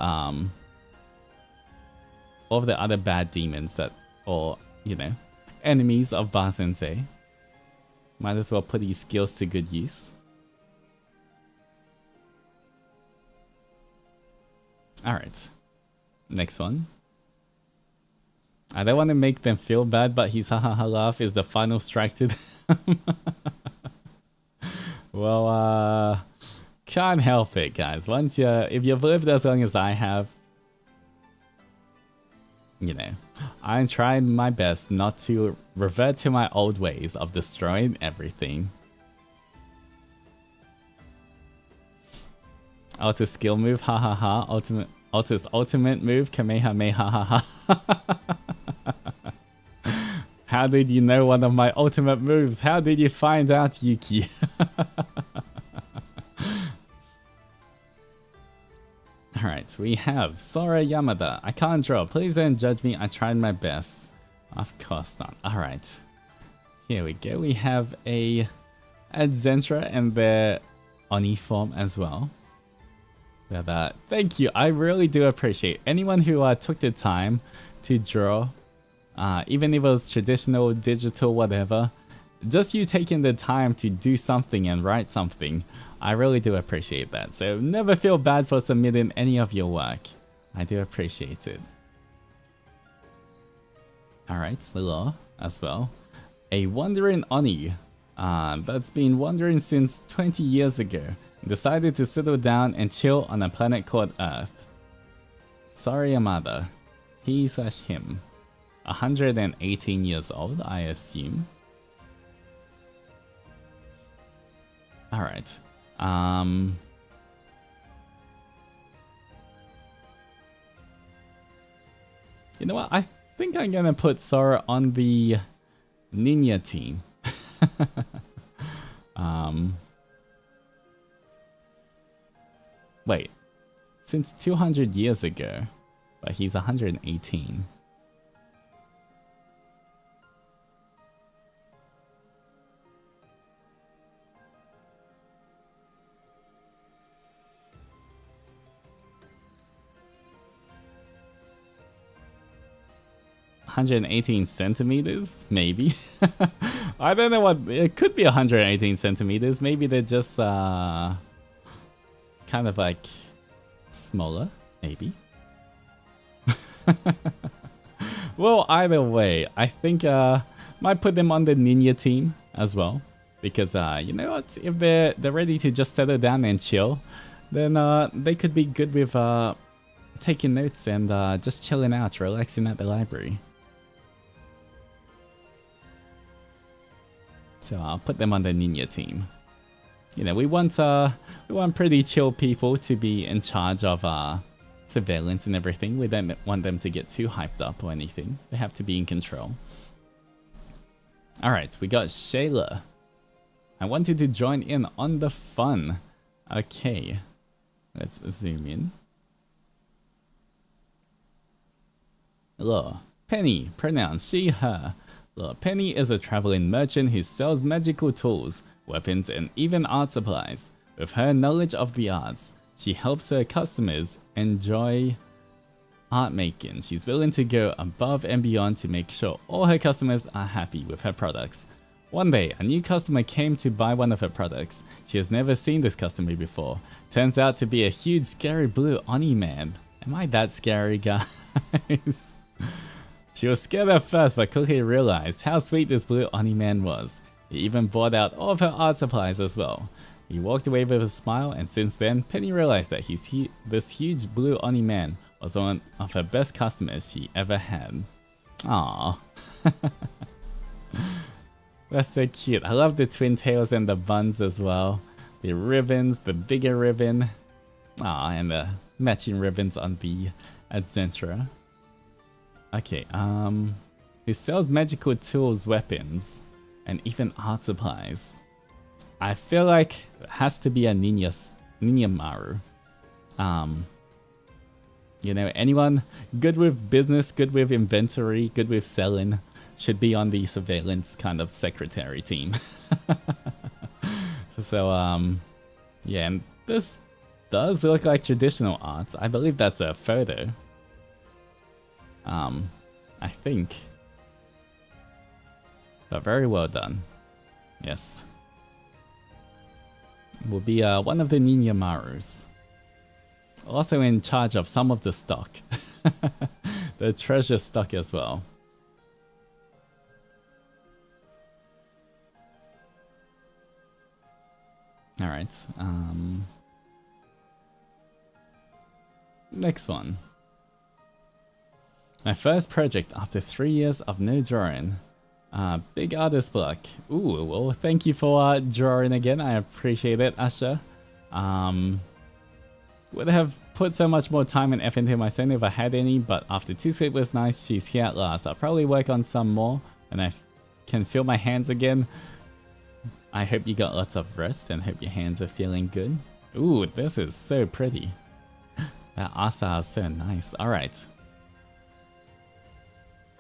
bad demons that, or you know, enemies of Ba Sensei. Might as well put his skills to good use. Alright. Next one. I don't want to make them feel bad, but his ha ha ha laugh is the final strike to them. Well, can't help it, guys. Once if you've lived as long as I have, you know, I'm trying my best not to revert to my old ways of destroying everything. Altus skill move, ha ha ha. Altus ultimate move, kamehameha ha ha. How did you know one of my ultimate moves? How did you find out, Yuki? Alright, so we have Sora Yamada. I can't draw. Please don't judge me. I tried my best. Of course not. Alright. Here we go. We have a Adzentura and their Oni form as well. But, thank you. I really do appreciate anyone who took the time to draw. Even if it was traditional, digital, whatever. Just you taking the time to do something and write something. I really do appreciate that. So never feel bad for submitting any of your work. I do appreciate it. Alright, Lilo as well. A wandering Oni that's been wandering since 20 years ago. Decided to settle down and chill on a planet called Earth. Sorry, Yamada. He/him. 118 years old, I assume. Alright. You know what? I think I'm gonna put Sora on the Ninja team. Wait. Since 200 years ago. But he's 118. centimeters, maybe. I don't know what it could be. 118 centimeters. Maybe they're just kind of like smaller, maybe. Well, either way, I think might put them on the Ninja team as well, because you know what, if they're ready to just settle down and chill, then they could be good with taking notes and just chilling out, relaxing at the library. So I'll put them on the Ninja team. You know, we want pretty chill people to be in charge of surveillance and everything. We don't want them to get too hyped up or anything. They have to be in control. Alright, we got Shayla. I wanted to join in on the fun. Okay, let's zoom in. Hello, Penny, pronoun she, her. Look, Penny is a traveling merchant who sells magical tools, weapons, and even art supplies. With her knowledge of the arts, she helps her customers enjoy art making. She's willing to go above and beyond to make sure all her customers are happy with her products. One day, a new customer came to buy one of her products. She has never seen this customer before. Turns out to be a huge scary blue Oni man. Am I that scary, guys? She was scared at first, but quickly realized how sweet this blue Oni man was. He even bought out all of her art supplies as well. He walked away with a smile, and since then, Penny realized that this huge blue Oni man was one of her best customers she ever had. Aww. That's so cute. I love the twin tails and the buns as well. The ribbons, the bigger ribbon. Aww, and the matching ribbons on the Adzentura. Okay, he sells magical tools, weapons, and even art supplies. I feel like it has to be a Onimaru. You know, anyone good with business, good with inventory, good with selling, should be on the surveillance kind of secretary team. So, yeah, and this does look like traditional art. I believe that's a photo. I think. But very well done. Yes. Will be one of the Onimarus. Also in charge of some of the stock. The treasure stock as well. Alright, next one. My first project after 3 years of no drawing. Big artist block. Ooh, well, thank you for drawing again. I appreciate it, Asha. Would have put so much more time and effort into my son if I had any, but after 2 sleepless nights, she's here at last. I'll probably work on some more when I can feel my hands again. I hope you got lots of rest and hope your hands are feeling good. Ooh, this is so pretty. That art style is so nice. Alright.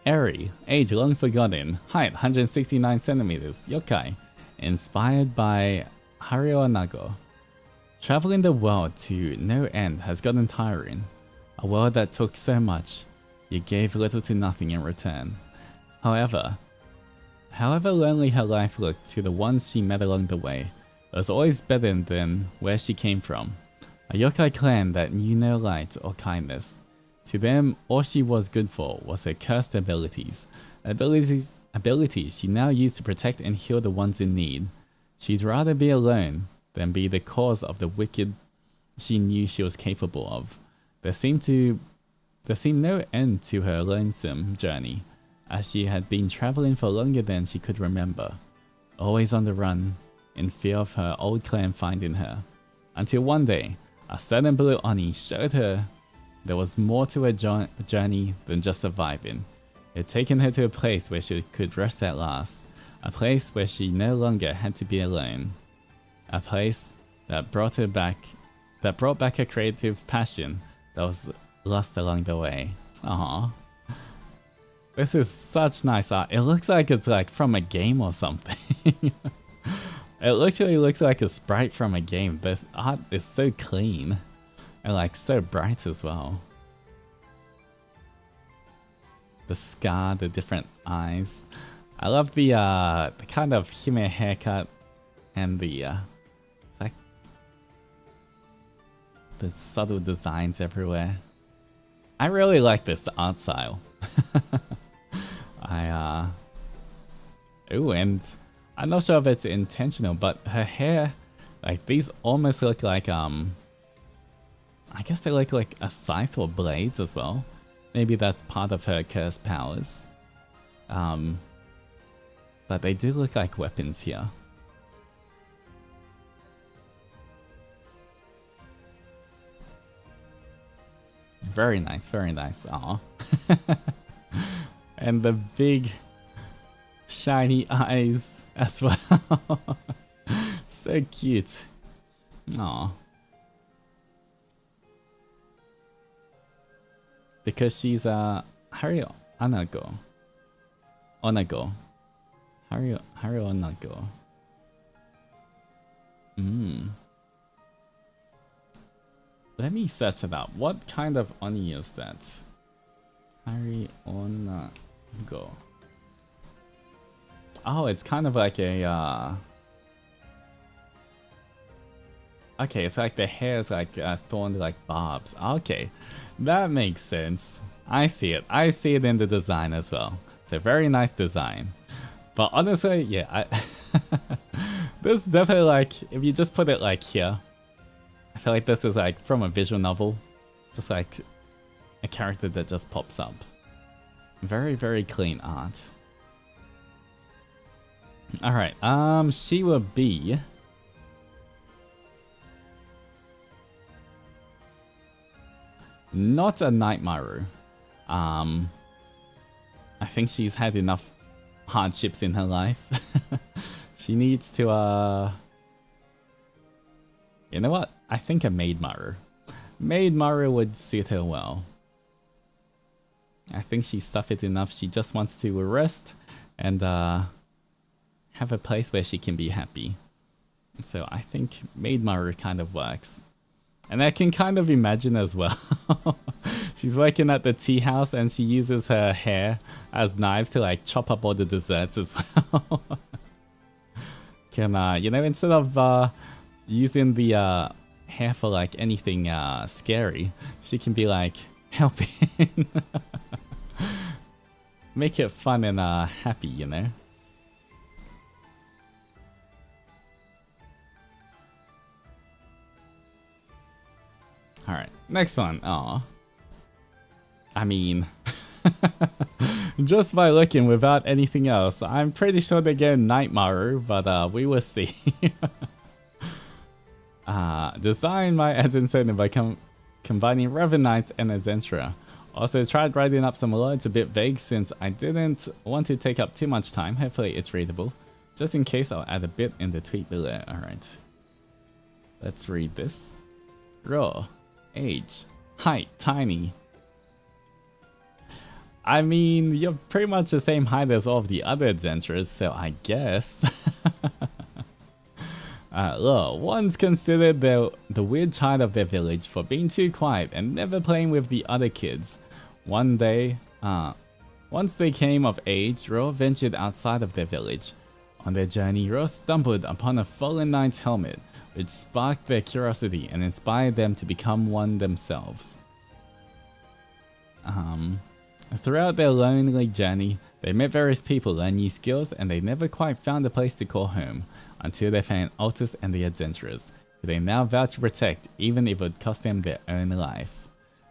Eri, age long forgotten, height 169 centimeters, yokai, inspired by Haruo Nago. Traveling the world to no end has gotten tiring. A world that took so much, you gave little to nothing in return. However lonely her life looked to the ones she met along the way, it was always better than where she came from. A yokai clan that knew no light or kindness. To them, all she was good for was her cursed abilities. Abilities she now used to protect and heal the ones in need. She'd rather be alone than be the cause of the wicked she knew she was capable of. There seemed no end to her lonesome journey, as she had been traveling for longer than she could remember, always on the run, in fear of her old clan finding her. Until one day, a sudden blue Oni showed her there was more to her journey than just surviving. It had taken her to a place where she could rest at last, a place where she no longer had to be alone, a place that brought back her creative passion that was lost along the way. Aww. This is such nice art. It looks like it's like from a game or something. It literally looks like a sprite from a game. The art is so clean. And like so bright as well. The scar, the different eyes. I love the kind of Hime haircut and the like the subtle designs everywhere. I really like this art style. Ooh, and I'm not sure if it's intentional, but her hair, like these almost look like I guess they look like a scythe or blades as well. Maybe that's part of her cursed powers. But they do look like weapons here. Very nice, very nice. Aw. And the big shiny eyes as well. So cute. Aw. Because she's a Haruo Onago. Haruo Onago. Let me search it out. What kind of Oni is that? Haruo Onago. Oh, it's kind of like a okay, it's like the hair is like thorned like barbs. Okay, that makes sense. I see it. I see it in the design as well. It's a very nice design. But honestly, yeah, this is definitely like, if you just put it like here, I feel like this is like from a visual novel. Just like a character that just pops up. Very, very clean art. Alright, she will be... not a Nightmaru. I think she's had enough hardships in her life. She needs to, you know what? I think a Maid Maru. Maid Maru would suit her well. I think she's suffered enough. She just wants to rest and have a place where she can be happy. So I think Maid Maru kind of works. And I can kind of imagine as well. She's working at the tea house and she uses her hair as knives to like chop up all the desserts as well. Can, you know, instead of using the hair for like anything scary, she can be like helping. Make it fun and happy, you know? Alright, next one. Aw. I mean, just by looking without anything else, I'm pretty sure they get Nightmaru, but we will see. Designed by Aden Sona by combining Revenant Knights and Adzenturers. Also tried writing up some lore. It's a bit vague since I didn't want to take up too much time. Hopefully it's readable. Just in case, I'll add a bit in the tweet below. Alright. Let's read this. Raw. Age. Height. Tiny. I mean, you're pretty much the same height as all of the other Adzenturers, so I guess. Look, once considered the weird child of their village for being too quiet and never playing with the other kids. One day, once they came of age, Ro ventured outside of their village. On their journey, Ro stumbled upon a fallen knight's helmet, which sparked their curiosity and inspired them to become one themselves. Throughout their lonely journey, they met various people, learned new skills, and they never quite found a place to call home, until they found Altus and the Adzenturers, who they now vow to protect, even if it would cost them their own life.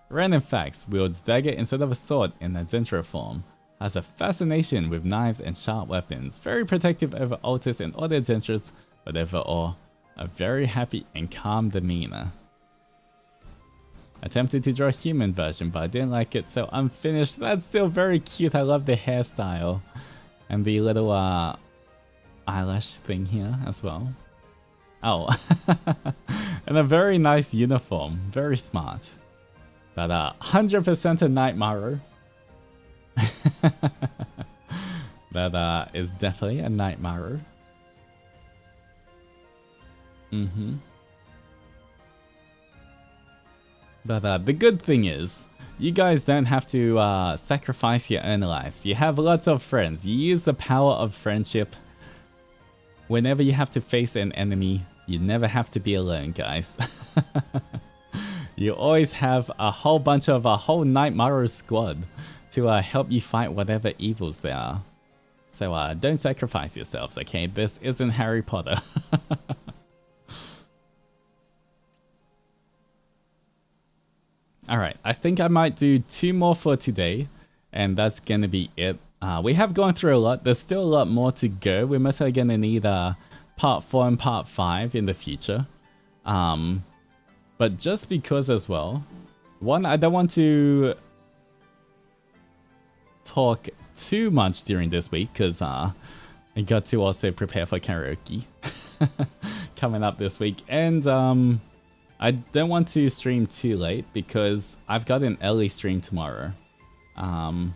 Random facts: wields dagger instead of a sword in Adzenturer form, has a fascination with knives and sharp weapons, very protective over Altus and other Adzenturers, but overall, a very happy and calm demeanor. Attempted to draw a human version, but I didn't like it, so unfinished. That's still very cute. I love the hairstyle and the little eyelash thing here as well. Oh, and a very nice uniform, very smart. But 100% a Nightmaru. That is definitely a Nightmaru. But the good thing is, you guys don't have to sacrifice your own lives. You have lots of friends. You use the power of friendship. Whenever you have to face an enemy, you never have to be alone, guys. You always have a whole bunch of a whole Nightmaru squad to help you fight whatever evils there are. So don't sacrifice yourselves, okay? This isn't Harry Potter. Alright, I think I might do 2 more for today, and that's gonna be it. We have gone through a lot. There's still a lot more to go. We're mostly gonna need part 4 and part 5 in the future. But just because as well, one, I don't want to talk too much during this week because I got to also prepare for karaoke coming up this week, and I don't want to stream too late because I've got an early stream tomorrow. I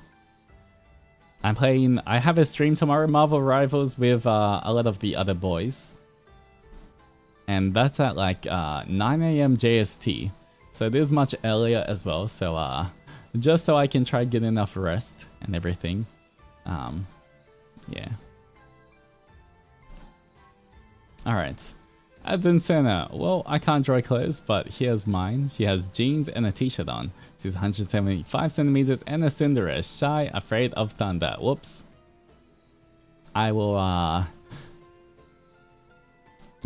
have a stream tomorrow, Marvel Rivals, with a lot of the other boys. And that's at like 9 AM JST. So it is much earlier as well. So just so I can try to get enough rest and everything. Yeah. Alright. Aden Sona. Well, I can't draw clothes, but here's mine. She has jeans and a t-shirt on. She's 175 centimeters and a Cinderella. Shy, afraid of thunder. Whoops. I will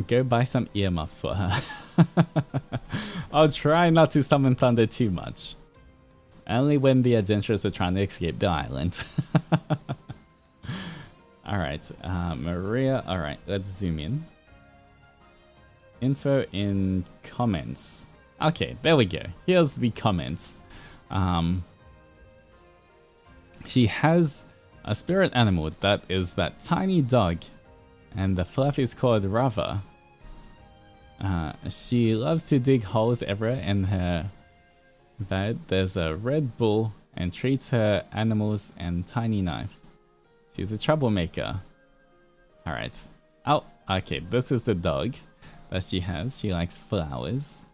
go buy some earmuffs for her. I'll try not to summon thunder too much. Only when the adventurers are trying to escape the island. Alright, Maria. Alright, let's zoom in. Info in comments. Okay, there we go. Here's the comments. She has a spirit animal that is that tiny dog, and the fluff is called Rava. She loves to dig holes everywhere in her bed. There's a red bull and treats her animals and tiny knife. She's a troublemaker. Alright. Oh, okay, this is the dog that she has. She likes flowers.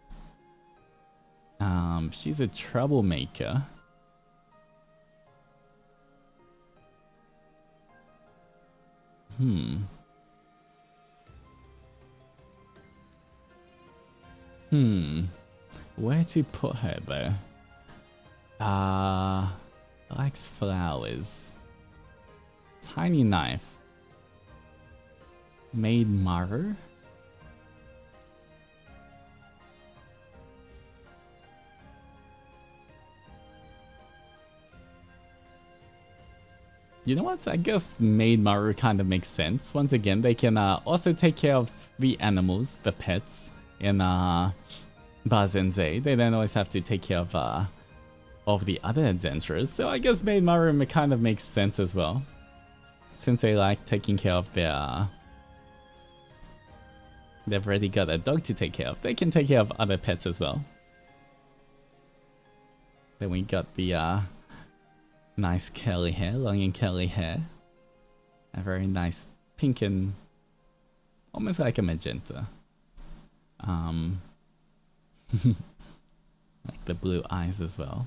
She's a troublemaker. Where to put her though? Likes flowers. Tiny knife. Maid Maru? You know what? I guess Maid Maru kind of makes sense. Once again, they can also take care of the animals, the pets, in Bazenze. They don't always have to take care of the other adventurers. So I guess Maid Maru kind of makes sense as well. Since they like taking care of their... they've already got a dog to take care of. They can take care of other pets as well. Then we got the nice curly hair, long and curly hair. A very nice pink and almost like a magenta. Like the blue eyes as well.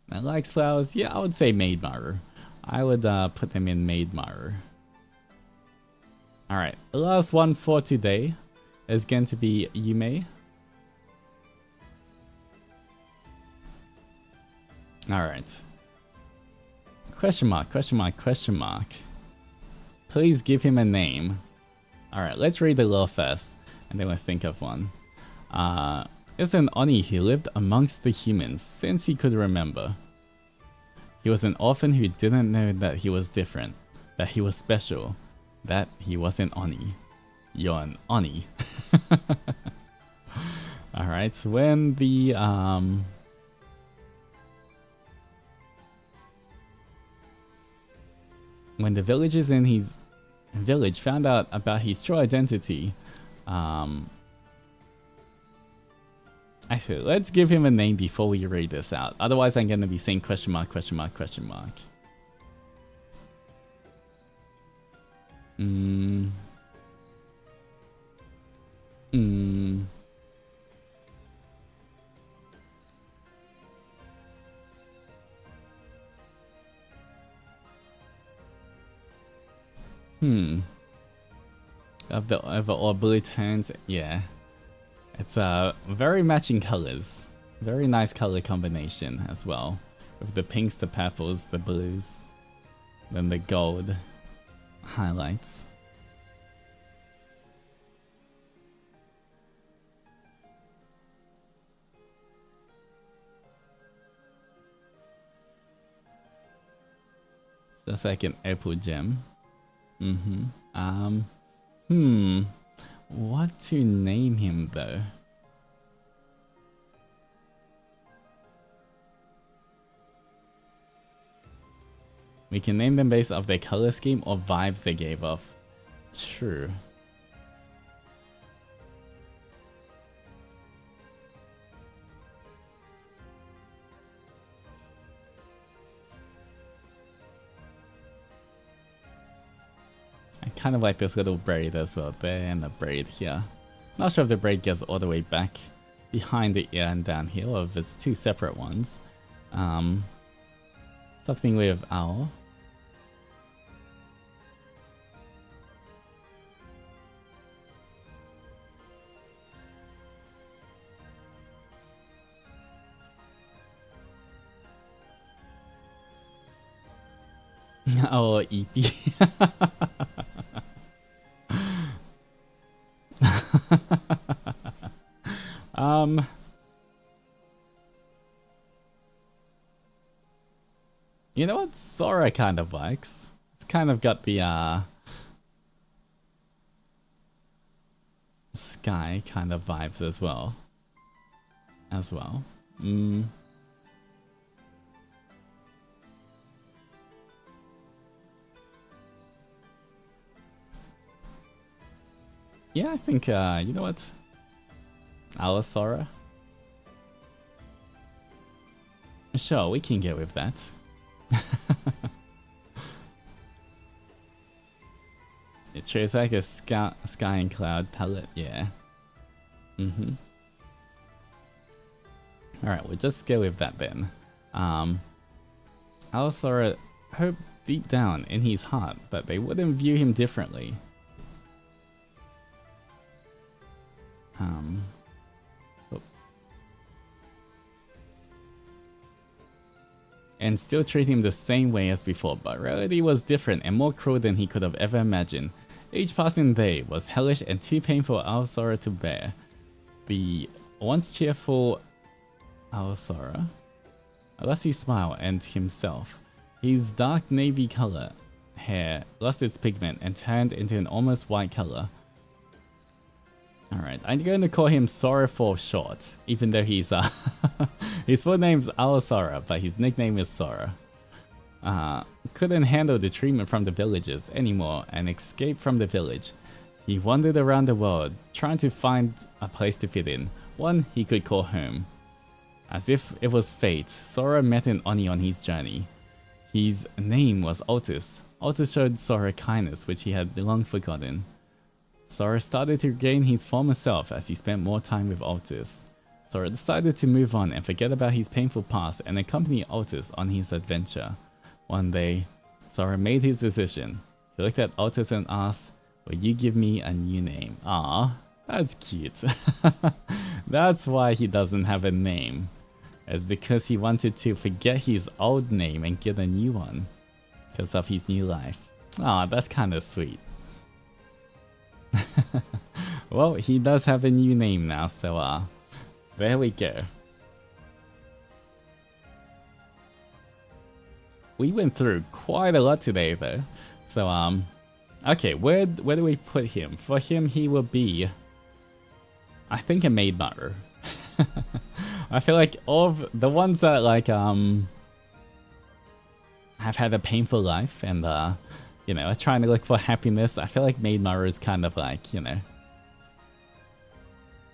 That likes flowers. Yeah, I would say Maid Maru. I would put them in Maid Maru. Alright, the last one for today is going to be Yume. Alright. Question mark, question mark, question mark. Please give him a name. Alright, let's read the lore first, and then we'll think of one. It's an Oni who lived amongst the humans since he could remember. He was an orphan who didn't know that he was different, that he was special, that he was an Oni. You're an Oni. Alright, when the villagers in his village found out about his true identity, actually, let's give him a name before we read this out. Otherwise, I'm going to be saying question mark, question mark, question mark. Of the overall blue tones, yeah. It's very matching colors. Very nice color combination as well. With the pinks, the purples, the blues, then the gold highlights. Just like an apple gem. What to name him though? We can name them based off their color scheme or vibes they gave off. True. I kind of like this little braid as well there and the braid here. Not sure if the braid goes all the way back behind the ear and down here or if it's two separate ones. Something with owl. Oh, EP. You know what Sora kind of likes? It's kind of got the sky kind of vibes as well. Yeah, I think, you know what? Our Sora? Sure, we can get with that. It shows like a sky and cloud palette, yeah. Alright, we'll just go with that then. Our Sora hoped deep down in his heart that they wouldn't view him differently. And still treat him the same way as before, but reality was different and more cruel than he could have ever imagined. Each passing day was hellish and too painful for Alsora to bear. The once cheerful Alsora, unless he smiled and himself, His dark navy color hair lost its pigment and turned into an almost white color. Alright, I'm going to call him Sora for short, even though he's his full name's Sora, but his nickname is Sora. Couldn't handle the treatment from the villagers anymore and escaped from the village. He wandered around the world, trying to find a place to fit in, one he could call home. As if it was fate, Sora met an Oni on his journey. His name was Altus. Altus showed Sora kindness which he had long forgotten. Sora started to regain his former self as he spent more time with Altus. Sora decided to move on and forget about his painful past and accompany Altus on his adventure. One day, Sora made his decision. He looked at Altus and asked, "Will you give me a new name?" Ah, that's cute. That's why he doesn't have a name. It's because he wanted to forget his old name and get a new one. Because of his new life. Ah, that's kind of sweet. Well, he does have a new name now, so there we go. We went through quite a lot today though. So okay, where do we put him? For him he will be, I think, a maid maru. I feel like all of the ones that like have had a painful life and you know, are trying to look for happiness, I feel like maid maru is kind of like, you know,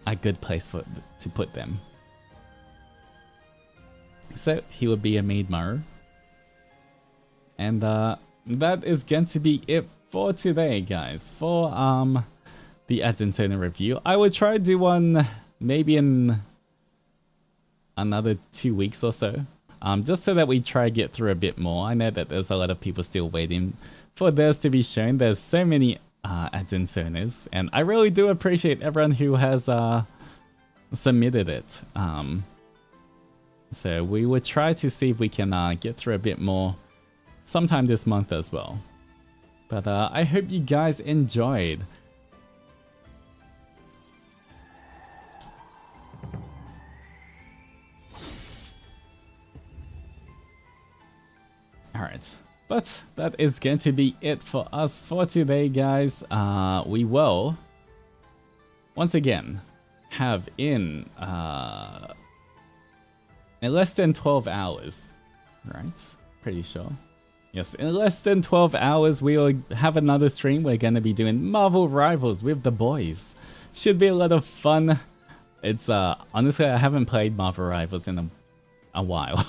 a good place to put them. So he would be a maid maru. And that is going to be it for today, guys, for the Aden Sona review. I will try to do one maybe in another 2 weeks or so, just so that we try to get through a bit more. I know that there's a lot of people still waiting for theirs to be shown. There's so many Aden Sonas, and I really do appreciate everyone who has submitted it. So we will try to see if we can get through a bit more sometime this month as well. But I hope you guys enjoyed. Alright, but that is going to be it for us for today, guys. We will once again have in less than 12 hours, right? Pretty sure. Yes, in less than 12 hours, we will have another stream. We're going to be doing Marvel Rivals with the boys. Should be a lot of fun. It's, honestly, I haven't played Marvel Rivals in a while.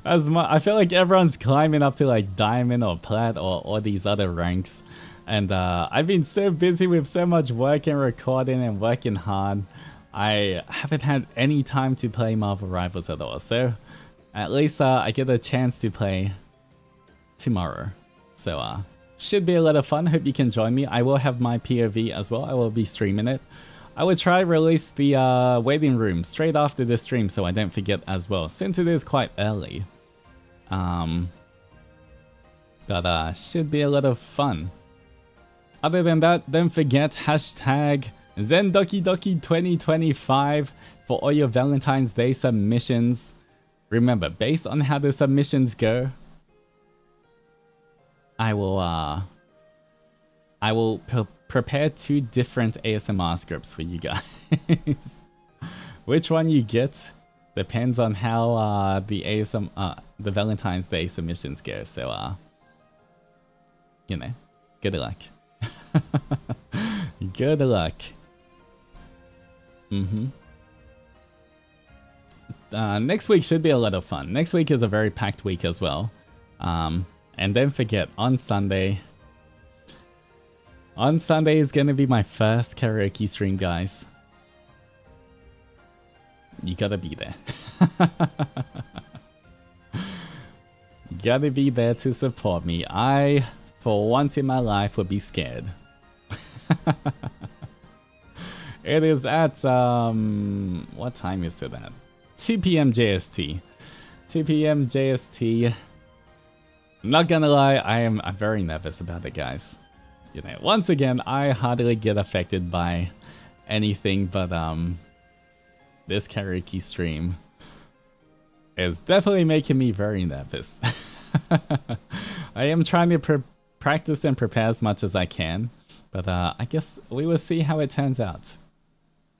I feel like everyone's climbing up to like Diamond or Plat or all these other ranks. And I've been so busy with so much work and recording and working hard. I haven't had any time to play Marvel Rivals at all. So at least I get a chance to play tomorrow. So should be a lot of fun. Hope you can join me. I will have my POV as well. I will be streaming it. I will try release the waiting room straight after the stream so I don't forget as well, since it is quite early. But should be a lot of fun. Other than that, don't forget hashtag Zendoji 2025 for all your Valentine's Day submissions. Remember, based on how the submissions go, I will prepare 2 different ASMR scripts for you guys. Which one you get depends on how the Valentine's Day submissions go. So you know, good luck. Good luck. Next week should be a lot of fun. Next week is a very packed week as well. And don't forget, on Sunday is gonna be my first karaoke stream, guys. You gotta be there. You gotta be there to support me. I, for once in my life, would be scared. It is at, what time is it at? 2 PM JST. 2 PM JST. Not gonna lie, I'm very nervous about it, guys. You know, once again, I hardly get affected by anything, but this karaoke stream is definitely making me very nervous. I am trying to practice and prepare as much as I can, but I guess we will see how it turns out.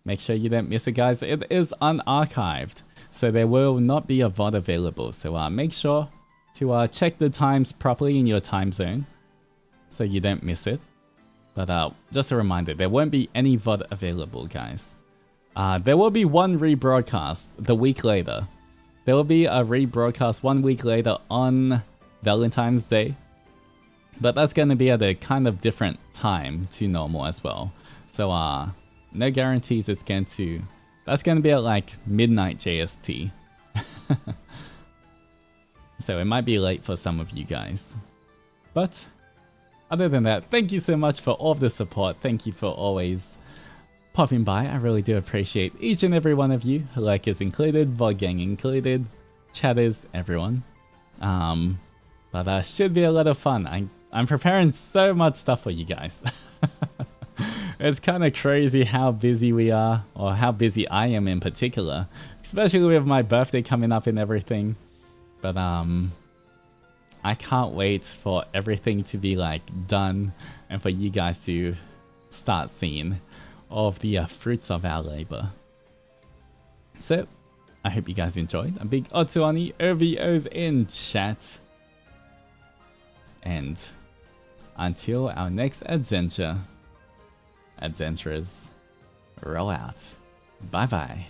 Make sure you don't miss it, guys. It is unarchived, so there will not be a VOD available. So make sure to check the times properly in your time zone, so you don't miss it. But just a reminder, there won't be any VOD available, guys. There will be one rebroadcast the week later. There will be a rebroadcast 1 week later on Valentine's Day. But that's going to be at a kind of different time to normal as well. So no guarantees it's going to... That's going to be at like midnight JST. So it might be late for some of you guys. But other than that, thank you so much for all of the support. Thank you for always popping by. I really do appreciate each and every one of you. Lurkers included, VOD gang included, chatters, everyone. But should be a lot of fun. I'm preparing so much stuff for you guys. It's kind of crazy how busy we are, or how busy I am in particular, especially with my birthday coming up and everything. But I can't wait for everything to be like done and for you guys to start seeing all of the fruits of our labor. So I hope you guys enjoyed. A big Otsuani OVOs in chat. And until our next adventure, Adzenturers, roll out. Bye bye.